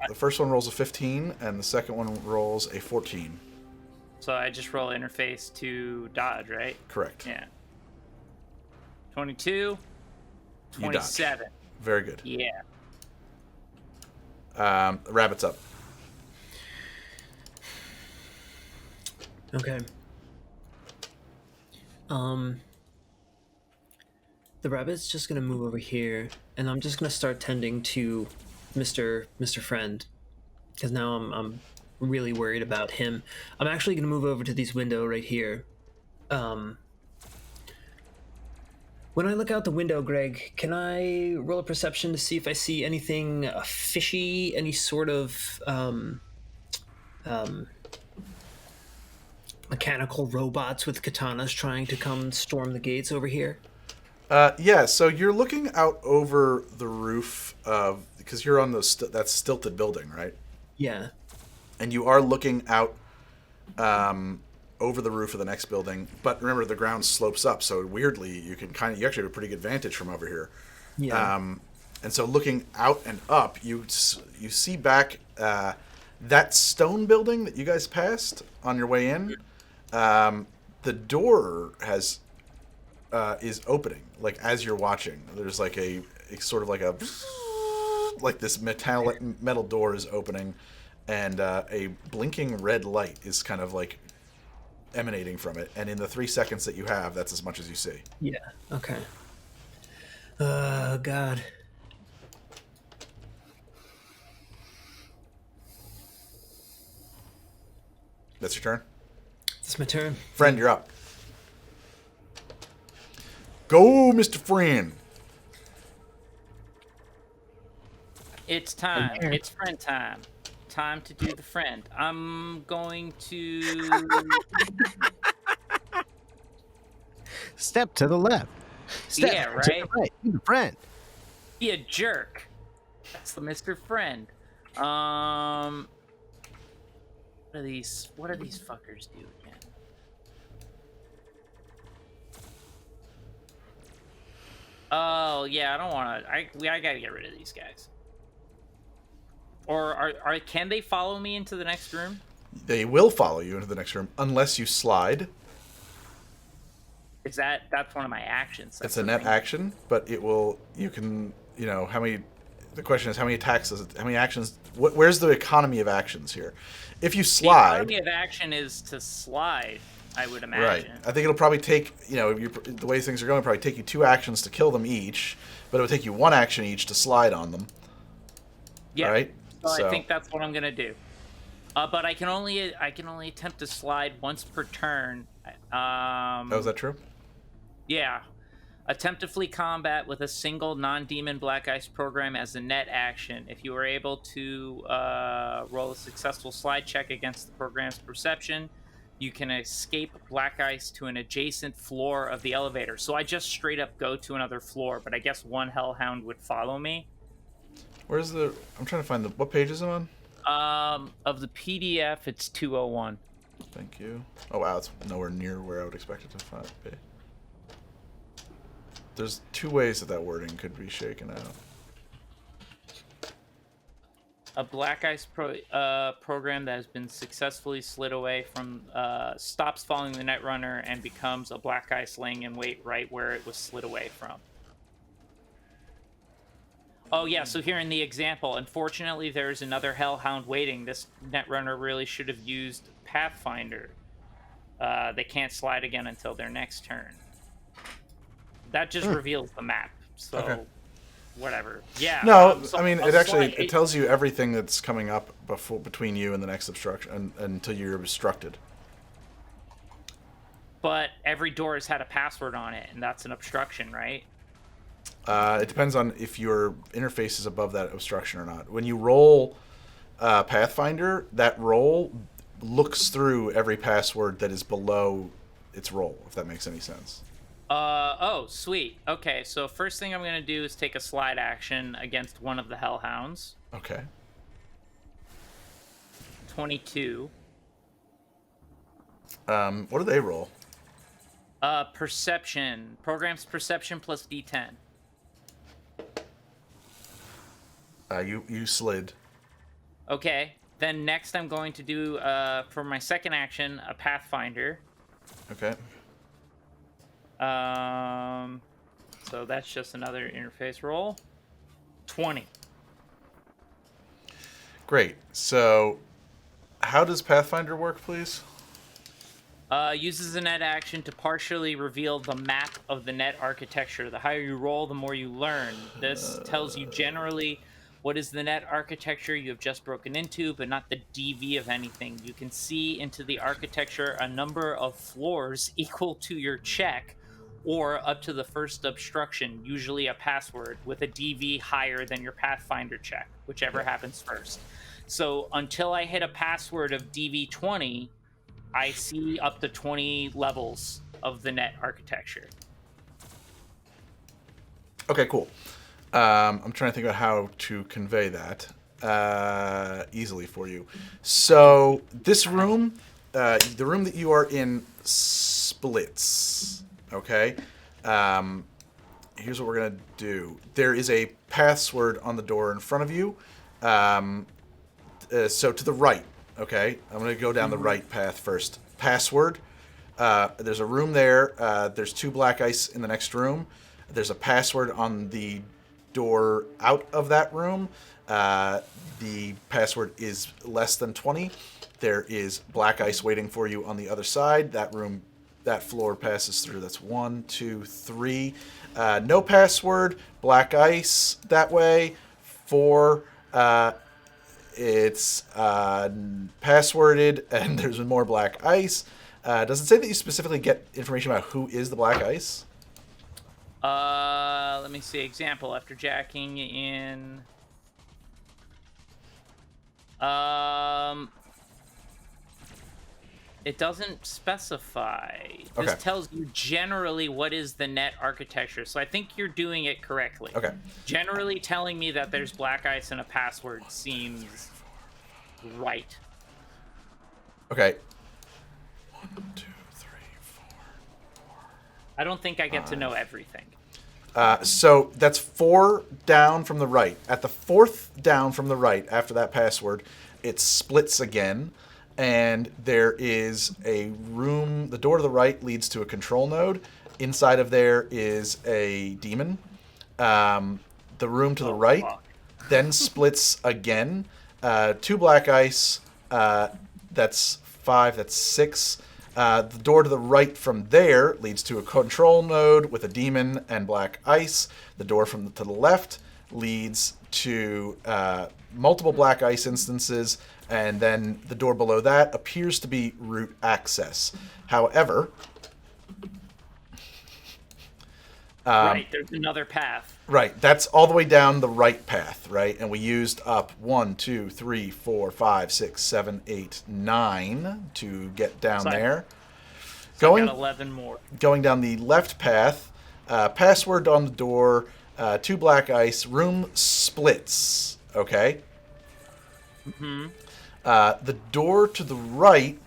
The first one rolls a 15, and the second one rolls a 14. so I just roll interface to dodge, right? Correct. Yeah. 22, You dodge. 27. Very good. Yeah. Rabbit's up. Okay. The rabbit's just gonna move over here, and I'm just gonna start tending to Mr. Friend, because now I'm really worried about him. I'm actually gonna move over to this window right here. When I look out the window, Greg, can I roll a perception to see if I see anything fishy, any sort of mechanical robots with katanas trying to come storm the gates over here? Yeah, so you're looking out over the roof of, because you're on that stilted building, right? Yeah. And you are looking out over the roof of the next building, but remember the ground slopes up, so weirdly you actually have a pretty good vantage from over here. Yeah. And so looking out and up, you see back that stone building that you guys passed on your way in. The door is opening, like as you're watching. There's like it's sort of like this metal door is opening, and a blinking red light is kind of like emanating from it. And in the 3 seconds that you have, that's as much as you see. Yeah. Okay. Oh God. That's your turn. It's my turn. Friend, you're up. Go, Mr. Friend. It's time. It's friend time. Time to do the friend. I'm going to... Step to the left. Step Yeah, to right? the right. Be the friend. Be a jerk. That's the Mr. Friend. What do these fuckers do again? Oh yeah, I don't want to. I gotta get rid of these guys. Or can they follow me into the next room? They will follow you into the next room unless you slide. That's one of my actions? It's a net action, but it will. You can. How many? The question is how many attacks does it? How many actions? Where's the economy of actions here? If you slide, the economy of action is to slide. I would imagine. Right. I think it'll probably take, the way things are going, probably take you 2 actions to kill them each, but it would take you 1 action each to slide on them. Yeah. Right? So I think that's what I'm gonna do. But I can only attempt to slide once per turn. Is that true? Yeah. Attempt to flee combat with a single non-demon Black Ice program as a net action. If you are able to roll a successful slide check against the program's perception, you can escape Black Ice to an adjacent floor of the elevator. So I just straight up go to another floor, but I guess one Hellhound would follow me. Where's I'm trying to find what page is it on? Of the PDF, it's 201. Thank you. Oh wow, it's nowhere near where I would expect it to be. There's 2 ways that wording could be shaken out. A Black Ice program that has been successfully slid away from stops following the Netrunner and becomes a Black Ice laying in wait right where it was slid away from. Oh yeah, so here in the example, unfortunately there's another Hellhound waiting. This Netrunner really should have used Pathfinder. They can't slide again until their next turn. That just reveals the map, so... Okay. Whatever. Yeah. No, I mean it tells you everything that's coming up between you and the next obstruction until you're obstructed. But every door has had a password on it, and that's an obstruction, right? It depends on if your interface is above that obstruction or not. When you roll Pathfinder, that roll looks through every password that is below its role, if that makes any sense. Oh, sweet. Okay, so first thing I'm going to do is take a slide action against one of the Hellhounds. Okay. 22. What do they roll? Perception. Program's perception plus D10. You slid. Okay, then next I'm going to do, for my second action, a Pathfinder. Okay. So that's just another interface roll. 20. Great. So, how does Pathfinder work, please? Uses a net action to partially reveal the map of the net architecture. The higher you roll, the more you learn. This tells you generally what is the net architecture you have just broken into, but not the DV of anything. You can see into the architecture a number of floors equal to your check, or up to the first obstruction, usually a password, with a DV higher than your Pathfinder check, whichever happens first. So until I hit a password of DV 20, I see up to 20 levels of the net architecture. Okay, cool. I'm trying to think about how to convey that easily for you. So this room, the room that you are in, splits. Okay. Here's what we're gonna do. There is a password on the door in front of you. So to the right. Okay. I'm gonna go down the right path first. Password. There's a room there. There's 2 black ice in the next room. There's a password on the door out of that room. The password is less than 20. There is black ice waiting for you on the other side. That room, that floor passes through. That's 1, 2, 3. No password, black ice that way. 4, it's passworded, and there's more black ice. Does it say that you specifically get information about who is the black ice? Let me see. Example, after jacking in... It doesn't specify. This tells you generally what is the net architecture. So I think you're doing it correctly. Okay. Generally telling me that there's black ice and a password seems right. Okay. 1, 2, 3, 4. I don't think I get to know everything. So that's 4 down from the right. At the 4th down from the right, after that password, it splits again. And there is a room. The door to the right leads to a control node. Inside of there is a demon. The room to the right then splits again. 2 black ice. That's 5. That's 6. The door to the right from there leads to a control node with a demon and black ice. The door to the left leads to multiple black ice instances, and then the door below that appears to be root access. However, right, there's another path. Right, that's all the way down the right path, right? And we used up 1, 2, 3, 4, 5, 6, 7, 8, 9 to get down there. So I got 11 more. Going down the left path, password on the door, 2 black ice, room splits, okay? Mm-hmm. The door to the right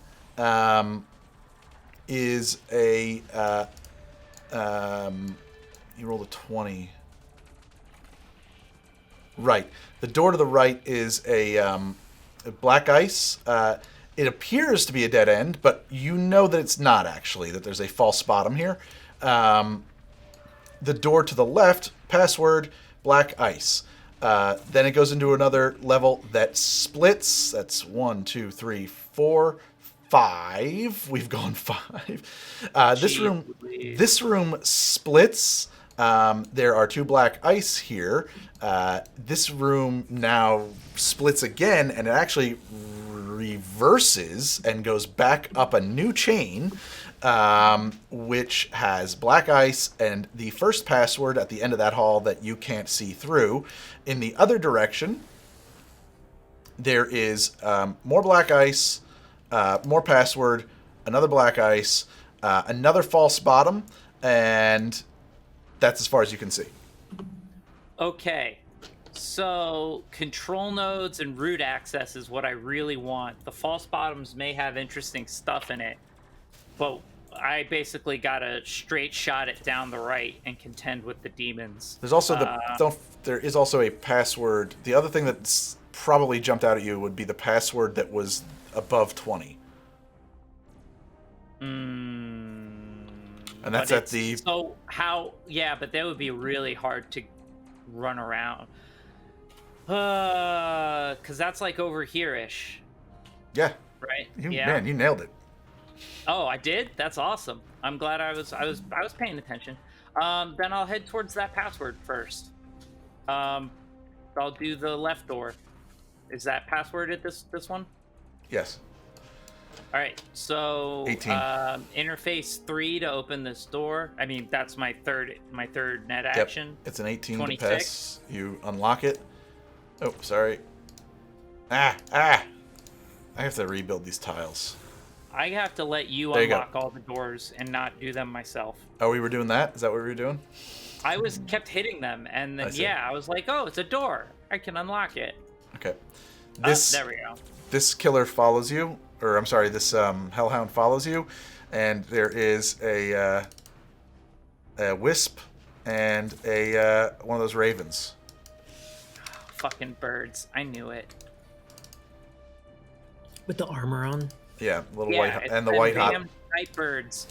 is a... you rolled a 20. Right. The door to the right is a black ice. It appears to be a dead end, but you know that it's not actually, that there's a false bottom here. The door to the left, password, black ice. Then it goes into another level that splits. That's 1, 2, 3, 4, 5. We've gone 5. This room splits. There are 2 black ice here. This room now splits again, and it actually reverses and goes back up a new chain, which has black ice and the first password at the end of that hall that you can't see through. In the other direction, there is more black ice, more password, another black ice, another false bottom, and that's as far as you can see. Okay. So control nodes and root access is what I really want. The false bottoms may have interesting stuff in it, but I basically got a straight shot at down the right and contend with the demons. There's also there is also a password. The other thing that's probably jumped out at you would be the password that was above 20. And that's at the... So how... Yeah, but that would be really hard to run around. Because that's like over here-ish. Yeah. Right? Man, you nailed it. Oh, I did? That's awesome. I'm glad I was paying attention. Then I'll head towards that password first. I'll do the left door. Is that password at this one? Yes. All right. So 18. Interface 3 to open this door. I mean, that's my third net action. Yep. It's an 18 26. to pass. You unlock it. Oh, sorry. I have to rebuild these tiles. I have to let you There you unlock all the doors and not do them myself. Oh, we were doing that? Is that what we were doing? I kept hitting them, and then I was like, oh, it's a door. I can unlock it. Okay. There we go. This killer follows you, or I'm sorry, this hellhound follows you, and there is a wisp and one of those ravens. Fucking birds. I knew it. With the armor on. Yeah, little Yeah, white it's and the them white hot. damn night birds.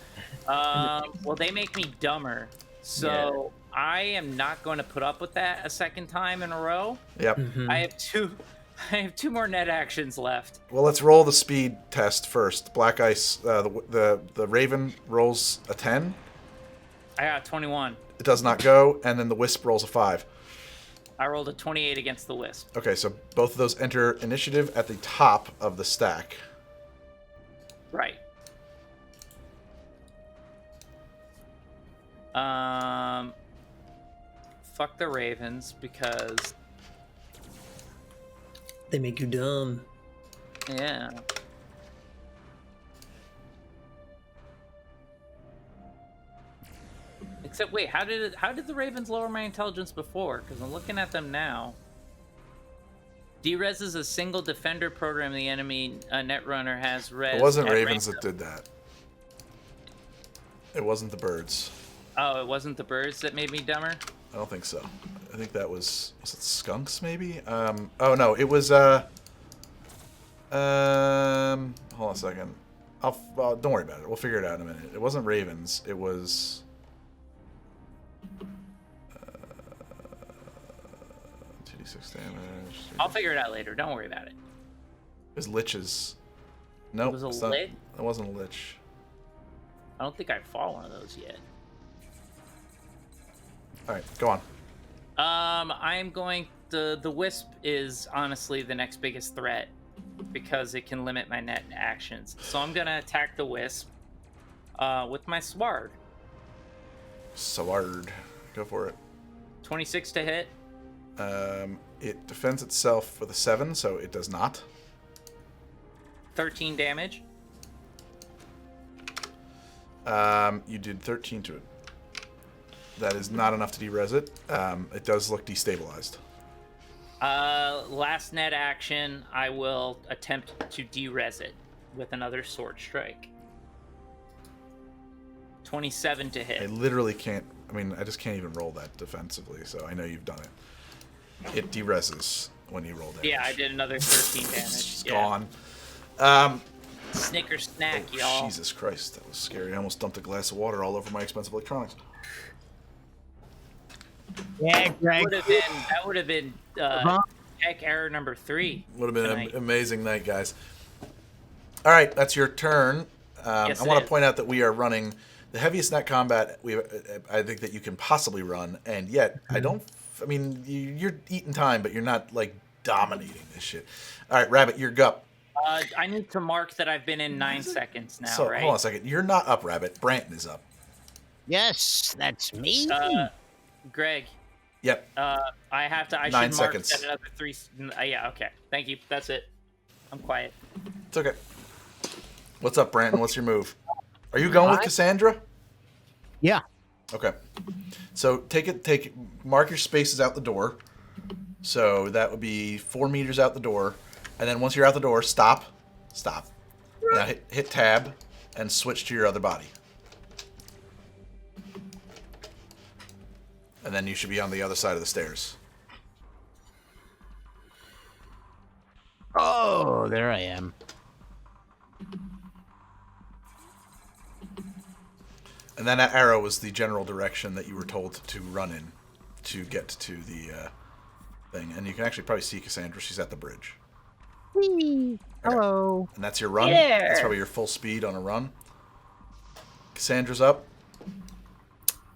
Well, they make me dumber, so I am not going to put up with that a second time in a row. Yep. Mm-hmm. I have two more net actions left. Well, let's roll the speed test first. Black ice. The raven rolls a 10. I got 21. It does not go, and then the wisp rolls a 5. I rolled a 28 against the wisp. Okay, so both of those enter initiative at the top of the stack. Right. Fuck the ravens because They make you dumb. yeah. Except wait, how did the ravens lower my intelligence before? Because I'm looking at them now. Derez is a single defender program the enemy netrunner has res. It wasn't at ravens random. that did that. It wasn't the birds. Oh, it wasn't the birds that made me dumber? I don't think so. I think that was it skunks maybe? Oh no, it was hold on a second. Don't worry about it. We'll figure it out in a minute. It wasn't ravens. It was 2d6 damage. I'll figure it out later. Don't worry about it. It was liches. No, It was a lich? It wasn't a lich. I don't think I fought one of those yet. All right, go on. I'm going. The wisp is honestly the next biggest threat because it can limit my net actions. So I'm gonna attack the wisp with my sword. Sword. Go for it. 26 to hit. It defends itself with a 7, so it does not. 13 damage. You did 13 to it. That is not enough to derez it. It does look destabilized. Last net action, I will attempt to derez it with another sword strike. 27 to I hit. literally can't. I mean, I just can't even roll that defensively, so I know you've done it. It derezes when you roll damage. Yeah, I did another 13 damage. It's Yeah. gone. Snicker snack, Oh, y'all. Jesus Christ, that was scary. I almost dumped a glass of water all over my expensive electronics. Yeah, Greg. That would have been tech error number 3. Would have been tonight. an amazing night, guys. All right, that's your turn. Yes, I it want to is. point out that we are running the heaviest net combat I think that you can possibly run, and yet I don't. I mean, you're eating time, but you're not like dominating this shit. All right, Rabbit, you're up. I need to mark that I've been in 9 seconds now, So right? hold on a second. You're not up, Rabbit. Branton is up. Yes, that's me. Greg, Yep. I should 9 mark seconds. that another 3. Yeah, okay. Thank you. That's it. I'm quiet. It's okay. What's up, Brandon? What's your move? Are you going with Cassandra? Yeah. Okay. So mark your spaces out the door. So that would be 4 meters out the door. And then once you're out the door, stop. Now hit tab and switch to your other body. And then you should be on the other side of the stairs. Oh, there I am. And then that arrow was the general direction that you were told to run in to get to the thing. And you can actually probably see Cassandra. She's at the bridge. Whee! Okay. Hello. And that's your run. Yeah. That's probably your full speed on a run. Cassandra's up.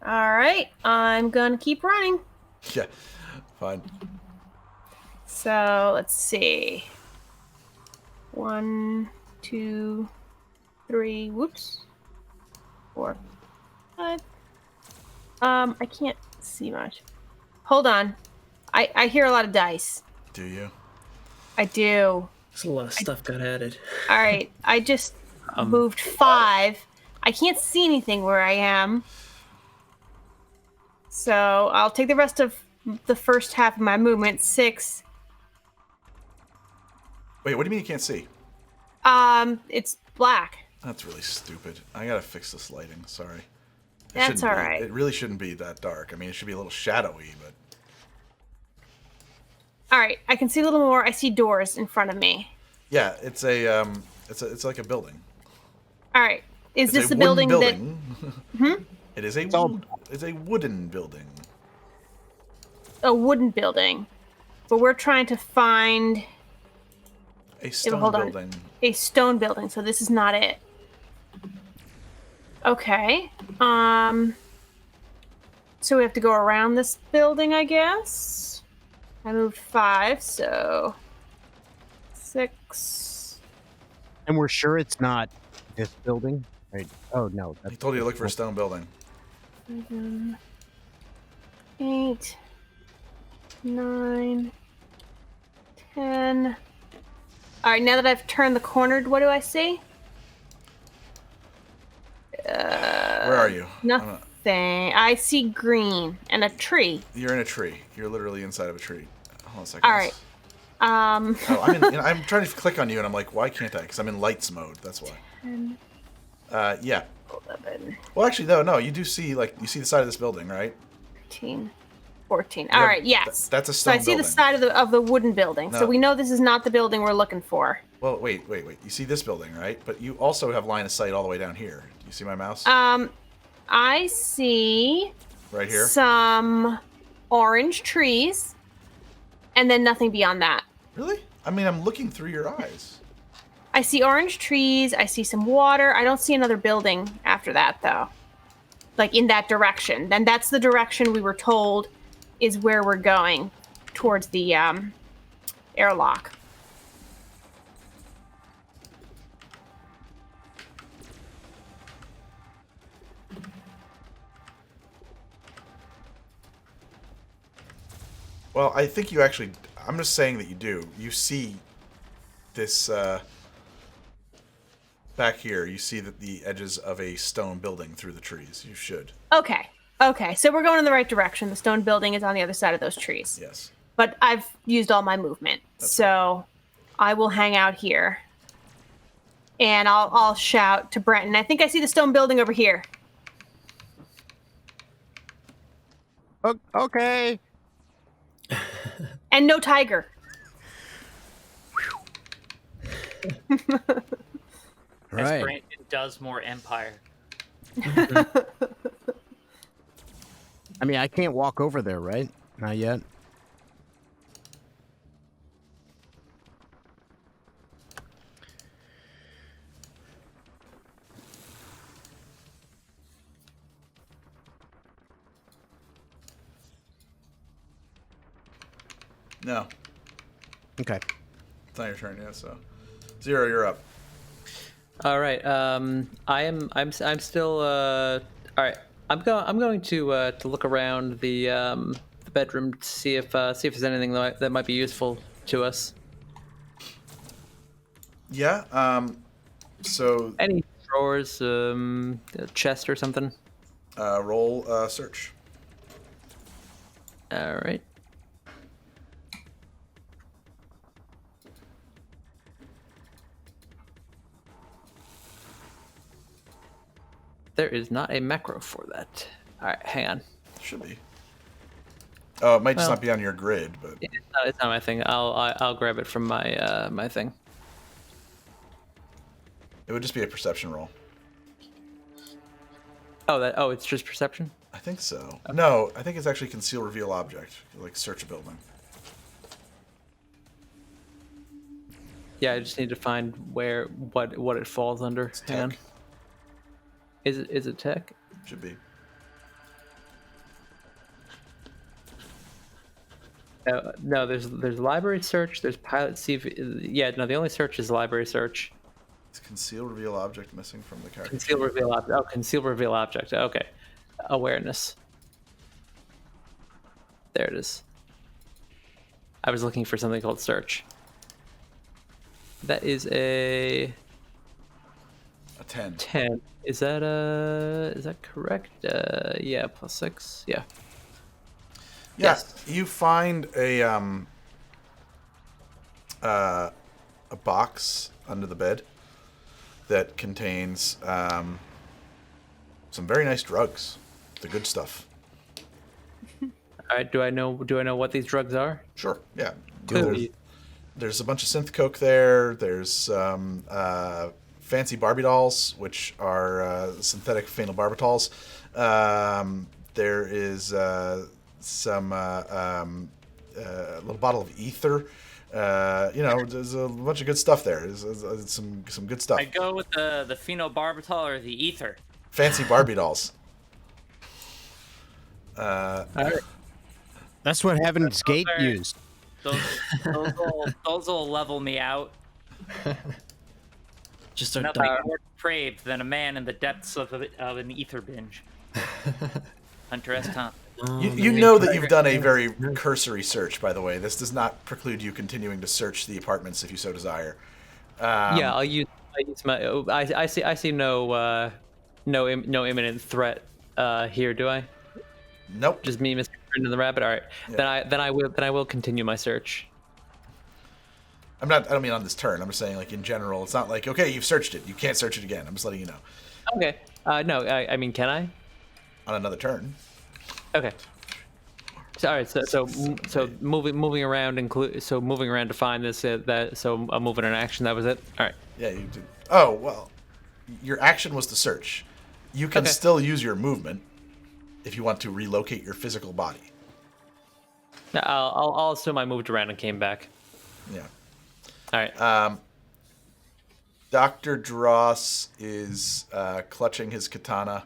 All right, I'm gonna keep running. Yeah, fine. So let's see. 1, 2, 3. Whoops. 4, 5. I can't see much. Hold on. I hear a lot of dice. Do you? I do. There's a lot of stuff got added. All right. I just moved 5. I can't see anything where I am. So I'll take the rest of the first half of my movement. 6. Wait, what do you mean you can't see? It's black. That's really stupid. I gotta fix this lighting. Sorry. That's all right. It really shouldn't be that dark. I mean, it should be a little shadowy, but... All right. I can see a little more. I see doors in front of me. Yeah, it's like a building. All right. Is It's this a the building that? building. It is it's a wooden building. A wooden building, but we're trying to find A stone hold on. building. a stone building. So this is not it. Okay. So we have to go around this building, I guess. I moved 5, so 6. And we're sure it's not this building? Right. Oh, no. He told you to look for a stone building. 7, 8, 9, 10. All right, now that I've turned the corner, what do I see? Where are you? Nothing. I see green and a tree. You're in a tree. You're literally inside of a tree. Hold on a second. All right. Oh, I'm trying to click on you, and I'm like, why can't I? Because I'm in lights mode. That's why. 10, Yeah. 11, Well, actually, no. You do see you see the side of this building, right? 13, 14. All right. Yes. That's a So stone I see building. the side of the wooden building. No. So we know this is not the building we're looking for. Well, wait. You see this building, right? But you also have line of sight all the way down here. Do you see my mouse? I see Right here. some orange trees, and then nothing beyond that. Really? I mean, I'm looking through your eyes. I see orange trees. I see some water. I don't see another building after that, though. Like in that direction. Then that's the direction we were told is where we're going, towards the airlock. Well, I think you actually... I'm just saying that you do. You see this... back here, you see that the edges of a stone building through the trees. You should. Okay. So we're going in the right direction. The stone building is on the other side of those trees. Yes. But I've used all my movement, so I will hang out here. And I'll shout to Brenton. I think I see the stone building over here. Okay. And no tiger. As Right. Brandon does more Empire. I mean, I can't walk over there, right? Not yet. No. Okay. It's not your turn yet, so... Zero, you're up. All right. I'm still. All right. I'm going to look around the bedroom to see if there's anything that might be useful to us. Yeah, So Any drawers, a chest or something? roll search. All right. There is not a macro for that. All right, hang on. Should be. Oh, it might just Well- not be on your grid, but It's not my thing. I'll grab it from my my thing. it would just be a perception roll. Oh, it's just perception. I think so. No, I think it's actually conceal reveal object, like search a building. Yeah, I just need to find what it falls under. Hang on. Tech. Is it tech? Should be. No, there's library search. There's pilot CV. Yeah, no, the only search is library search. It's conceal reveal object missing from the character. Conceal reveal object. Oh, conceal reveal object. Okay, awareness. There it is. I was looking for something called search. That is a A 10. 10. Is that correct? Yeah, +6. Yeah. Yeah, Yes. you find a box under the bed that contains some very nice drugs, the good stuff. All right. Do I know what these drugs are? Sure, yeah. Clearly. There's a bunch of synth coke there. There's fancy Barbie dolls, which are synthetic phenylbarbitals. There is some little bottle of ether. There's a bunch of good stuff there. There's some good stuff. I go with the phenobarbital or the ether. Fancy Barbie dolls. All right. That's what Heaven's Gate very- used. Those will level me out. Just start Nothing dumping. more depraved than a man in the depths of an ether binge. Hunter S. Thompson. You know that you've done a very cursory search, by the way. This does not preclude you continuing to search the apartments if you so desire. Yeah, I'll use my. I see no imminent threat here. Do I? Nope. Just me, Mr. Friend and the Rabbit. All right. Yeah. Then I will continue my search. I don't mean on this turn. I'm just saying, like, in general. It's not like, okay, you've searched it. You can't search it again. I'm just letting you know. Okay. No, I mean, can I? On another turn. Okay. So, all right. So moving around moving around to find this so I'm moving an action. That was it. All right. Yeah, you did. Oh, well. Your action was to search. You can Okay. still use your movement if you want to relocate your physical body. Now, I'll assume I moved around and came back. Yeah. All right. Dr. Dross is clutching his katana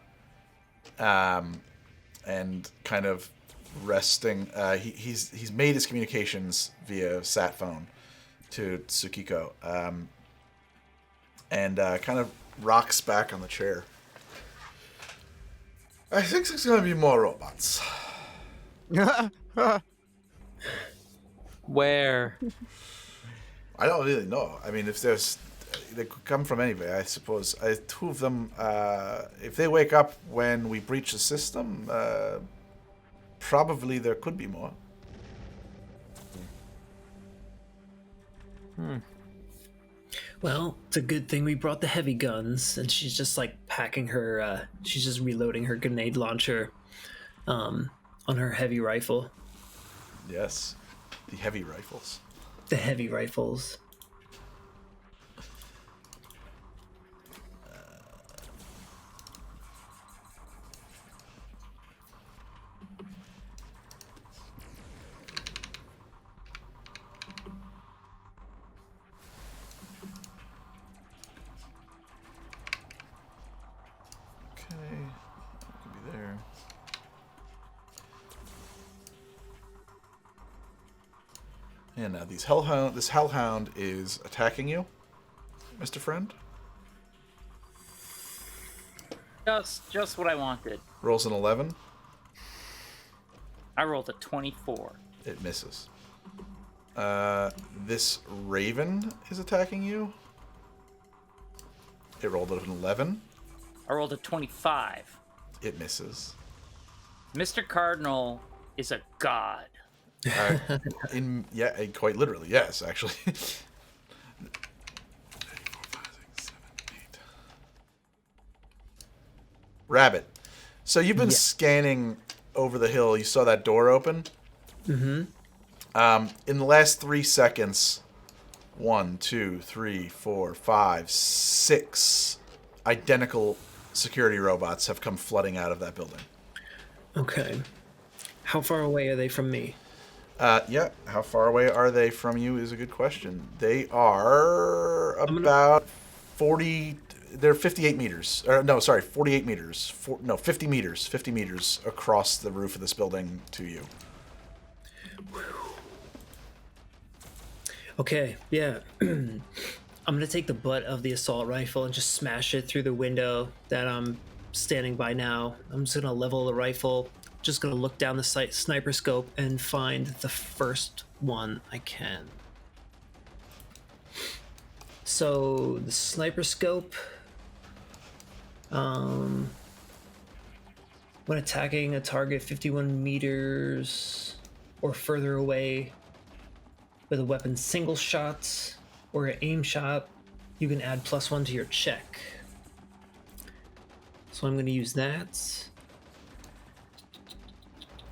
and kind of resting. He's made his communications via sat phone to Tsukiko and kind of rocks back on the chair. I think there's going to be more robots. Where? I don't really know. I mean, if they could come from anywhere, I suppose. Two of them, if they wake up when we breach the system, probably there could be more. Well, it's a good thing we brought the heavy guns, and she's just like packing her. She's just reloading her grenade launcher, on her heavy rifle. Yes, the heavy rifles. The heavy rifles. Okay, that could be there. And now this hellhound is attacking you, Mr. Friend. Just what I wanted. Rolls an 11. I rolled a 24. It misses. This raven is attacking you. It rolled an 11. I rolled a 25. It misses. Mr. Cardinal is a god. Quite literally, yes, actually. 3, 4, 5, 6, 7, 8. Rabbit. So you've been scanning over the hill. You saw that door open. Mm-hmm. In the last 3 seconds, 1, 2, 3, 4, 5, 6 identical security robots have come flooding out of that building. Okay. How far away are they from me? How far away are they from you is a good question. They are about 40... They're 58 meters. 48 meters. 50 meters. 50 meters across the roof of this building to you. Okay, yeah. I'm going to take the butt of the assault rifle and just smash it through the window that I'm standing by now. I'm just going to level the rifle, just going to look down the sniper scope and find the first one I can. So, the sniper scope, when attacking a target 51 meters or further away, with a weapon single shot or an aim shot, you can add +1 to your check. So I'm going to use that.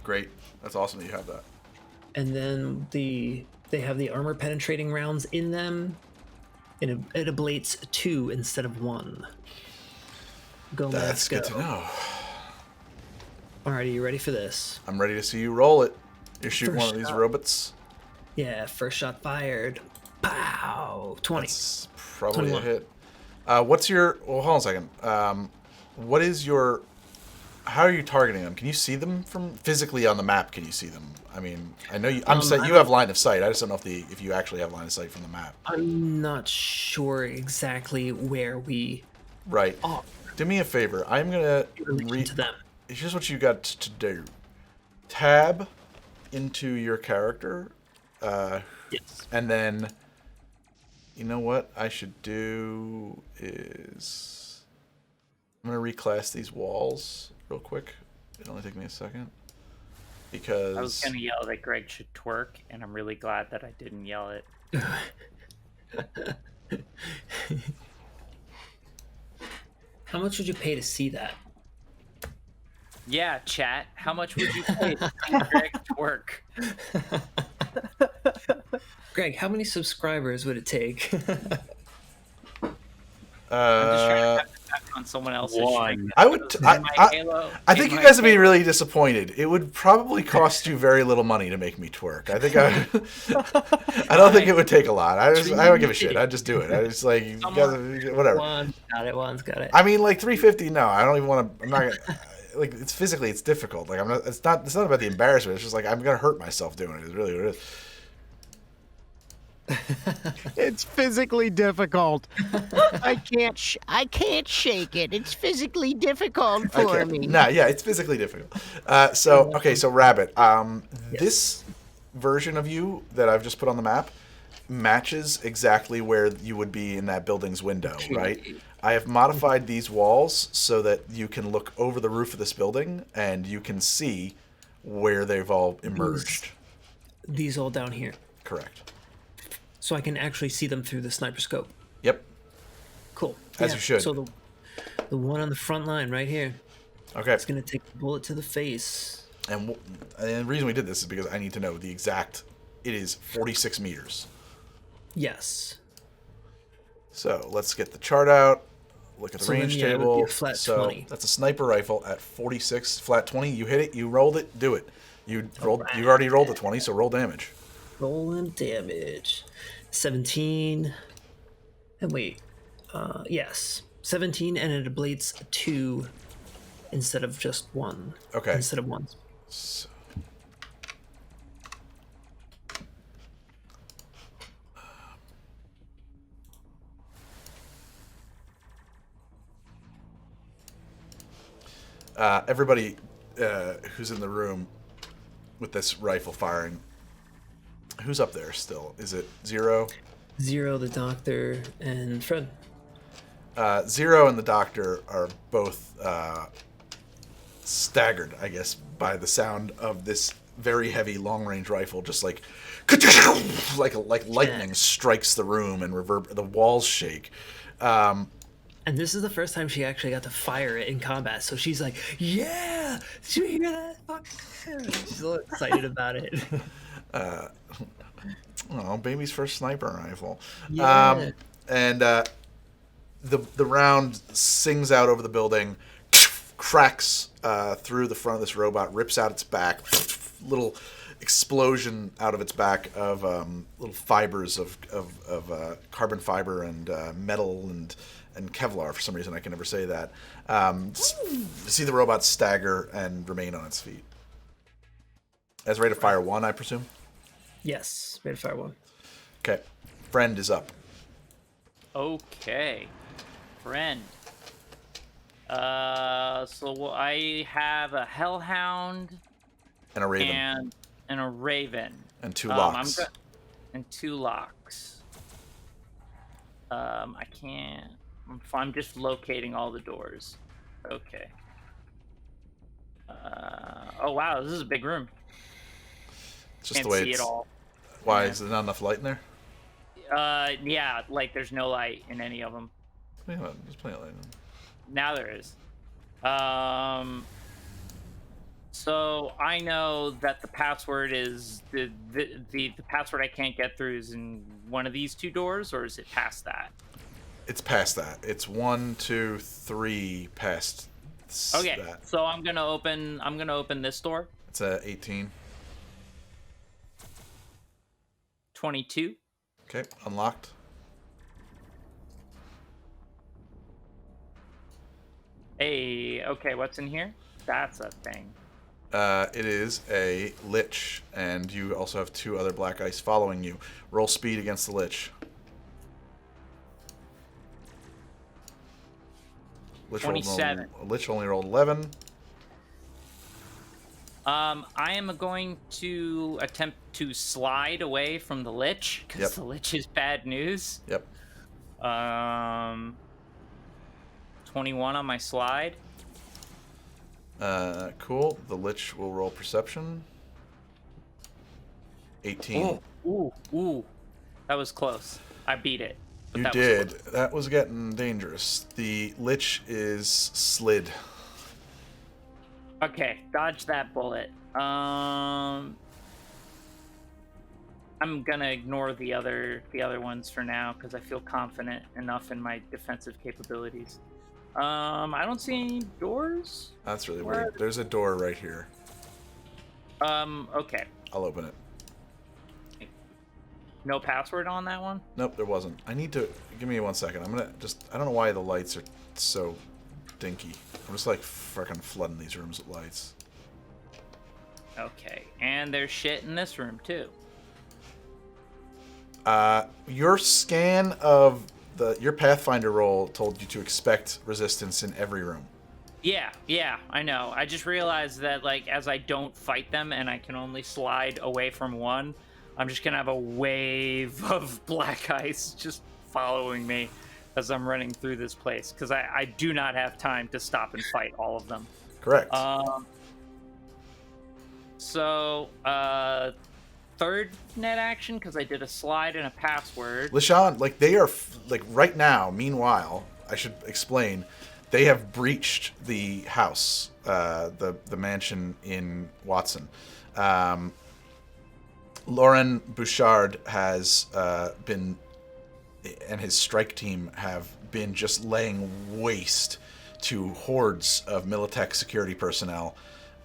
Great. That's awesome that you have that. And then they have the armor penetrating rounds in them. And it ablates 2 instead of 1. That's good to know. Alrighty, you ready for this? I'm ready to see you roll it. You're shooting one of these robots. Yeah, first shot fired. Pow! 20. That's probably 21. a hit. What's your... Well, hold on a second. What is your... How are you targeting them? Can you see them from... Physically on the map, can you see them? I mean, I know you... you have line of sight. I just don't know if you actually have line of sight from the map. I'm not sure exactly where we... Right. are. Do me a favor. I'm going to read... to them. Here's what you got to do. Tab into your character... Yes. And then, you know what I should do is I'm going to reclass these walls real quick. It'll only take me a second. Because... I was going to yell that Greg should twerk, and I'm really glad that I didn't yell it. How much would you pay to see that? Yeah, chat. How much would you pay to see Greg twerk? Greg, how many subscribers would it take? I'm just trying to have this happen on someone else's stream. I would. I think you guys would be really disappointed. It would probably cost you very little money to make me twerk. I think I don't think it would take a lot. I don't give a shit. I just do it. I just like you guys, whatever. One's got it. I mean, like 350. No, I don't even want to. I'm not gonna. Like it's physically, it's difficult. Like I'm not. It's not about the embarrassment. It's just like I'm gonna hurt myself doing it. It's really what it is. It's physically difficult. I can't shake it. It's physically difficult for me. No, yeah, it's physically difficult. So Rabbit, this version of you that I've just put on the map matches exactly where you would be in that building's window, right? I have modified these walls so that you can look over the roof of this building and you can see where they've all emerged. These all down here. Correct. So I can actually see them through the sniper scope. Yep. Cool. As you should. So the one on the front line right here. Okay. It's going to take a bullet to the face. And the reason we did this is because I need to know the exact... It is 46 meters. Yes. So let's get the chart out. Look at the range then, table. it would be a flat 20. That's a sniper rifle at 46, flat 20. You hit it, you rolled it, do it. You already rolled the 20, so roll damage. Rolling damage. 17. And wait. Yes. 17, and it ablates 2 instead of just 1. Okay. Instead of 1. So, everybody who's in the room with this rifle firing, who's up there still? Is it Zero? Zero, the doctor, and Fred. Zero and the doctor are both staggered, I guess, by the sound of this very heavy long-range rifle, just like lightning strikes the room and the walls shake. And this is the first time she actually got to fire it in combat, so she's like, "Yeah, did you hear that? Fuck yeah." She's so excited about it. Baby's first sniper rifle. Yeah. And the round sings out over the building, cracks through the front of this robot, rips out its back, little explosion out of its back of little fibers of carbon fiber and metal and Kevlar. For some reason, I can never say that. See the robot stagger and remain on its feet. As rate of fire 1, I presume? Yes, rate of fire 1. Okay. Friend is up. Okay. Friend. So I have a hellhound And a raven. and a raven. And 2 locks. And 2 locks. I can't. I'm just locating all the doors. Okay. Oh wow, this is a big room. It's just Can't the way see it's... it all. Why? Is there not enough light in there? Yeah, like there's no light in any of them. There's plenty of light in them. Now there is. So I know that the password is the password I can't get through is in one of these 2 doors, or is it past that? It's past that. It's 1, 2, 3 past Okay, that. so I'm gonna open this door. It's a 18. 22. Okay, unlocked. Hey, okay, what's in here? That's a thing. It is a lich, and you also have 2 other black ice following you. Roll speed against the lich. Lich 27. Lich only rolled 11. I am going to attempt to slide away from the lich because Yep. the lich is bad news. Yep. 21 on my slide. Cool. The lich will roll perception. 18. Ooh. That was close. I beat it. but You that did. Was close. That was getting dangerous. The lich is slid. Okay, dodge that bullet. I'm gonna ignore the other ones for now because I feel confident enough in my defensive capabilities. I don't see any doors. That's really weird. There's a door right here. Okay. I'll open it. No password on that one? Nope, there wasn't. I need to... Give me 1 second. I'm gonna just... I don't know why the lights are so dinky. I'm just like freaking flooding these rooms with lights. Okay. And there's shit in this room too. Your scan of your Pathfinder roll told you to expect resistance in every room. Yeah, I know. I just realized that, like, as I don't fight them and I can only slide away from one, I'm just gonna have a wave of black ice just following me as I'm running through this place, because I do not have time to stop and fight all of them. Correct. So, third net action, because I did a slide and a password. LaShawn, like, they are, like, right now, meanwhile, I should explain, they have breached the house, the mansion in Watson. Lauren Bouchard has been, and his strike team have been just laying waste to hordes of Militech security personnel.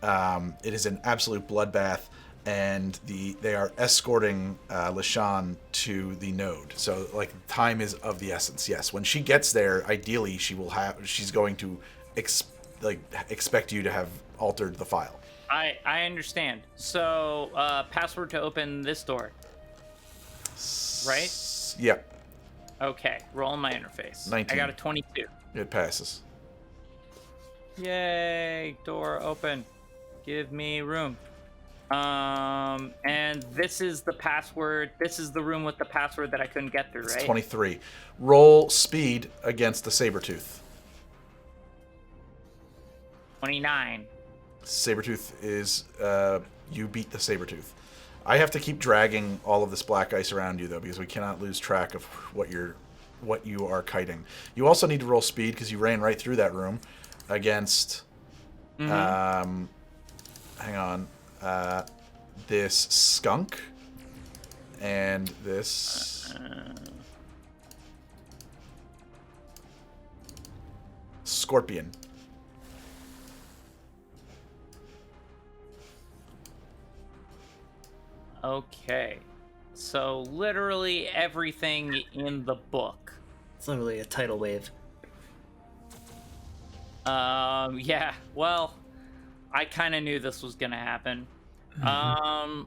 It is an absolute bloodbath, and they are escorting LaShawn to the node. So, like, time is of the essence. Yes, when she gets there, ideally she's going to expect you to have altered the file. I understand. So, password to open this door. Right? Yep. Okay, roll my interface. 19. I got a 22. It passes. Yay, door open. Give me room. And this is the password. This is the room with the password that I couldn't get through, It's right? 23. Roll speed against the Sabretooth. 29. Sabretooth is, you beat the Sabretooth. I have to keep dragging all of this black ice around you, though, because we cannot lose track of what you are kiting. You also need to roll speed, because you ran right through that room against, hang on, this skunk and this scorpion. Okay. So literally everything in the book. It's literally a tidal wave. Yeah. Well, I kind of knew this was gonna happen. I'm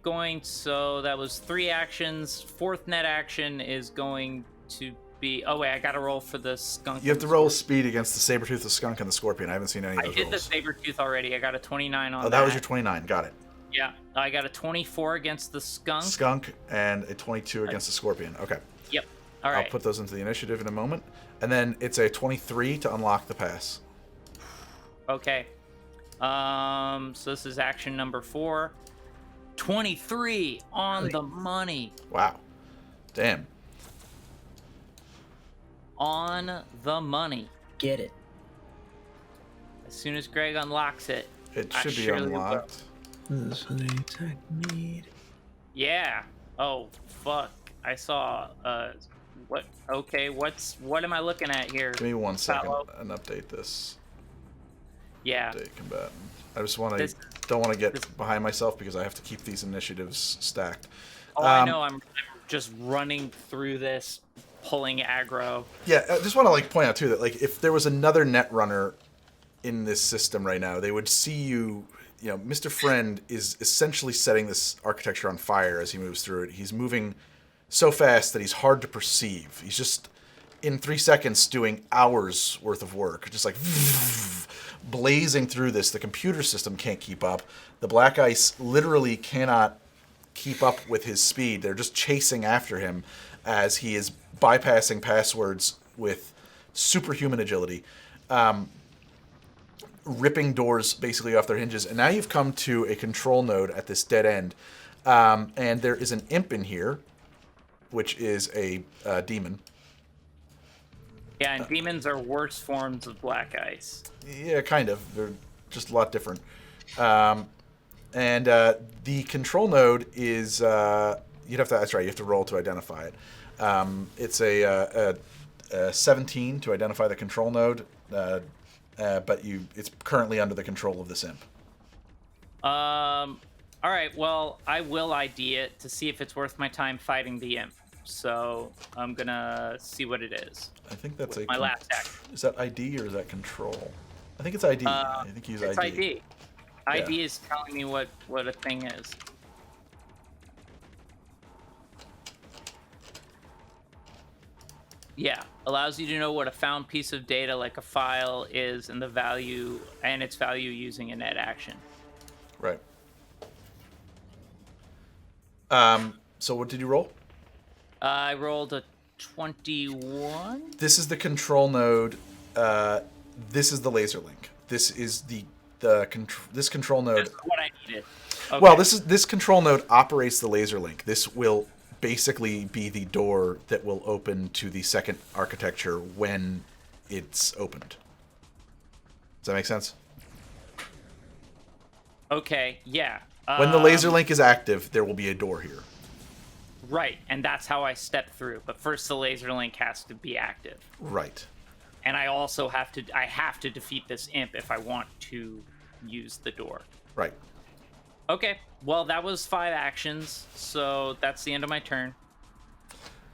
going. So that was 3 actions. 4th net action is going to be. Oh wait, I gotta roll for the skunk. You have to roll speed against the Sabretooth, the skunk, and the scorpion. I haven't seen any of I those did rolls. the Sabretooth already. I got a 29 on that. Oh, that was your 29. Got it. Yeah, I got a 24 against the skunk. Skunk and a 22 against the scorpion. Okay. Yep. All right. I'll put those into the initiative in a moment. And then it's a 23 to unlock the pass. Okay. So this is action number 4. 23 on the money. Wow. Damn. On the money. Get it. As soon as Greg unlocks it. It I should be surely will. unlocked. This is what I attack need. Yeah. Oh, fuck. I saw, what? Okay, what am I looking at here? Give me 1 second Follow. and update this. Yeah. Update combatant. I just want to This- don't want to get behind myself because I have to keep these initiatives stacked. Oh, I know. I'm just running through this, pulling aggro. Yeah, I just want to point out too that if there was another netrunner in this system right now, they would see you. Mr. Friend is essentially setting this architecture on fire as he moves through it. He's moving so fast that he's hard to perceive. He's just in 3 seconds doing hours worth of work, just blazing through this. The computer system can't keep up. The black ice literally cannot keep up with his speed. They're just chasing after him as he is bypassing passwords with superhuman agility, ripping doors basically off their hinges. And now you've come to a control node at this dead end. And there is an imp in here, which is a demon. Yeah, and demons are worse forms of black ice. Yeah, kind of. They're just a lot different. And the control node is that's right. You have to roll to identify it. It's a 17 to identify the control node, but it's currently under the control of this imp. All right. Well, I will ID it to see if it's worth my time fighting the imp. So I'm gonna see what it is. I think that's my last action. Is that ID or is that control? I think it's ID. I think you use It's ID. Yeah. ID is telling me what a thing is. Yeah, allows you to know what a found piece of data like a file is and its value using a net action. Right. So what did you roll? I rolled a 21. This is the control node. This is the laser link. This is this control node. That's what I needed. Okay. Well, this control node operates the laser link. This will basically be the door that will open to the second architecture when it's opened. Does that make sense? Okay, yeah. When the laser link is active, there will be a door here. Right, and that's how I step through. But first, the laser link has to be active. Right. And I also have to defeat this imp if I want to use the door. Right. Okay, well, that was 5 actions, so that's the end of my turn.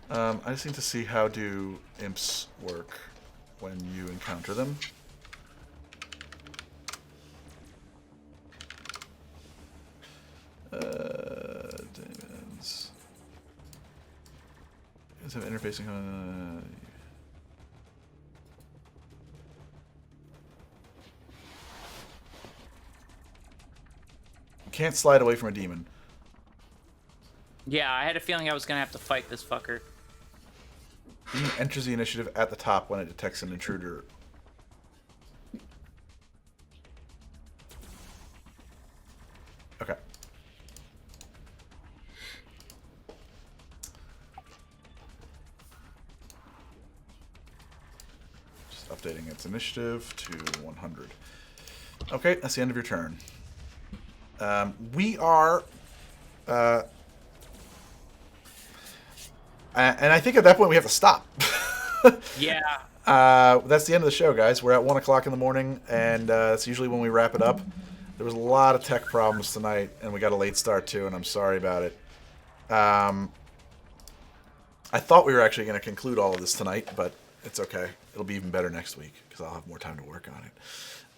I just need to see how do imps work when you encounter them. Demons. Let's have interfacing. can't slide away from a demon. Yeah, I had a feeling I was gonna have to fight this fucker. Demon enters the initiative at the top when it detects an intruder. Okay. Just updating its initiative to 100. Okay, that's the end of your turn. We are... and I think at that point we have to stop. Yeah. That's the end of the show, guys. We're at 1 o'clock in the morning, and that's usually when we wrap it up. There was a lot of tech problems tonight, and we got a late start too, and I'm sorry about it. I thought we were actually going to conclude all of this tonight, but it's okay. It'll be even better next week because I'll have more time to work on it.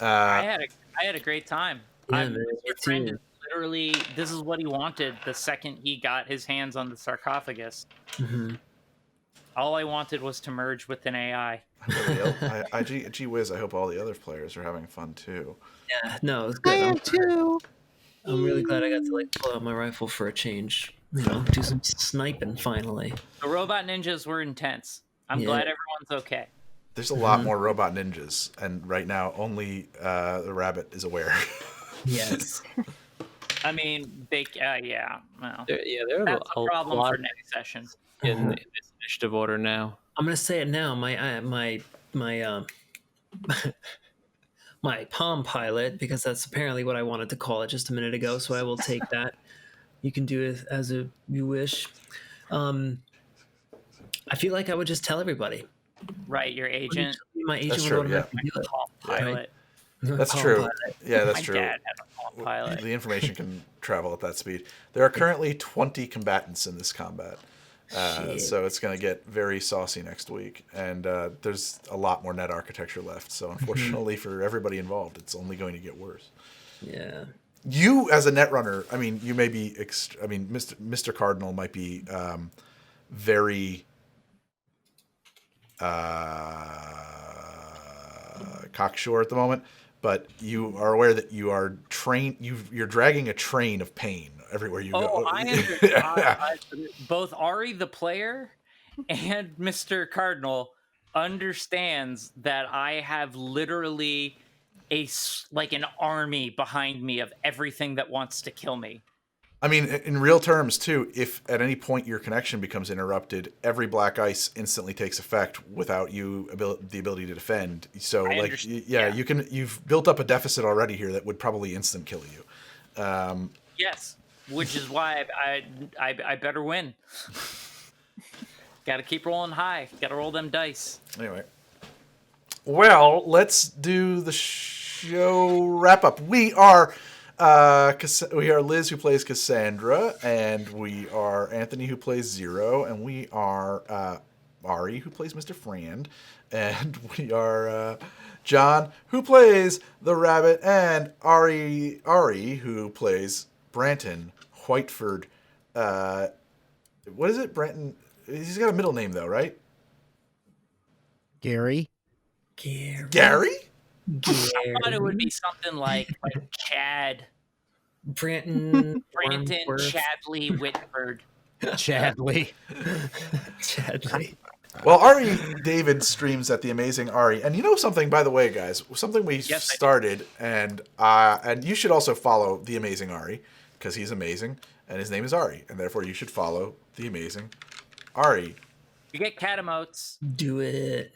I had a great time. Yeah, Your friend is literally, this is what he wanted the second he got his hands on the sarcophagus. Mm-hmm. All I wanted was to merge with an AI. Gee whiz, I hope all the other players are having fun too. Yeah, no, it's good. I am too. I'm really glad I got to like pull out my rifle for a change. You know, do some sniping finally. The robot ninjas were intense. I'm glad everyone's okay. There's a lot more robot ninjas, and right now only the rabbit is aware. Yes. I mean, they, yeah, well, There that's are a problem lot for next session. in this initiative order now. I'm gonna say it now. My Palm Pilot, because that's apparently what I wanted to call it just a minute ago. So I will take that. You can do it as you wish. I feel like I would just tell everybody. Right, your agent. My agent That's would true, automatically do it. Palm Pilot. That's Palm true. Pilot. Yeah, that's My true. dad had a Palm Pilot. The information can travel at that speed. There are currently 20 combatants in this combat. So it's going to get very saucy next week. And there's a lot more net architecture left. So unfortunately for everybody involved, it's only going to get worse. Yeah. You, as a net runner, I mean, you may be... Mr. Cardinal might be very... cocksure at the moment, but you are aware that you are you're dragging a train of pain everywhere you go. Both Ari the player and Mr. Cardinal understands that I have literally like an army behind me of everything that wants to kill me. I mean, in real terms, too, if at any point your connection becomes interrupted, every black ice instantly takes effect without you the ability to defend. So, you've built up a deficit already here that would probably instant kill you. Yes, which is why I better win. Got to keep rolling high. Got to roll them dice. Anyway. Well, let's do the show wrap up. We are Liz, who plays Cassandra, and we are Anthony, who plays Zero, and we are Ari, who plays Mr. Frand, and we are John, who plays the Rabbit, and Ari, who plays Branton Whiteford. What is it, Branton? He's got a middle name though, right? Gary. Gary? I thought it would be something like Chad. Branton Chadley Whitford. Chadley. Chadley. Well, Ari David streams at The Amazing Ari. And you know something, by the way, guys? Something we started, and you should also follow The Amazing Ari, because he's amazing, and his name is Ari. And therefore, you should follow The Amazing Ari. You get cat emotes. Do it.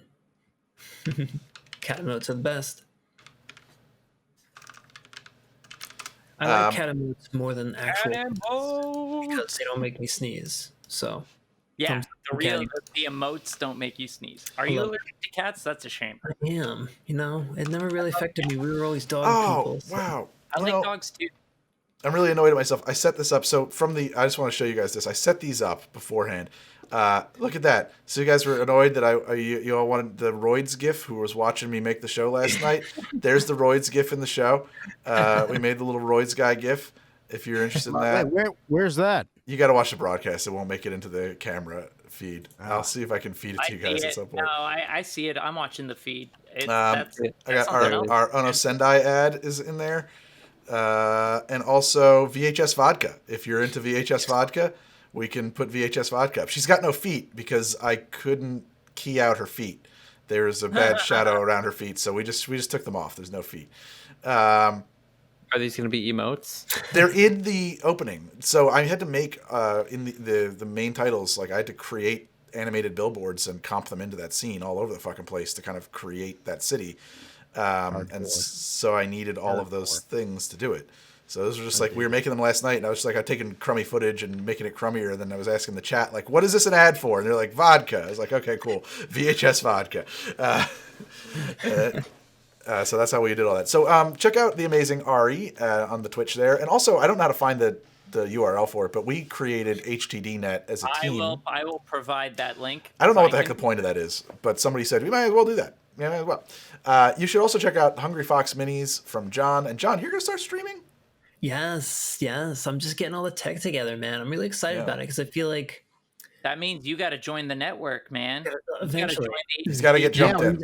Cat emotes are the best. I like cat emotes more than actual because they don't make me sneeze. So yeah, the emotes don't make you sneeze. Are you allergic to cats? That's a shame. I am. You know, it never really affected me. We were always dog people. So. Wow. I like dogs too. I'm really annoyed at myself. I set this up. So I just want to show you guys this. I set these up beforehand. Look at that. So you guys were annoyed that you all wanted the Roids GIF who was watching me make the show last night. There's the Roids GIF in the show. We made the little Roids guy GIF. If you're interested in that. Wait, where's that? You got to watch the broadcast. It won't make it into the camera feed. I'll see if I can feed it to you guys at some point. No, I see it. I'm watching the feed. I got our Ono Sendai ad is in there. And also VHS vodka. If you're into VHS vodka, we can put VHS vodka up. She's got no feet because I couldn't key out her feet. There's a bad shadow around her feet, so we just took them off. There's no feet. Are these going to be emotes? They're in the opening, so I had to make in the main titles. Like I had to create animated billboards and comp them into that scene all over the fucking place to kind of create that city. And so I needed all of those things to do it. So those were just like, we were making them last night, and I was just like, I'd taken crummy footage and making it crummier, and then I was asking the chat, like, what is this an ad for? And they're like, vodka. I was like, okay, cool. VHS vodka. So that's how we did all that. So check out the amazing Ari on the Twitch there. And also, I don't know how to find the URL for it, but we created HTDnet as a team. I will provide that link. I don't know what the heck the point of that is, but somebody said we might as well do that. Yeah, might as well. You should also check out Hungry Fox Minis from John. And John, you're going to start streaming? Yes. I'm just getting all the tech together, man. I'm really excited about it because I feel like that means you got to join the network, man. Eventually, he's got to get jumped in.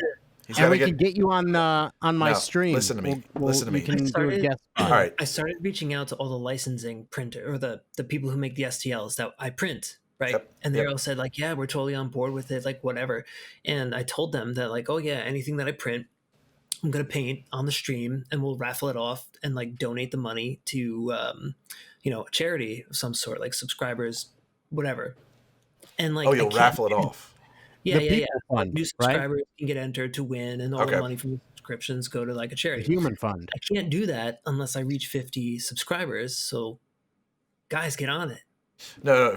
And we can get you on my stream. Listen to me. Listen to me. Can do a guest all right. I started reaching out to all the licensing printer or the people who make the STLs that I print, right? Yep. And they all said like, yeah, we're totally on board with it, like whatever. And I told them that like, oh yeah, anything that I print, I'm gonna paint on the stream, and we'll raffle it off and like donate the money to, a charity of some sort, like subscribers, whatever. And like, you'll raffle it off. Yeah. Fund, new subscribers can get entered to win, and all the money from the subscriptions go to like a charity. The human fund. I can't do that unless I reach 50 subscribers. So, guys, get on it. No.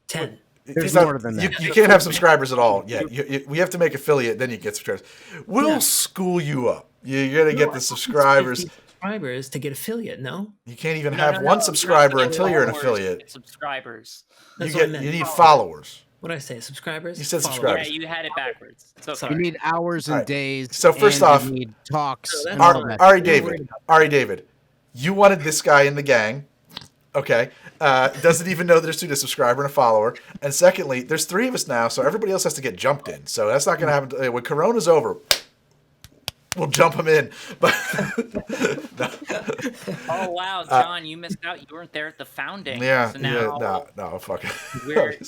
10. There's more than that. You can't have subscribers at all. Yeah, we have to make affiliate, then you get subscribers. We'll school you up. You got to get the subscribers. Subscribers to get affiliate. No, you can't even have one subscriber until you're an affiliate. Subscribers. You need followers. What did I say? Subscribers? You said subscribers. Yeah, you had it backwards. You need hours and days. So first off, you need talks. Ari David, you wanted this guy in the gang. Okay. Doesn't even know there's a subscriber and a follower. And secondly, there's 3 of us now, so everybody else has to get jumped in. So that's not going to happen. When Corona's over, we'll jump him in. But Oh wow, John, you missed out. You weren't there at the founding. Yeah. So now, no, fuck it. Weird.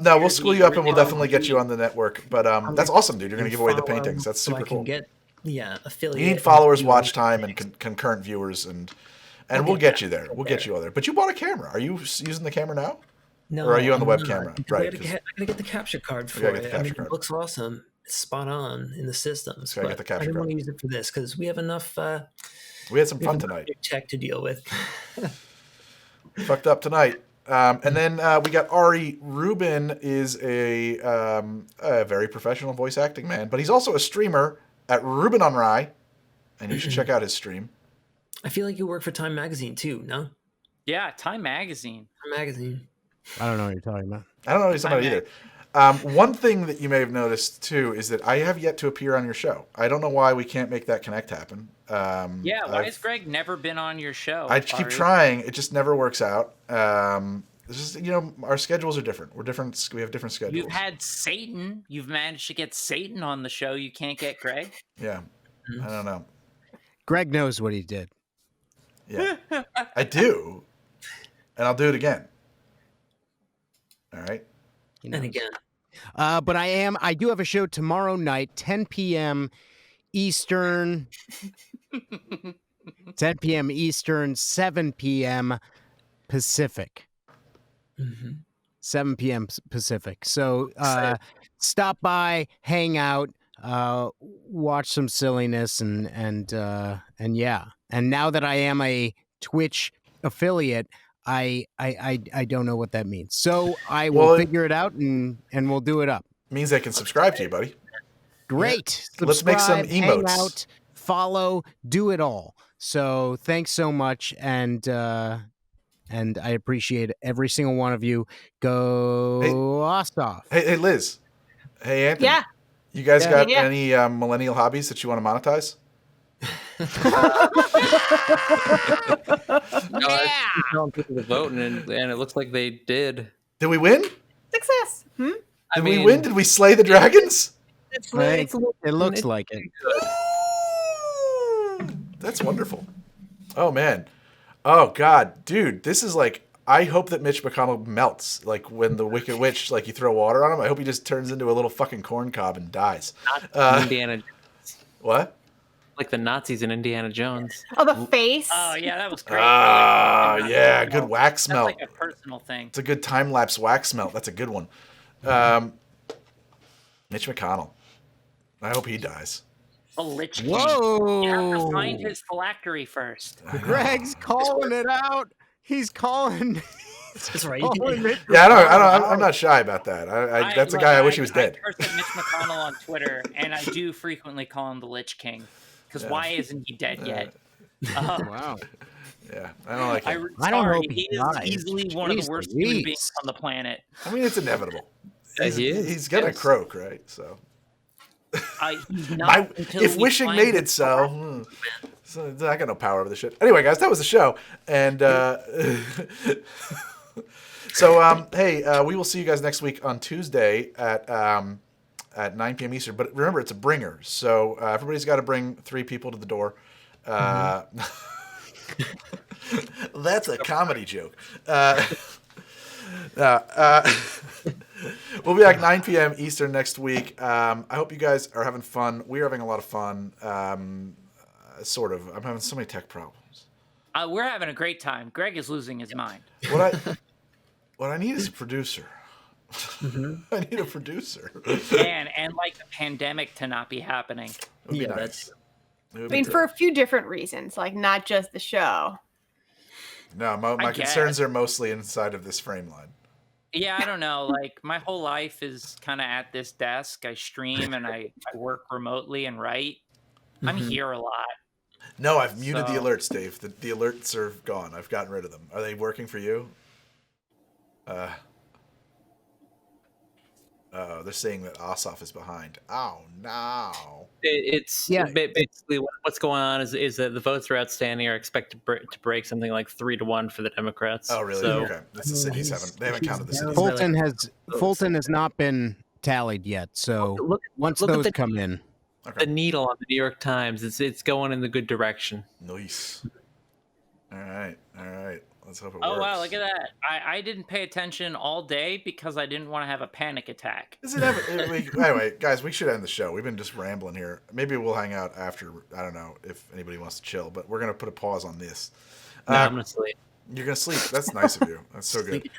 No, we'll school you up and we'll definitely get you on the network. But that's awesome, dude. You're going to give away the paintings. That's super cool. Affiliate. You need followers, watch time, and concurrent viewers, and we'll get you there. We'll get you all there. But you bought a camera. Are you using the camera now? No. Or are you on the web camera? Right. I gotta get the capture card for it. It looks awesome. It's spot on in the systems. So I didn't want to use it for this because we have enough. We had some fun tonight. Tech to deal with. Fucked up tonight. And then we got Ari. Rubin is a very professional voice acting man, but he's also a streamer at Rubin on Rye, and you should check out his stream. I feel like you work for Time Magazine too, no? Yeah, Time Magazine. Time Magazine. I don't know what you're talking about. I don't know what he's talking about either. One thing that you may have noticed too is that I have yet to appear on your show. I don't know why we can't make that connect happen. Why has Greg never been on your show? I keep trying. It just never works out. It's just, our schedules are different. We're different. We have different schedules. You've had Satan. You've managed to get Satan on the show. You can't get Greg? Yeah. I don't know. Greg knows what he did. Yeah. I do. And I'll do it again. All right. And again. But I do have a show tomorrow night, 10 p.m. Eastern, 10 p.m. Eastern, 7 p.m. Pacific. 7 p.m. Pacific. So stop by, hang out, watch some silliness, and yeah. And now that I am a Twitch affiliate, I don't know what that means. So I will figure it out and we'll do it up. Means they can subscribe to you, buddy. Great. Yeah. Let's make some emotes. Hang out, follow, do it all. So thanks so much, and I appreciate every single one of you. Go Ostov. Hey, Liz. Hey, Anthony. Yeah. You guys got any millennial hobbies that you want to monetize? No, I was telling people to vote, and it looks like they did. Did we win? Success. Did we win? Did we slay the dragons? It looks like it. That's wonderful. Oh man. Oh god, dude, this is like. I hope that Mitch McConnell melts, like when the Wicked Witch, like you throw water on him. I hope he just turns into a little fucking corn cob and dies. Indiana Jones. What? Like the Nazis in Indiana Jones. Oh, the face. Oh yeah, that was great. Ah, I like yeah, that. good wax That's melt. like a personal thing. It's a good time lapse wax melt. That's a good one. Mitch McConnell. I hope he dies. A Lich King. Whoa! You have to find his phylactery first. Greg's calling it out. He's calling. That's right. calling Mitch Yeah, McConnell I'm not shy about that. That's a guy I wish he was dead. I cursed at Mitch McConnell on Twitter, and I do frequently call him the Lich King. Because why isn't he dead yet? Wow. Yeah, I don't like him. I don't hope he he is dies. easily one of Jeez the worst human Louise. beings on the planet. I mean, it's inevitable. He is. He's gonna Yes. croak, right? So. He's not until If he wishing finds made the it so, so I got no power over the shit. Anyway, guys, that was the show, and so hey, we will see you guys next week on Tuesday at 9 p.m. Eastern. But remember, it's a bringer, so everybody's got to bring 3 people to the door. That's a comedy joke. We'll be back 9 p.m. Eastern next week. I hope you guys are having fun. We're having a lot of fun. Sort of. I'm having so many tech problems. We're having a great time. Greg is losing his mind. What I need is a producer. I need a producer. And like the pandemic to not be happening. It would be nice. It would I be mean, great. for a few different reasons, like not just the show. No, my I concerns guess. are mostly inside of this frame line. Yeah, I don't know. Like my whole life is kind of at this desk. I stream and I work remotely and write. I'm here a lot. No, I've muted the So- alerts, Dave. The alerts are gone. I've gotten rid of them. Are they working for you? They're saying that Asaf is behind. Oh no! It's basically what's going on is that the votes are outstanding are expected to break something like 3-1 for the Democrats. Oh really? So, Okay, that's the cities haven't. They haven't counted the cities. Fulton has not been tallied yet. So once look at those the- come in, the needle on the New York Times, it's going in the good direction. Nice. All right. Let's hope it Oh works. wow, look at that. I didn't pay attention all day because I didn't want to have a panic attack. Is it ever? Anyway, guys, we should end the show. We've been just rambling here. Maybe we'll hang out after. I don't know if anybody wants to chill, but we're gonna put a pause on this. No, I'm gonna sleep. You're gonna sleep. That's nice of you. That's so good.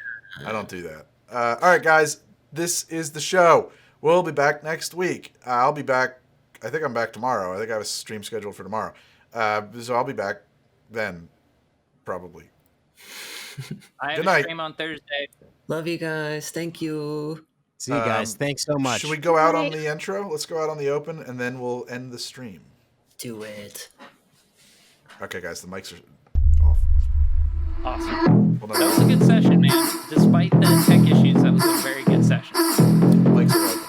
I don't do that. All right, guys. This is the show. We'll be back next week. I'll be back. I think I'm back tomorrow. I think I have a stream scheduled for tomorrow. So I'll be back then, probably. I have Good a night. stream on Thursday. Love you guys. Thank you. see you guys. Thanks so much. Should we go out on the intro? Let's go out on the open, and then we'll end the stream. Do it. Okay, guys. The mics are off. Awesome. Well, That was a good session, man. Despite the tech issues, that was a very good session. mics are open.